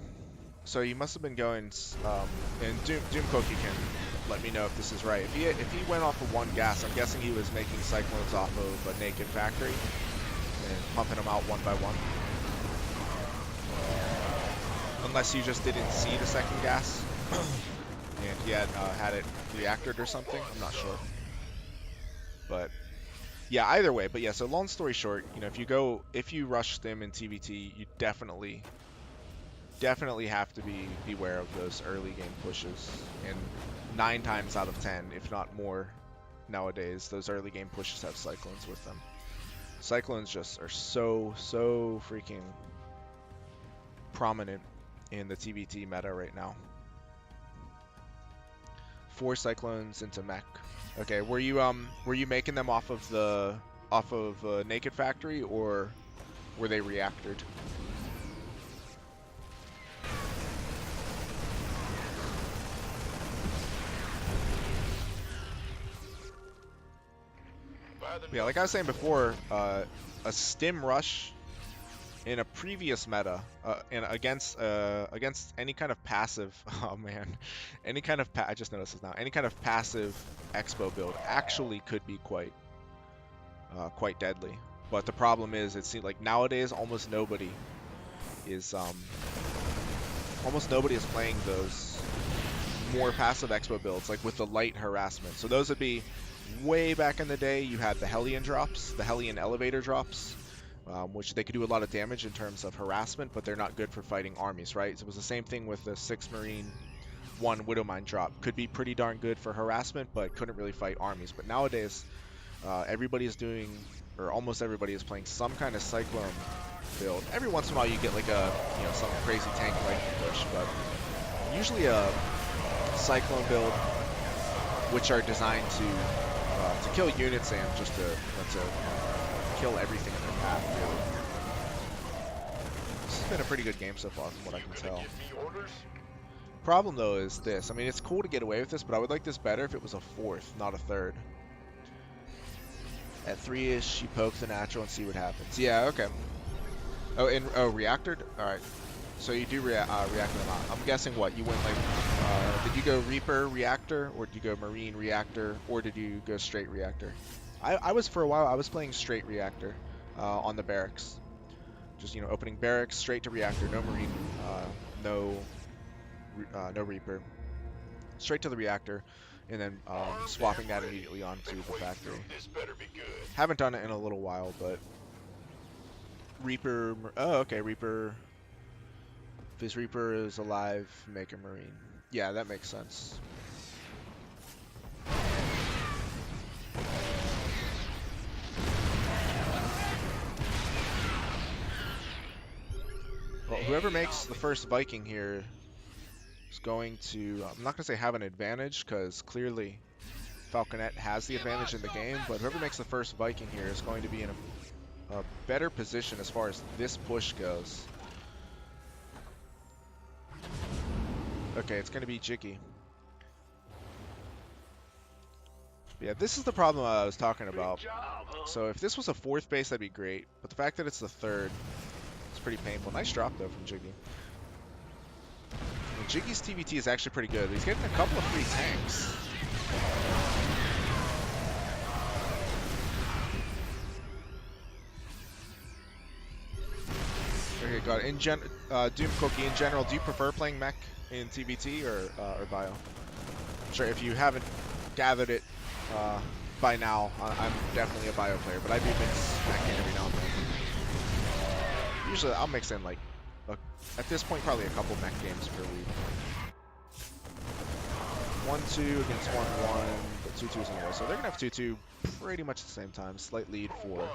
So he must have been going. And Doom Cookie can let me know if this is right. If he went off of one gas, I'm guessing he was making cyclones off of a naked factory and pumping them out one by one. Unless you just didn't see the second gas and he had it reactored or something. I'm not sure. But yeah, either way. But yeah, so long story short, you know, if you rush them in TVT, you definitely have to beware of those early game pushes. And 9 times out of 10, if not more, nowadays, those early game pushes have cyclones with them. Cyclones just are so freaking prominent in the TVT meta right now. 4 cyclones into mech. Okay, were you making them off of naked factory, or were they reactored? Yeah, like I was saying before, a stim rush in a previous meta and against any kind of passive, oh man, any kind of I just noticed this now, any kind of passive expo build actually could be quite deadly. But the problem is, it seems like nowadays almost nobody is playing those more passive expo builds, like with the light harassment. So those would be way back in the day. You had the Hellion drops, the Hellion elevator drops. Which they could do a lot of damage in terms of harassment, but they're not good for fighting armies, right? So it was the same thing with the 6 Marine 1 Widowmine drop. Could be pretty darn good for harassment, but couldn't really fight armies. But nowadays, everybody is doing, or almost everybody is playing some kind of Cyclone build. Every once in a while you get like some crazy tank lightning push, but usually a Cyclone build, which are designed to kill units and just to kill everything in their path, really. This has been a pretty good game so far from what I can tell. Problem though is this. I mean, it's cool to get away with this, but I would like this better if it was a 4th, not a 3rd. At 3-ish, you poke the natural and see what happens. Yeah, okay. Oh, reactored? Alright. So you do react them out. I'm guessing what? You went like, did you go Reaper Reactor, or did you go Marine Reactor, or did you go straight Reactor? I was, for a while, I was playing straight Reactor on the barracks. Just, you know, opening barracks, straight to Reactor, no Marine, no Reaper. Straight to the Reactor, and then swapping that immediately onto the factory. Haven't done it in a little while, but Reaper, oh, okay, Reaper. If his Reaper is alive, make a Marine. Yeah, that makes sense. Well, whoever makes the first Viking here is going to, I'm not going to say have an advantage, because clearly Falconet has the advantage in the game, but whoever makes the first Viking here is going to be in a better position as far as this push goes. Okay, it's going to be Jiggy. Yeah, this is the problem I was talking about. So if this was a 4th base, that'd be great, but the fact that it's the 3rd, it's pretty painful. Nice drop, though, from Jiggy. And Jiggy's TVT is actually pretty good. He's getting a couple of free tanks. Okay, got it. Doom Cookie, in general, do you prefer playing mech in TVT or Bio? I'm sure if you haven't gathered it by now, I'm definitely a Bio player, but I do mix mech in every now and then. Usually I'll mix in like, at this point, probably a couple mech games per week. 1-2 against 1-1, but 2-2s anyway. So they're gonna have 2-2 pretty much at the same time. Slight lead for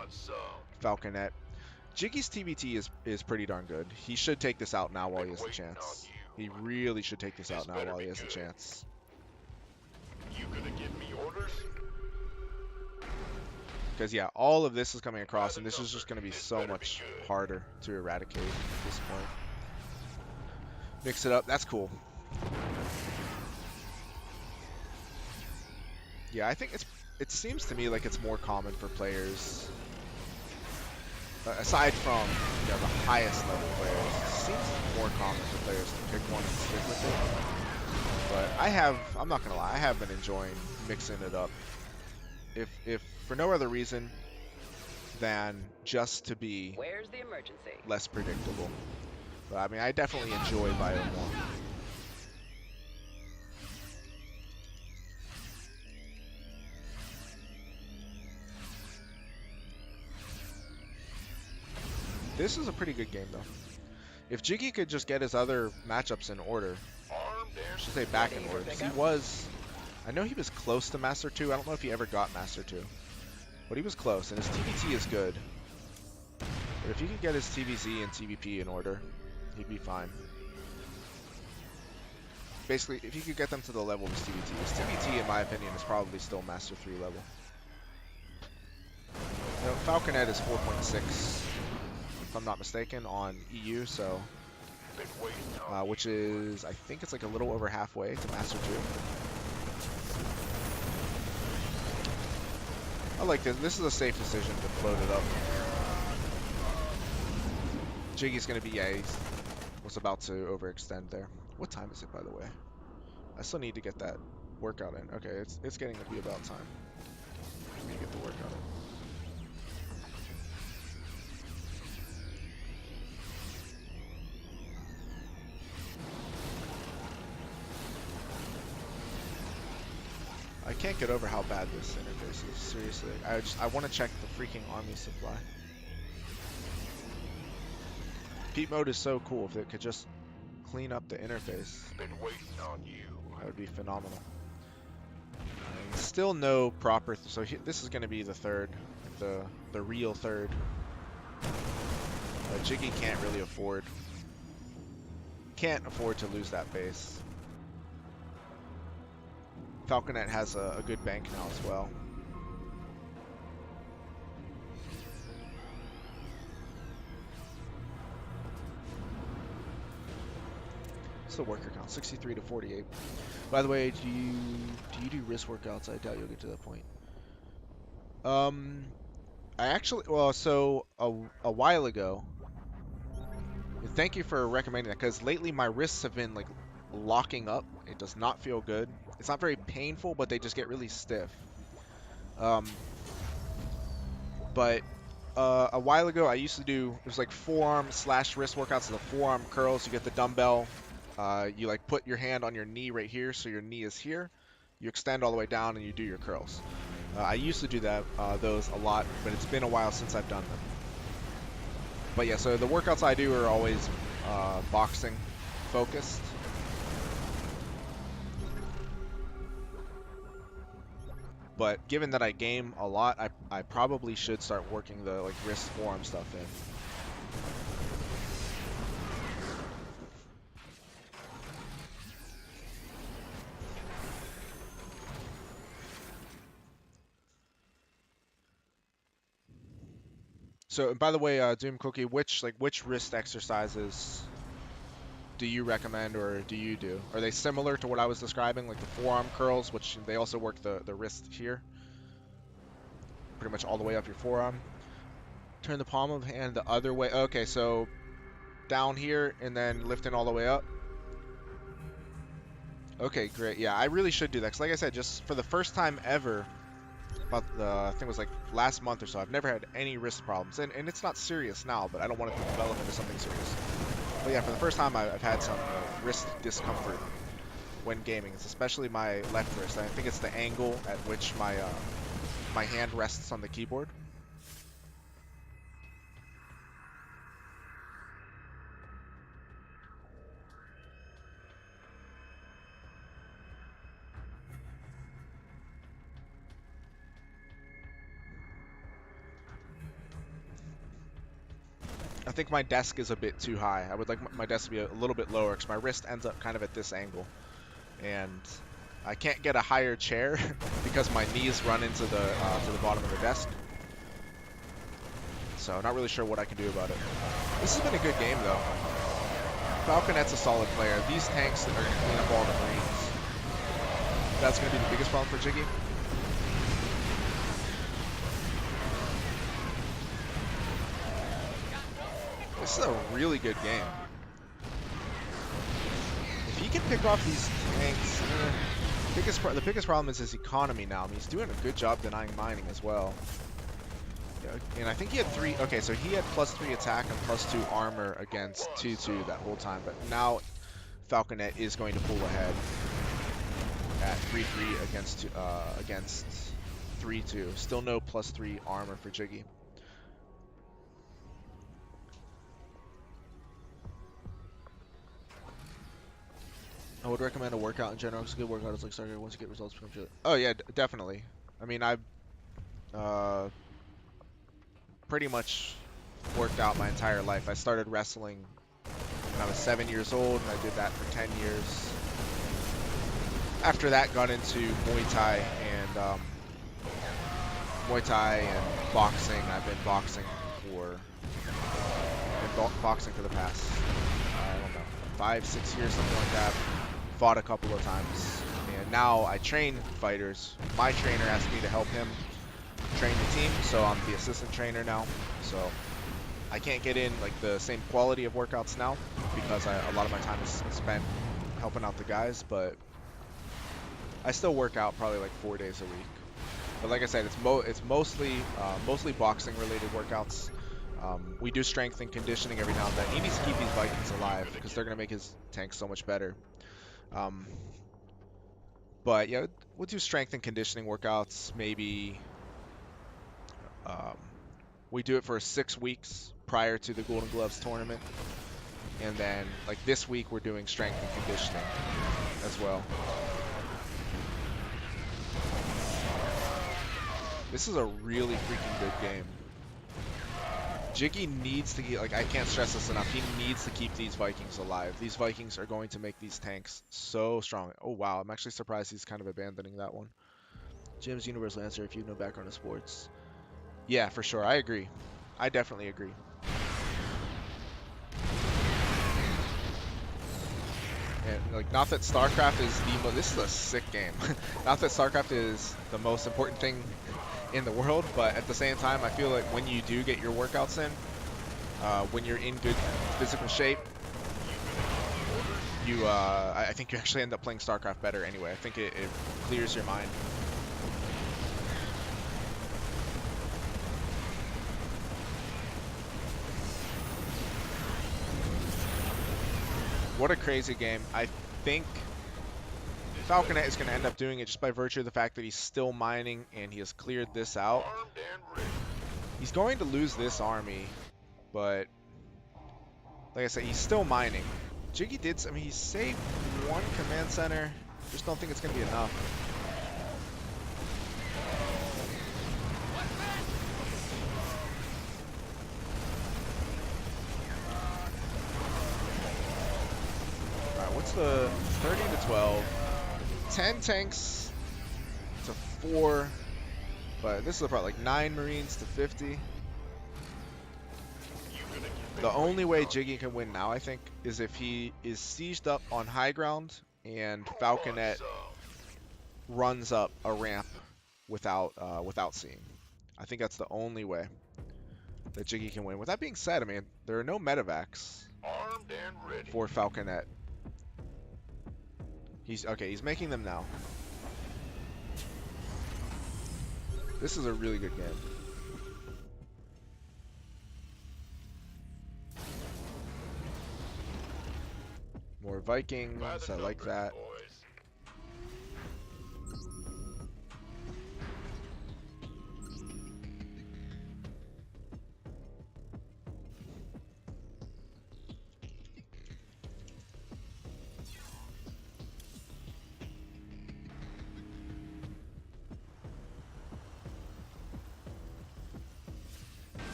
Falconet. Jiggy's TBT is pretty darn good. He should take this out now while he has the chance. He really should take this out now while he has the chance. You gonna give me orders? Because yeah, all of this is coming across, and this is just going to be so much harder to eradicate at this point. Mix it up. That's cool. Yeah, I think it seems to me like it's more common for players, aside from the highest level players, it seems more common for players to pick one and stick with it. But I'm not gonna lie, I have been enjoying mixing it up. If for no other reason than just to be Where's the emergency? less predictable. But I mean, I definitely enjoy Bio more. This is a pretty good game, though. If Jiggy could just get his other matchups in order, I should say back in order, 'cause I know he was close to Master 2. I don't know if he ever got Master 2. But he was close, and his TVT is good. But if he could get his TVZ and TVP in order, he'd be fine. Basically, if he could get them to the level of his TVT. His TVT, in my opinion, is probably still Master 3 level. You know, Falconet is 4.6, if I'm not mistaken, on EU, so... which is, I think it's like a little over halfway to Master 2. I like this. This is a safe decision to float it up. Jiggy's gonna be, yeah, he was about to overextend there. What time is it, by the way? I still need to get that workout in. Okay, it's getting to be about time. Let me get the workout in. I can't get over how bad this interface is. Seriously, I want to check the freaking army supply. Peep mode is so cool. If it could just clean up the interface, Been waiting on you. that would be phenomenal. And still no proper. So this is going to be the third, the real third. Jiggy can't really afford to lose that base. Falconet has a good bank now as well. Still worker count, 63 to 48. By the way, do you do wrist workouts? I doubt you'll get to that point. I actually, well, so a while ago. Thank you for recommending that, because lately my wrists have been like locking up. It does not feel good. It's not very painful, but they just get really stiff. But a while ago, I used to do, it was like forearm / wrist workouts. So the forearm curls, you get the dumbbell. You like put your hand on your knee right here, so your knee is here. You extend all the way down and you do your curls. I used to do those a lot, but it's been a while since I've done them. But yeah, so the workouts I do are always boxing focused. But given that I game a lot, I probably should start working the like wrist forearm stuff in. So, by the way, Doom Cookie, which wrist exercises do you recommend or do you do? Are they similar to what I was describing, like the forearm curls, which they also work the wrist here, pretty much all the way up your forearm? Turn the palm of the hand the other way. Okay, so down here and then lifting all the way up. Okay, great. Yeah, I really should do that, because like I said, just for the first time ever, about I think it was like last month or so, I've never had any wrist problems, and it's not serious now, but I don't want it to develop into something serious. But yeah, for the first time I've had some wrist discomfort when gaming. It's especially my left wrist. I think it's the angle at which my my hand rests on the keyboard. I think my desk is a bit too high. I would like my desk to be a little bit lower because my wrist ends up kind of at this angle. And I can't get a higher chair because my knees run into to the bottom of the desk. So not really sure what I can do about it. This has been a good game though. Falconet's a solid player. These tanks are going to clean up all the Marines. That's going to be the biggest problem for Jiggy. This is a really good game. If he can pick off these tanks, the biggest problem is his economy now. I mean, he's doing a good job denying mining as well. Yeah, and I think he had 3. Okay, so he had +3 attack and +2 armor against 2-2 that whole time. But now Falconet is going to pull ahead at 3-3 against 3-2. Still no +3 armor for Jiggy. I would recommend a workout in general. It's a good workout. It's like starting once you get results from it. Oh yeah, definitely. I mean, I've pretty much worked out my entire life. I started wrestling when I was 7 years old, and I did that for 10 years. After that, got into Muay Thai and boxing. I've been boxing for the past, I don't know, 5-6 years, something like that. Fought a couple of times, and now I train fighters. My trainer asked me to help him train the team, so I'm the assistant trainer now. So I can't get in like the same quality of workouts now because a lot of my time is spent helping out the guys, but I still work out probably like 4 days a week. But like I said, it's mostly boxing related workouts. We do strength and conditioning every now and then. He needs to keep these Vikings alive because they're gonna make his tanks so much better. But yeah, we'll do strength and conditioning workouts. Maybe we do it for 6 weeks prior to the Golden Gloves tournament, and then like this week we're doing strength and conditioning as well. This is a really freaking good game. Jiggy needs to get, like, I can't stress this enough. He needs to keep these Vikings alive. These Vikings are going to make these tanks so strong. Oh, wow. I'm actually surprised he's kind of abandoning that one. Jim's universal answer if you have no background in sports. Yeah, for sure. I agree. I definitely agree. And, like, not that StarCraft is this is a sick game. Not that StarCraft is the most important thing in the world, but at the same time, I feel like when you do get your workouts in, when you're in good physical shape, I think you actually end up playing StarCraft better anyway. I think it clears your mind. What a crazy game. I think Falconet is going to end up doing it just by virtue of the fact that he's still mining and he has cleared this out. He's going to lose this army, but like I said, he's still mining. Jiggy did, I mean, he saved 1 command center. Just don't think it's going to be enough. All right, what's the 30 to 12? 10 tanks to 4, but this is about like 9 Marines to 50. The only way Jiggy can win now, I think, is if he is sieged up on high ground and Falconet runs up a ramp without seeing. I think that's the only way that Jiggy can win. With that being said, I mean, there are no medevacs for Falconet. He's making them now. This is a really good game. More Vikings, I like that.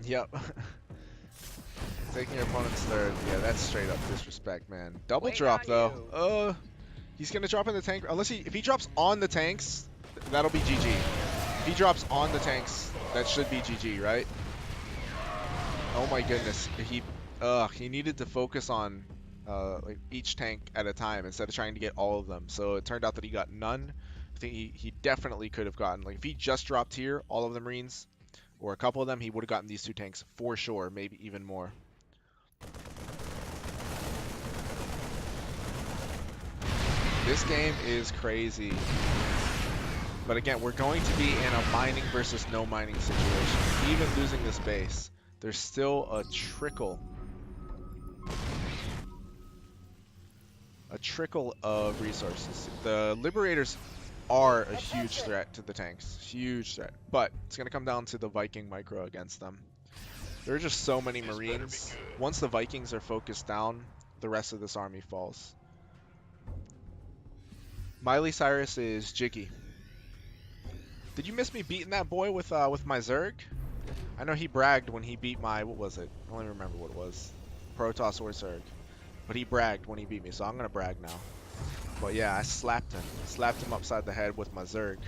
Yep. Taking your opponent's third. Yeah, that's straight up disrespect, man. Double Wait drop on though. you. He's gonna drop in the tank. Unless if he drops on the tanks, that'll be GG. If he drops on the tanks, that should be GG, right? Oh my goodness. He needed to focus on like each tank at a time instead of trying to get all of them. So it turned out that he got none. I think he definitely could have gotten, like, if he just dropped here, all of the Marines, or a couple of them, he would have gotten these two tanks for sure, maybe even more. This game is crazy. But again, we're going to be in a mining versus no mining situation. Even losing this base, there's still a trickle of resources. The Liberators are a huge threat to the tanks. Huge threat. But it's going to come down to the Viking micro against them. There are just so many Marines. Once the Vikings are focused down, the rest of this army falls. Miley Cyrus is jiggy. Did you miss me beating that boy with my Zerg? I know he bragged when he beat my, what was it? I don't even remember what it was. Protoss or Zerg. But he bragged when he beat me, so I'm going to brag now. But yeah, I slapped him. Slapped him upside the head with my Zerg.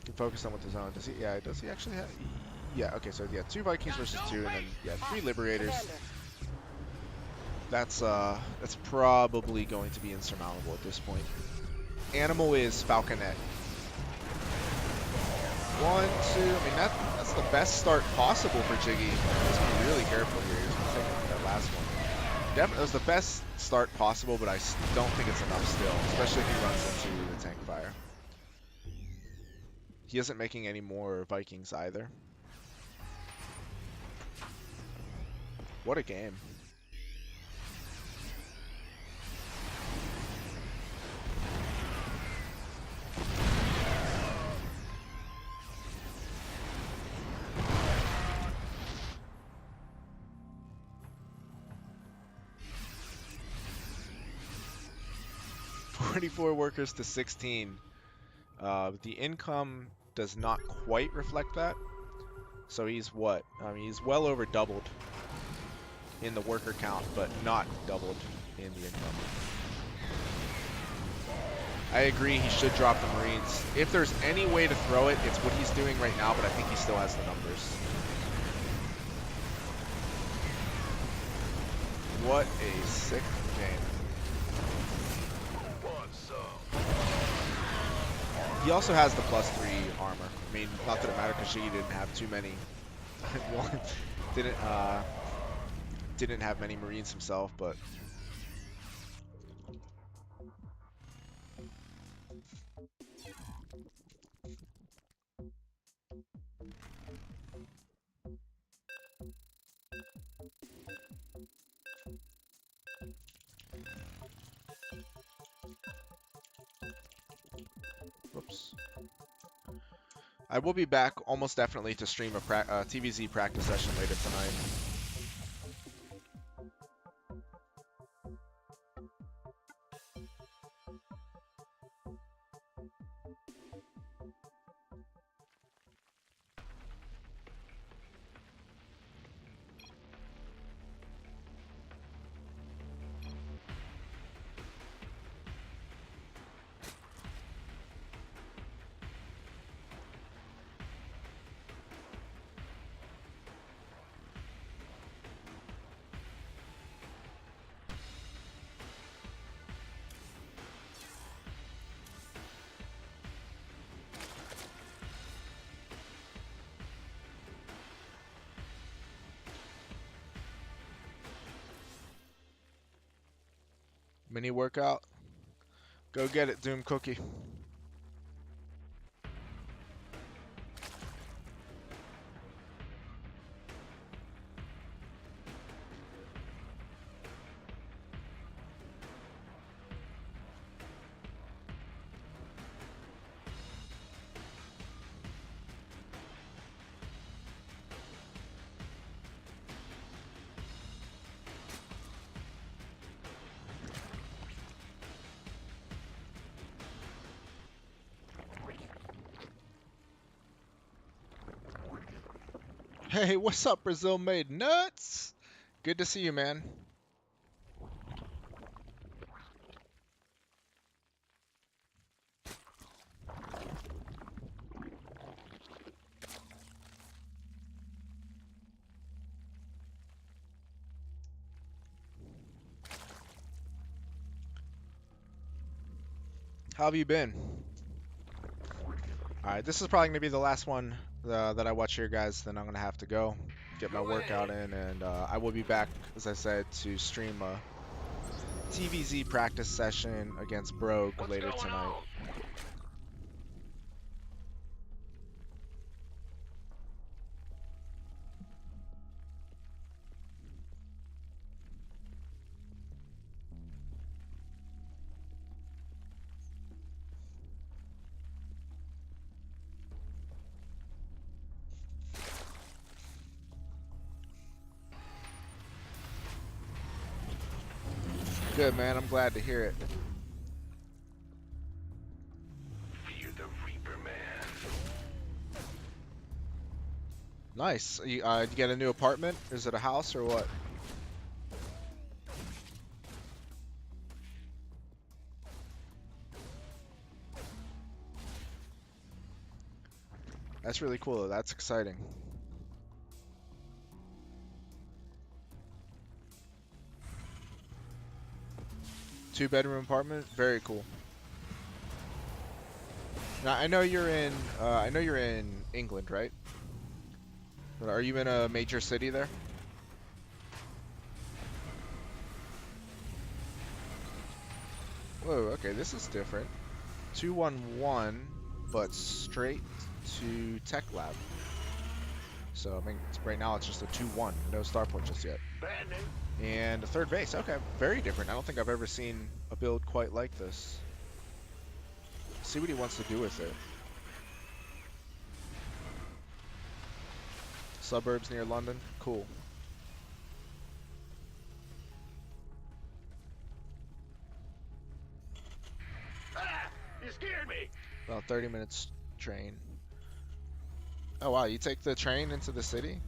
Can focus on with his own. Does he? Yeah, does he actually have? Yeah, okay, so yeah, 2 Vikings versus 2, and then, yeah, 3 Liberators. That's probably going to be insurmountable at this point. Animal is Falconet. 1, 2, I mean, that's the best start possible for Jiggy. He's going to be really careful here. He's going to take that last one. Definitely, it was the best start possible, but I don't think it's enough still, especially if he runs into the tank fire. He isn't making any more Vikings either. What a game. $44 workers to 16. The income does not quite reflect that. So he's what? I mean, he's well over doubled in the worker count, but not doubled in the income. I agree, he should drop the Marines. If there's any way to throw it, it's what he's doing right now, but I think he still has the numbers. What a sick game. He also has the +3 armor. I mean, not that it mattered because she didn't have too many. didn't have many Marines himself, but whoops. I will be back almost definitely to stream a TVZ practice session later tonight. Mini workout. Go get it, Doom Cookie. Hey, what's up, Brazil made nuts? Good to see you, man. How have you been? Alright, this is probably going to be the last one that I watch here, guys. Then I'm going to have to go get my workout in, and I will be back, as I said, to stream a TVZ practice session against Brogue later tonight. Good, man. I'm glad to hear it. Fear the Reaper Man. Nice. You get a new apartment? Is it a house or what? That's really cool, though. That's exciting. Two-bedroom apartment? Very cool. Now, I know you're in England, right? But are you in a major city there? Whoa, okay, this is different. 211, but straight to Tech Lab. So, I mean, right now it's just a 2-1, no starport just yet. Bad news. And a third base, okay, very different. I don't think I've ever seen a build quite like this. See what he wants to do with it. Suburbs near London, cool. Ah! You scared me! About 30 minutes train. Oh wow, you take the train into the city?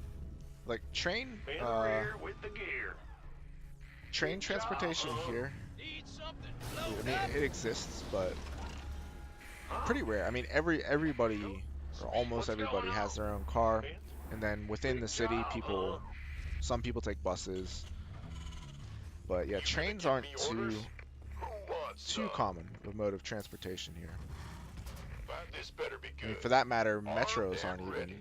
Like train, In the rear with the gear. train transportation here. Need something I loaded mean, up. it exists, but pretty rare. I mean, everybody, or almost everybody, has their own car, and then within the city, some people take buses. But yeah, trains aren't Who wants too some? common of mode of transportation here. But this better be I mean, good. for that matter, Armed metros aren't and even ready.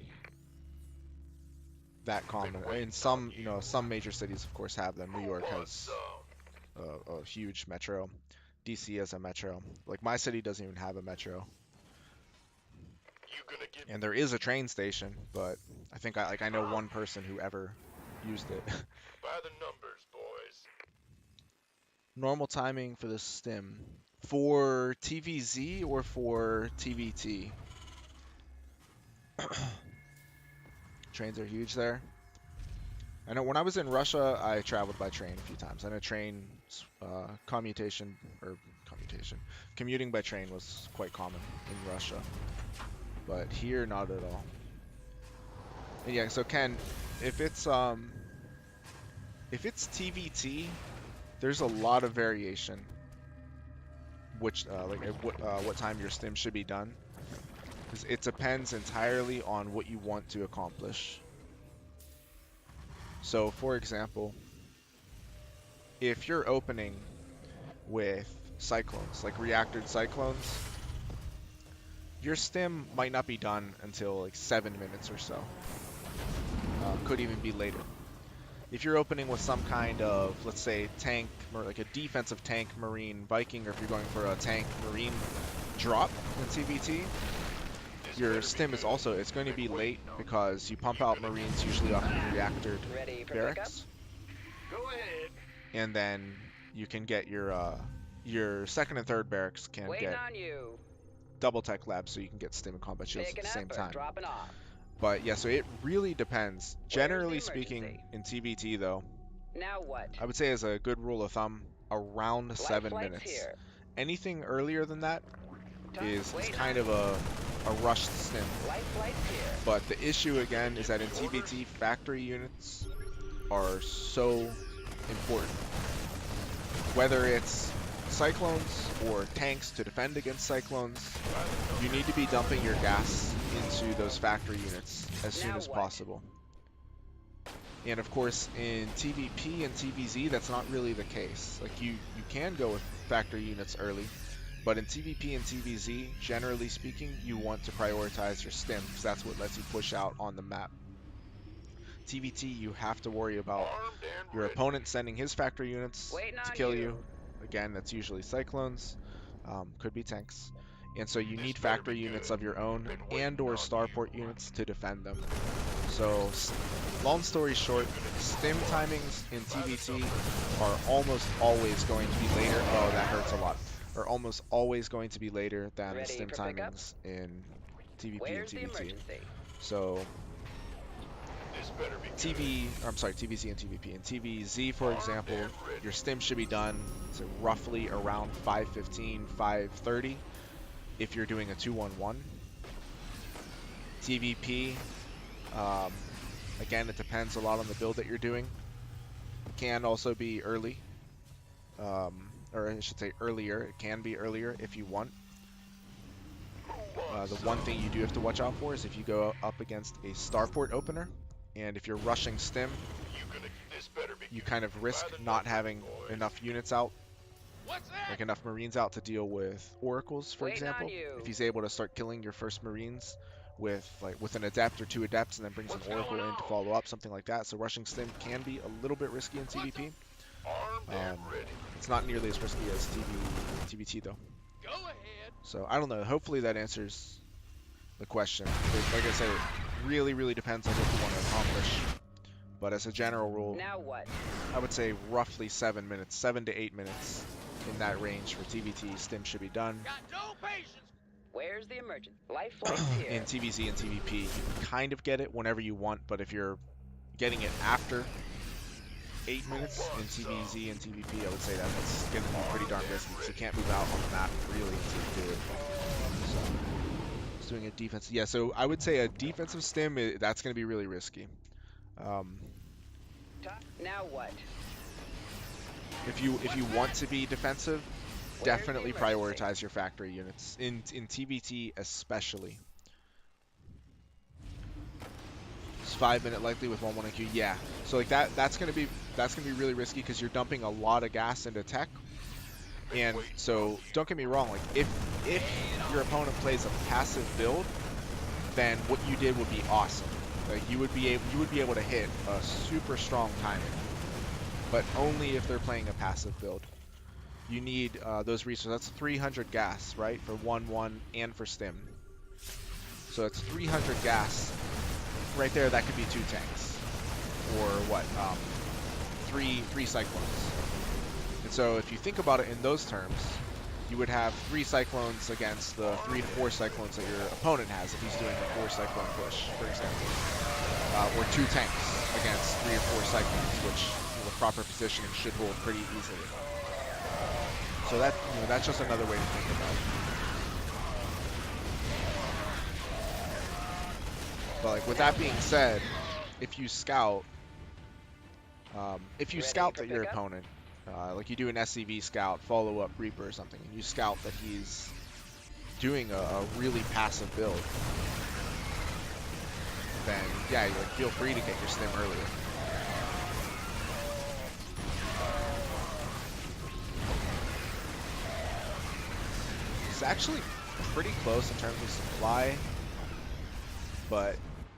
that common. I mean, some, some major cities, of course, have them. New Who York wants has some? a huge metro. DC has a metro. Like my city doesn't even have a metro. You gonna get And there is a train station, but I think I know one person who ever used it. by the numbers, boys. Normal timing for the stim for TVZ or for TVT. Trains are huge there. I know when I was in Russia, I traveled by train a few times. I know commuting by train was quite common in Russia, but here not at all. And yeah, so Ken, if it's TVT, there's a lot of variation. Which what time your stim should be done, because it depends entirely on what you want to accomplish. So, for example, if you're opening with cyclones, like reactored cyclones, your stim might not be done until like 7 minutes or so. Could even be later. If you're opening with some kind of, let's say, tank, or like a defensive tank, marine, Viking, or if you're going for a tank, marine drop in TVT, your stim is also, it's going to be late because you pump out marines usually off of reactored Ready for barracks, Go ahead. and then you can get your second and third barracks can Waiting get on you. double tech labs, so you can get stim and combat shields at Picking the same up or time. dropping off. But yeah, so it really depends. Where's Generally the speaking, emergency? in TVT though, Now what? I would say as a good rule of thumb, around Life 7 flight's minutes. here. Anything earlier than that is kind of a rushed stim. Life flight's here. But the issue again is that in TBT, factory units are so important. Whether it's cyclones or tanks to defend against cyclones, you need to be dumping your gas into those factory units as soon Now as what? possible. And of course, in TVP and TVZ, that's not really the case. Like you can go with factory units early, but in TVP and TVZ, generally speaking, you want to prioritize your stim because that's what lets you push out on the map. TVT, you have to worry about your opponent sending his factory units Waiting to on kill you. you. Again, that's usually cyclones, could be tanks. And so you need factory units of your own and or starport units to defend them. So, long story short, stim timings in TVT are almost always going to be later. Oh, that hurts a lot. Are almost always going to be later than the Ready stim for pickup? timings in TVP Where's and the TVT. emergency? So, This better be TVZ and TVP. In TVZ, for example, your stim should be done to roughly around 5:15, 5:30 if you're doing a 2-1-1. TVP, again, it depends a lot on the build that you're doing. It can also be early, or I should say earlier. It can be earlier if you want. The one thing you do have to watch out for is if you go up against a starport opener, and if you're rushing stim, you kind of risk not having enough units out, What's that? like enough Marines out to deal with oracles, for Waiting on example. you. If he's able to start killing your first Marines with an adept or 2 adepts and then brings an oracle in to follow up, something like that. So rushing stim can be a little bit risky in TVP. It's not nearly as risky as TVT though. Go ahead. So I don't know. Hopefully that answers the question. But like I said, it really depends on what you want to accomplish. But as a general rule, Now what? I would say roughly 7 minutes, 7 to 8 minutes in that range for TVT. Stim should be done. Got no patience. Where's the emergency? Life flight's here. In TVZ and TVP, you can kind of get it whenever you want, but if you're getting it after 8 minutes in TVZ and TVP, I would say that's going to be pretty darn risky because you can't move out on the map really until you do it. So, just doing a defense. Yeah, so I would say a defensive stim, that's going to be really risky. Now what? If you want to be defensive, Where's the definitely emergency? prioritize your factory units in TVT especially. It's 5-minute likely with 1-1 IQ. Yeah, so like that's gonna be really risky because you're dumping a lot of gas into tech. And so don't get me wrong, like if your opponent plays a passive build, then what you did would be awesome. Like you would be able to hit a super strong timing, but only if they're playing a passive build. You need those resources. That's 300 gas, right, for 1-1 and for stim. So it's 300 gas right there. That could be 2 tanks, or what? 3 cyclones. And so if you think about it in those terms, you would have 3 cyclones against the 3 to 4 cyclones that your opponent has if he's doing a 4 cyclone push, for example, or 2 tanks against 3 or 4 cyclones, which with proper positioning should hold pretty easily. So that that's just another way to think about it. But like with that being said, if you scout that your pickup? opponent, like you do an SCV scout, follow up Reaper or something, and you scout that he's doing a really passive build, then yeah, feel free to get your stim earlier. It's actually pretty close in terms of supply, but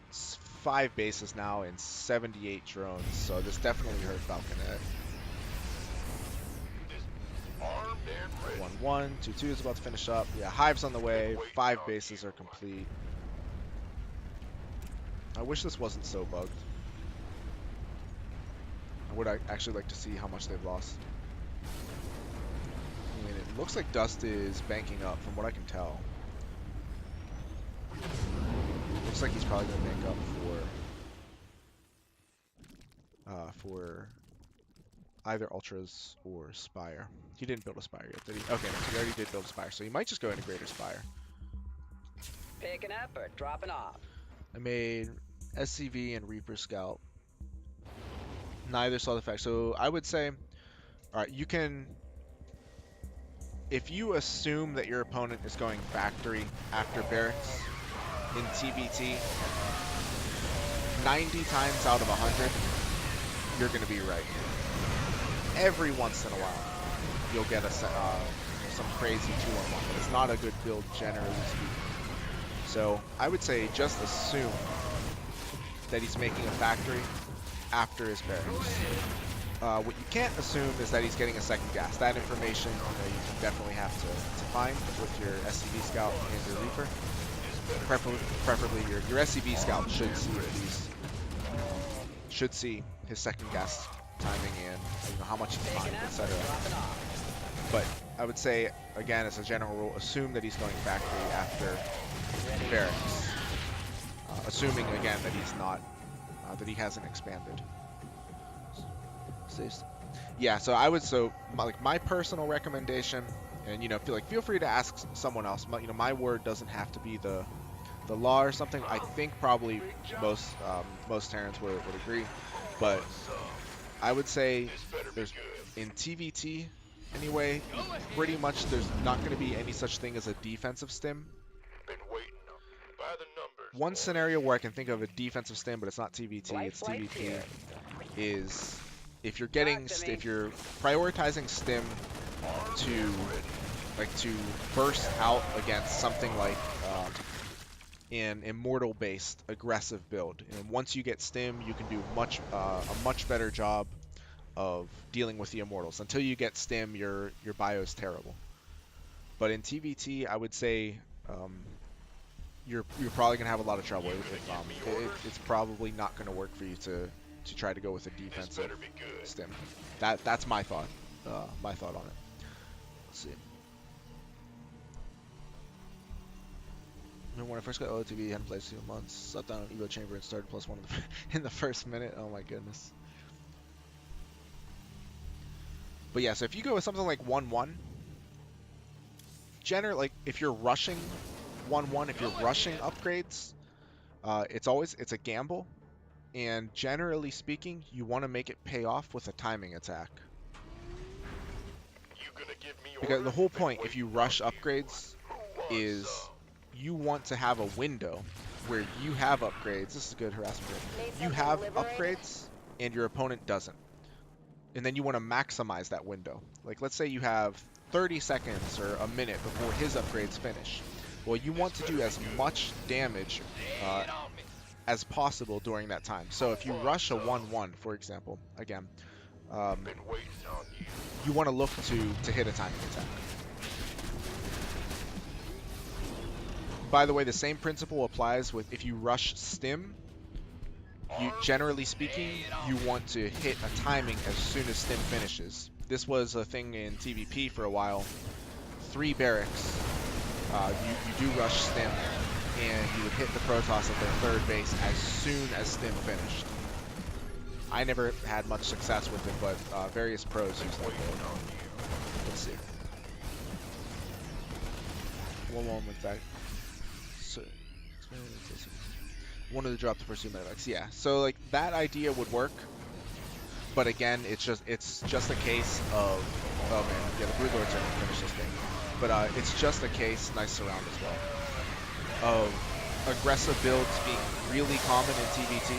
it's 5 bases now and 78 drones, so this definitely hurt Falconet. 1-1, 2-2 is about to finish up. Yeah, Hive's on the way. 5 bases are complete. I wish this wasn't so bugged. I would actually like to see how much they've lost. I mean, it looks like Dust is banking up from what I can tell. Looks like he's probably going to bank up for either Ultras or Spire. He didn't build a Spire yet, did he? Okay, no, so he already did build a Spire, so he might just go Integrator Spire. Picking up or dropping off? I made SCV and Reaper Scout. Neither saw the fact. So I would say, all right, you can, if you assume that your opponent is going factory after barracks in TVT, 90 times out of 100, you're going to be right. Every once in a while, you'll get some crazy 2-on-1, but it's not a good build generally speaking. So I would say just assume that he's making a factory after his barracks. What you can't assume is that he's getting a second gas. That information, you definitely have to find with your SCV Scout and your Reaper. Preferably your SCV Scout should see his second gas timing and how much it's timed, etc. But I would say, again, as a general rule, assume that he's going factory after barracks. Assuming again that he's not, that he hasn't expanded. Yeah, so I would, my personal recommendation, and feel free to ask someone else. My word doesn't have to be the law or something. I think probably most Terrans would agree, but I would say there's in TVT anyway, pretty much there's not going to be any such thing as a defensive stim. One scenario where I can think of a defensive stim, but it's not TVT, it's TVP, is if you're prioritizing stim to burst out against something like an immortal-based aggressive build. And once you get stim, you can do a much better job of dealing with the immortals. Until you get stim, your bio is terrible. But in TVT, I would say you're probably gonna have a lot of trouble. It's probably not gonna work for you to try to go with a defensive stim. That's my thought. My thought on it. Let's see. When I first got OTV, I hadn't played 2 months. Sat down in Evo Chamber and started +1 in the first minute. Oh my goodness. But yeah, so if you go with something like 1-1, generally, if you're rushing 1-1, if you're rushing upgrades, it's a gamble, and generally speaking, you want to make it pay off with a timing attack. Because the whole point, if you rush upgrades, is you want to have a window where you have upgrades. This is a good harassment. You have upgrades, and your opponent doesn't. And then you want to maximize that window. Like, let's say you have 30 seconds or a minute before his upgrades finish. Well, you want to do as much damage as possible during that time. So if you rush a 1-1, for example, again, you want to look to hit a timing attack. By the way, the same principle applies with if you rush stim. Generally speaking, you want to hit a timing as soon as stim finishes. This was a thing in TVP for a while. 3 barracks, you do rush stim, and you would hit the Protoss at their 3rd base as soon as stim finished. I never had much success with it, but various pros use that build. Let's see. One moment back. So, one of the drop to pursue medivacs. Yeah, so like that idea would work, but again, it's just a case of, oh man, yeah, the Brood Lords are gonna finish this thing. But it's just a case, nice surround as well, of aggressive builds being really common in TVT.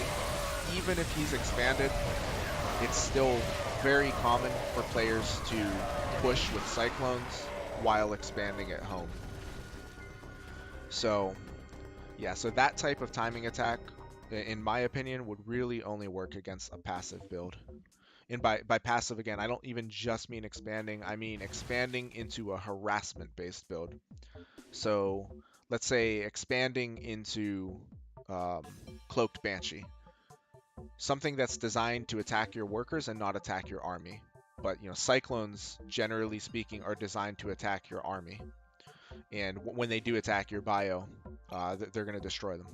Even if he's expanded, it's still very common for players to push with Cyclones while expanding at home. So, yeah, so that type of timing attack, in my opinion, would really only work against a passive build. And by passive, again, I don't even just mean expanding. I mean expanding into a harassment-based build. So, let's say expanding into Cloaked Banshee. Something that's designed to attack your workers and not attack your army. But, Cyclones, generally speaking, are designed to attack your army. And when they do attack your bio, they're going to destroy them.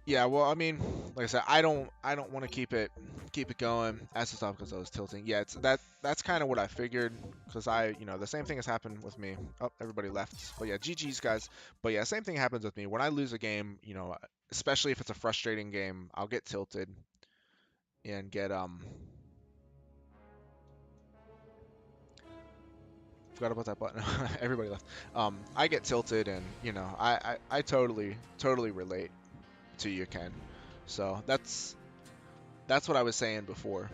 Yeah, well, I mean, like I said, I don't want to keep it going as it's off because I was tilting. Yeah, that's kind of what I figured because the same thing has happened with me. Oh, everybody left. But yeah, GG's guys. But yeah, same thing happens with me when I lose a game. Especially if it's a frustrating game, I'll get tilted and get forgot about that button. Everybody left. I get tilted and I totally relate to you, Ken. So that's what I was saying before.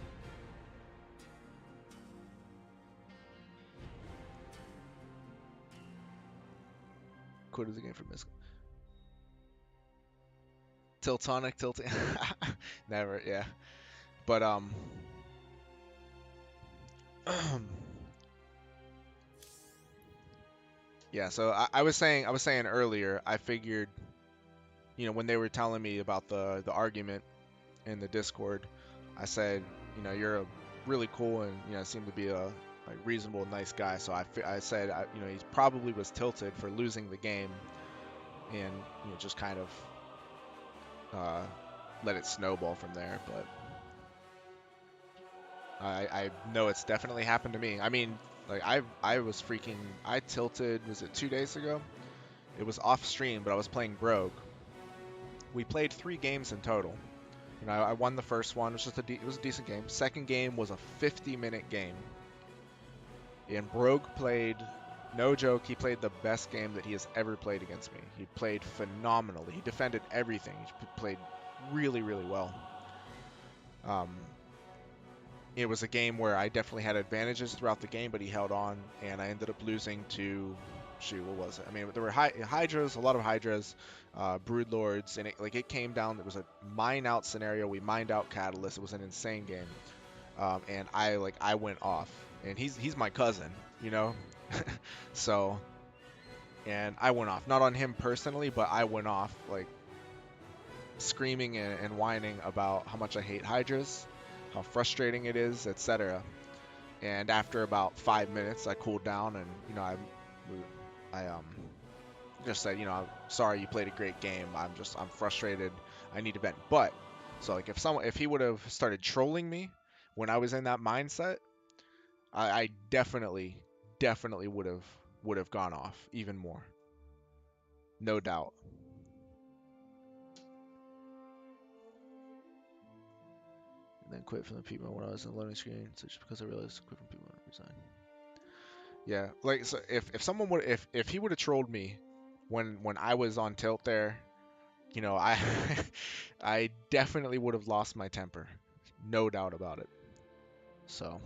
Quit the game for Miss Tiltonic tilting. Never, yeah. But yeah. So I was saying earlier. I figured, when they were telling me about the argument in the Discord, I said, you're a really cool and seem to be a reasonable, nice guy. So I said, he probably was tilted for losing the game, and just kind of let it snowball from there. But I know it's definitely happened to me. I mean, like I tilted. Was it 2 days ago? It was off stream, but I was playing Brogue. We played 3 games in total. I won the first one. It was it was a decent game. Second game was a 50-minute game. And Brogue played, no joke, he played the best game that he has ever played against me. He played phenomenally. He defended everything. He played really, really well. It was a game where I definitely had advantages throughout the game, but he held on, and I ended up losing to, what was it? I mean, there were Hydras, a lot of Hydras, Brood Lords, and it came down. It was a mine out scenario. We mined out Catalyst. It was an insane game, and I went off, and he's my cousin, so, and I went off, not on him personally, but I went off screaming and whining about how much I hate Hydras, how frustrating it is, etc. And after about 5 minutes, I cooled down, and I just said, I'm sorry, you played a great game. I'm frustrated. I need to vent. But so if he would have started trolling me when I was in that mindset, I definitely would have gone off even more. No doubt. And then quit from the people when I was in the loading screen, so just because I realized quit from people and resign. Yeah, so if someone would if he would have trolled me when I was on tilt there, I I definitely would have lost my temper. No doubt about it. So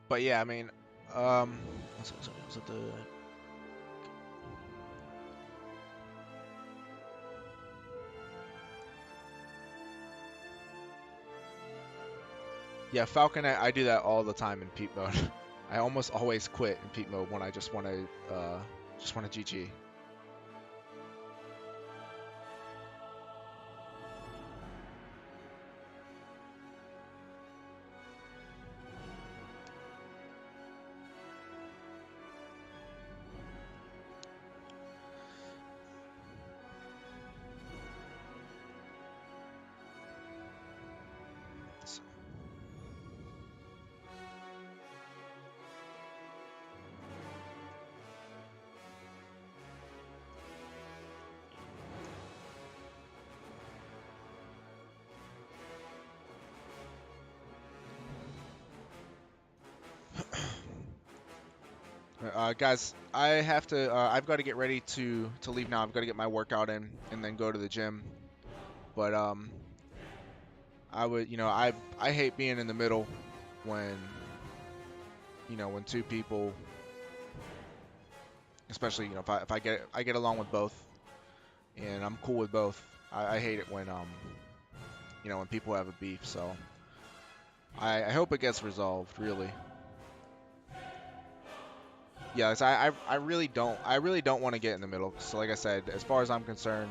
but yeah, I mean, was it the yeah, Falcon, I do that all the time in peep mode. I almost always quit in peep mode when I just want to GG. Guys, I have to. I've got to get ready to leave now. I've got to get my workout in and then go to the gym. But I would, I hate being in the middle when, when two people, especially, if I get along with both, and I'm cool with both. I hate it when when people have a beef. So I hope it gets resolved, really. Yeah, I really don't want to get in the middle. So like I said, as far as I'm concerned,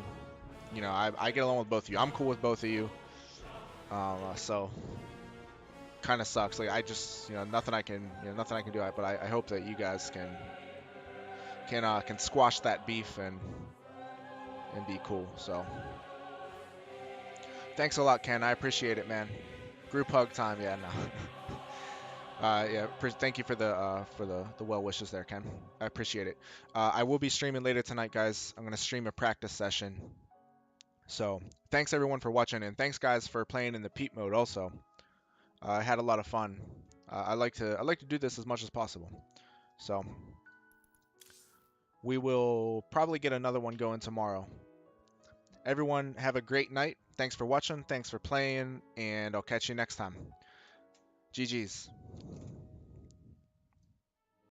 you know, I get along with both of you. I'm cool with both of you. So kind of sucks. Like I just, you know, nothing I can do. But I hope that you guys can squash that beef and be cool. So thanks a lot, Ken. I appreciate it, man. Group hug time. Yeah, no. Yeah, thank you for the well wishes there, Ken. I appreciate it. I will be streaming later tonight, guys. I'm gonna stream a practice session. So thanks everyone for watching, and thanks guys for playing in the peep mode also. I had a lot of fun. I like to do this as much as possible. So we will probably get another one going tomorrow. Everyone have a great night. Thanks for watching. Thanks for playing, and I'll catch you next time. GG's.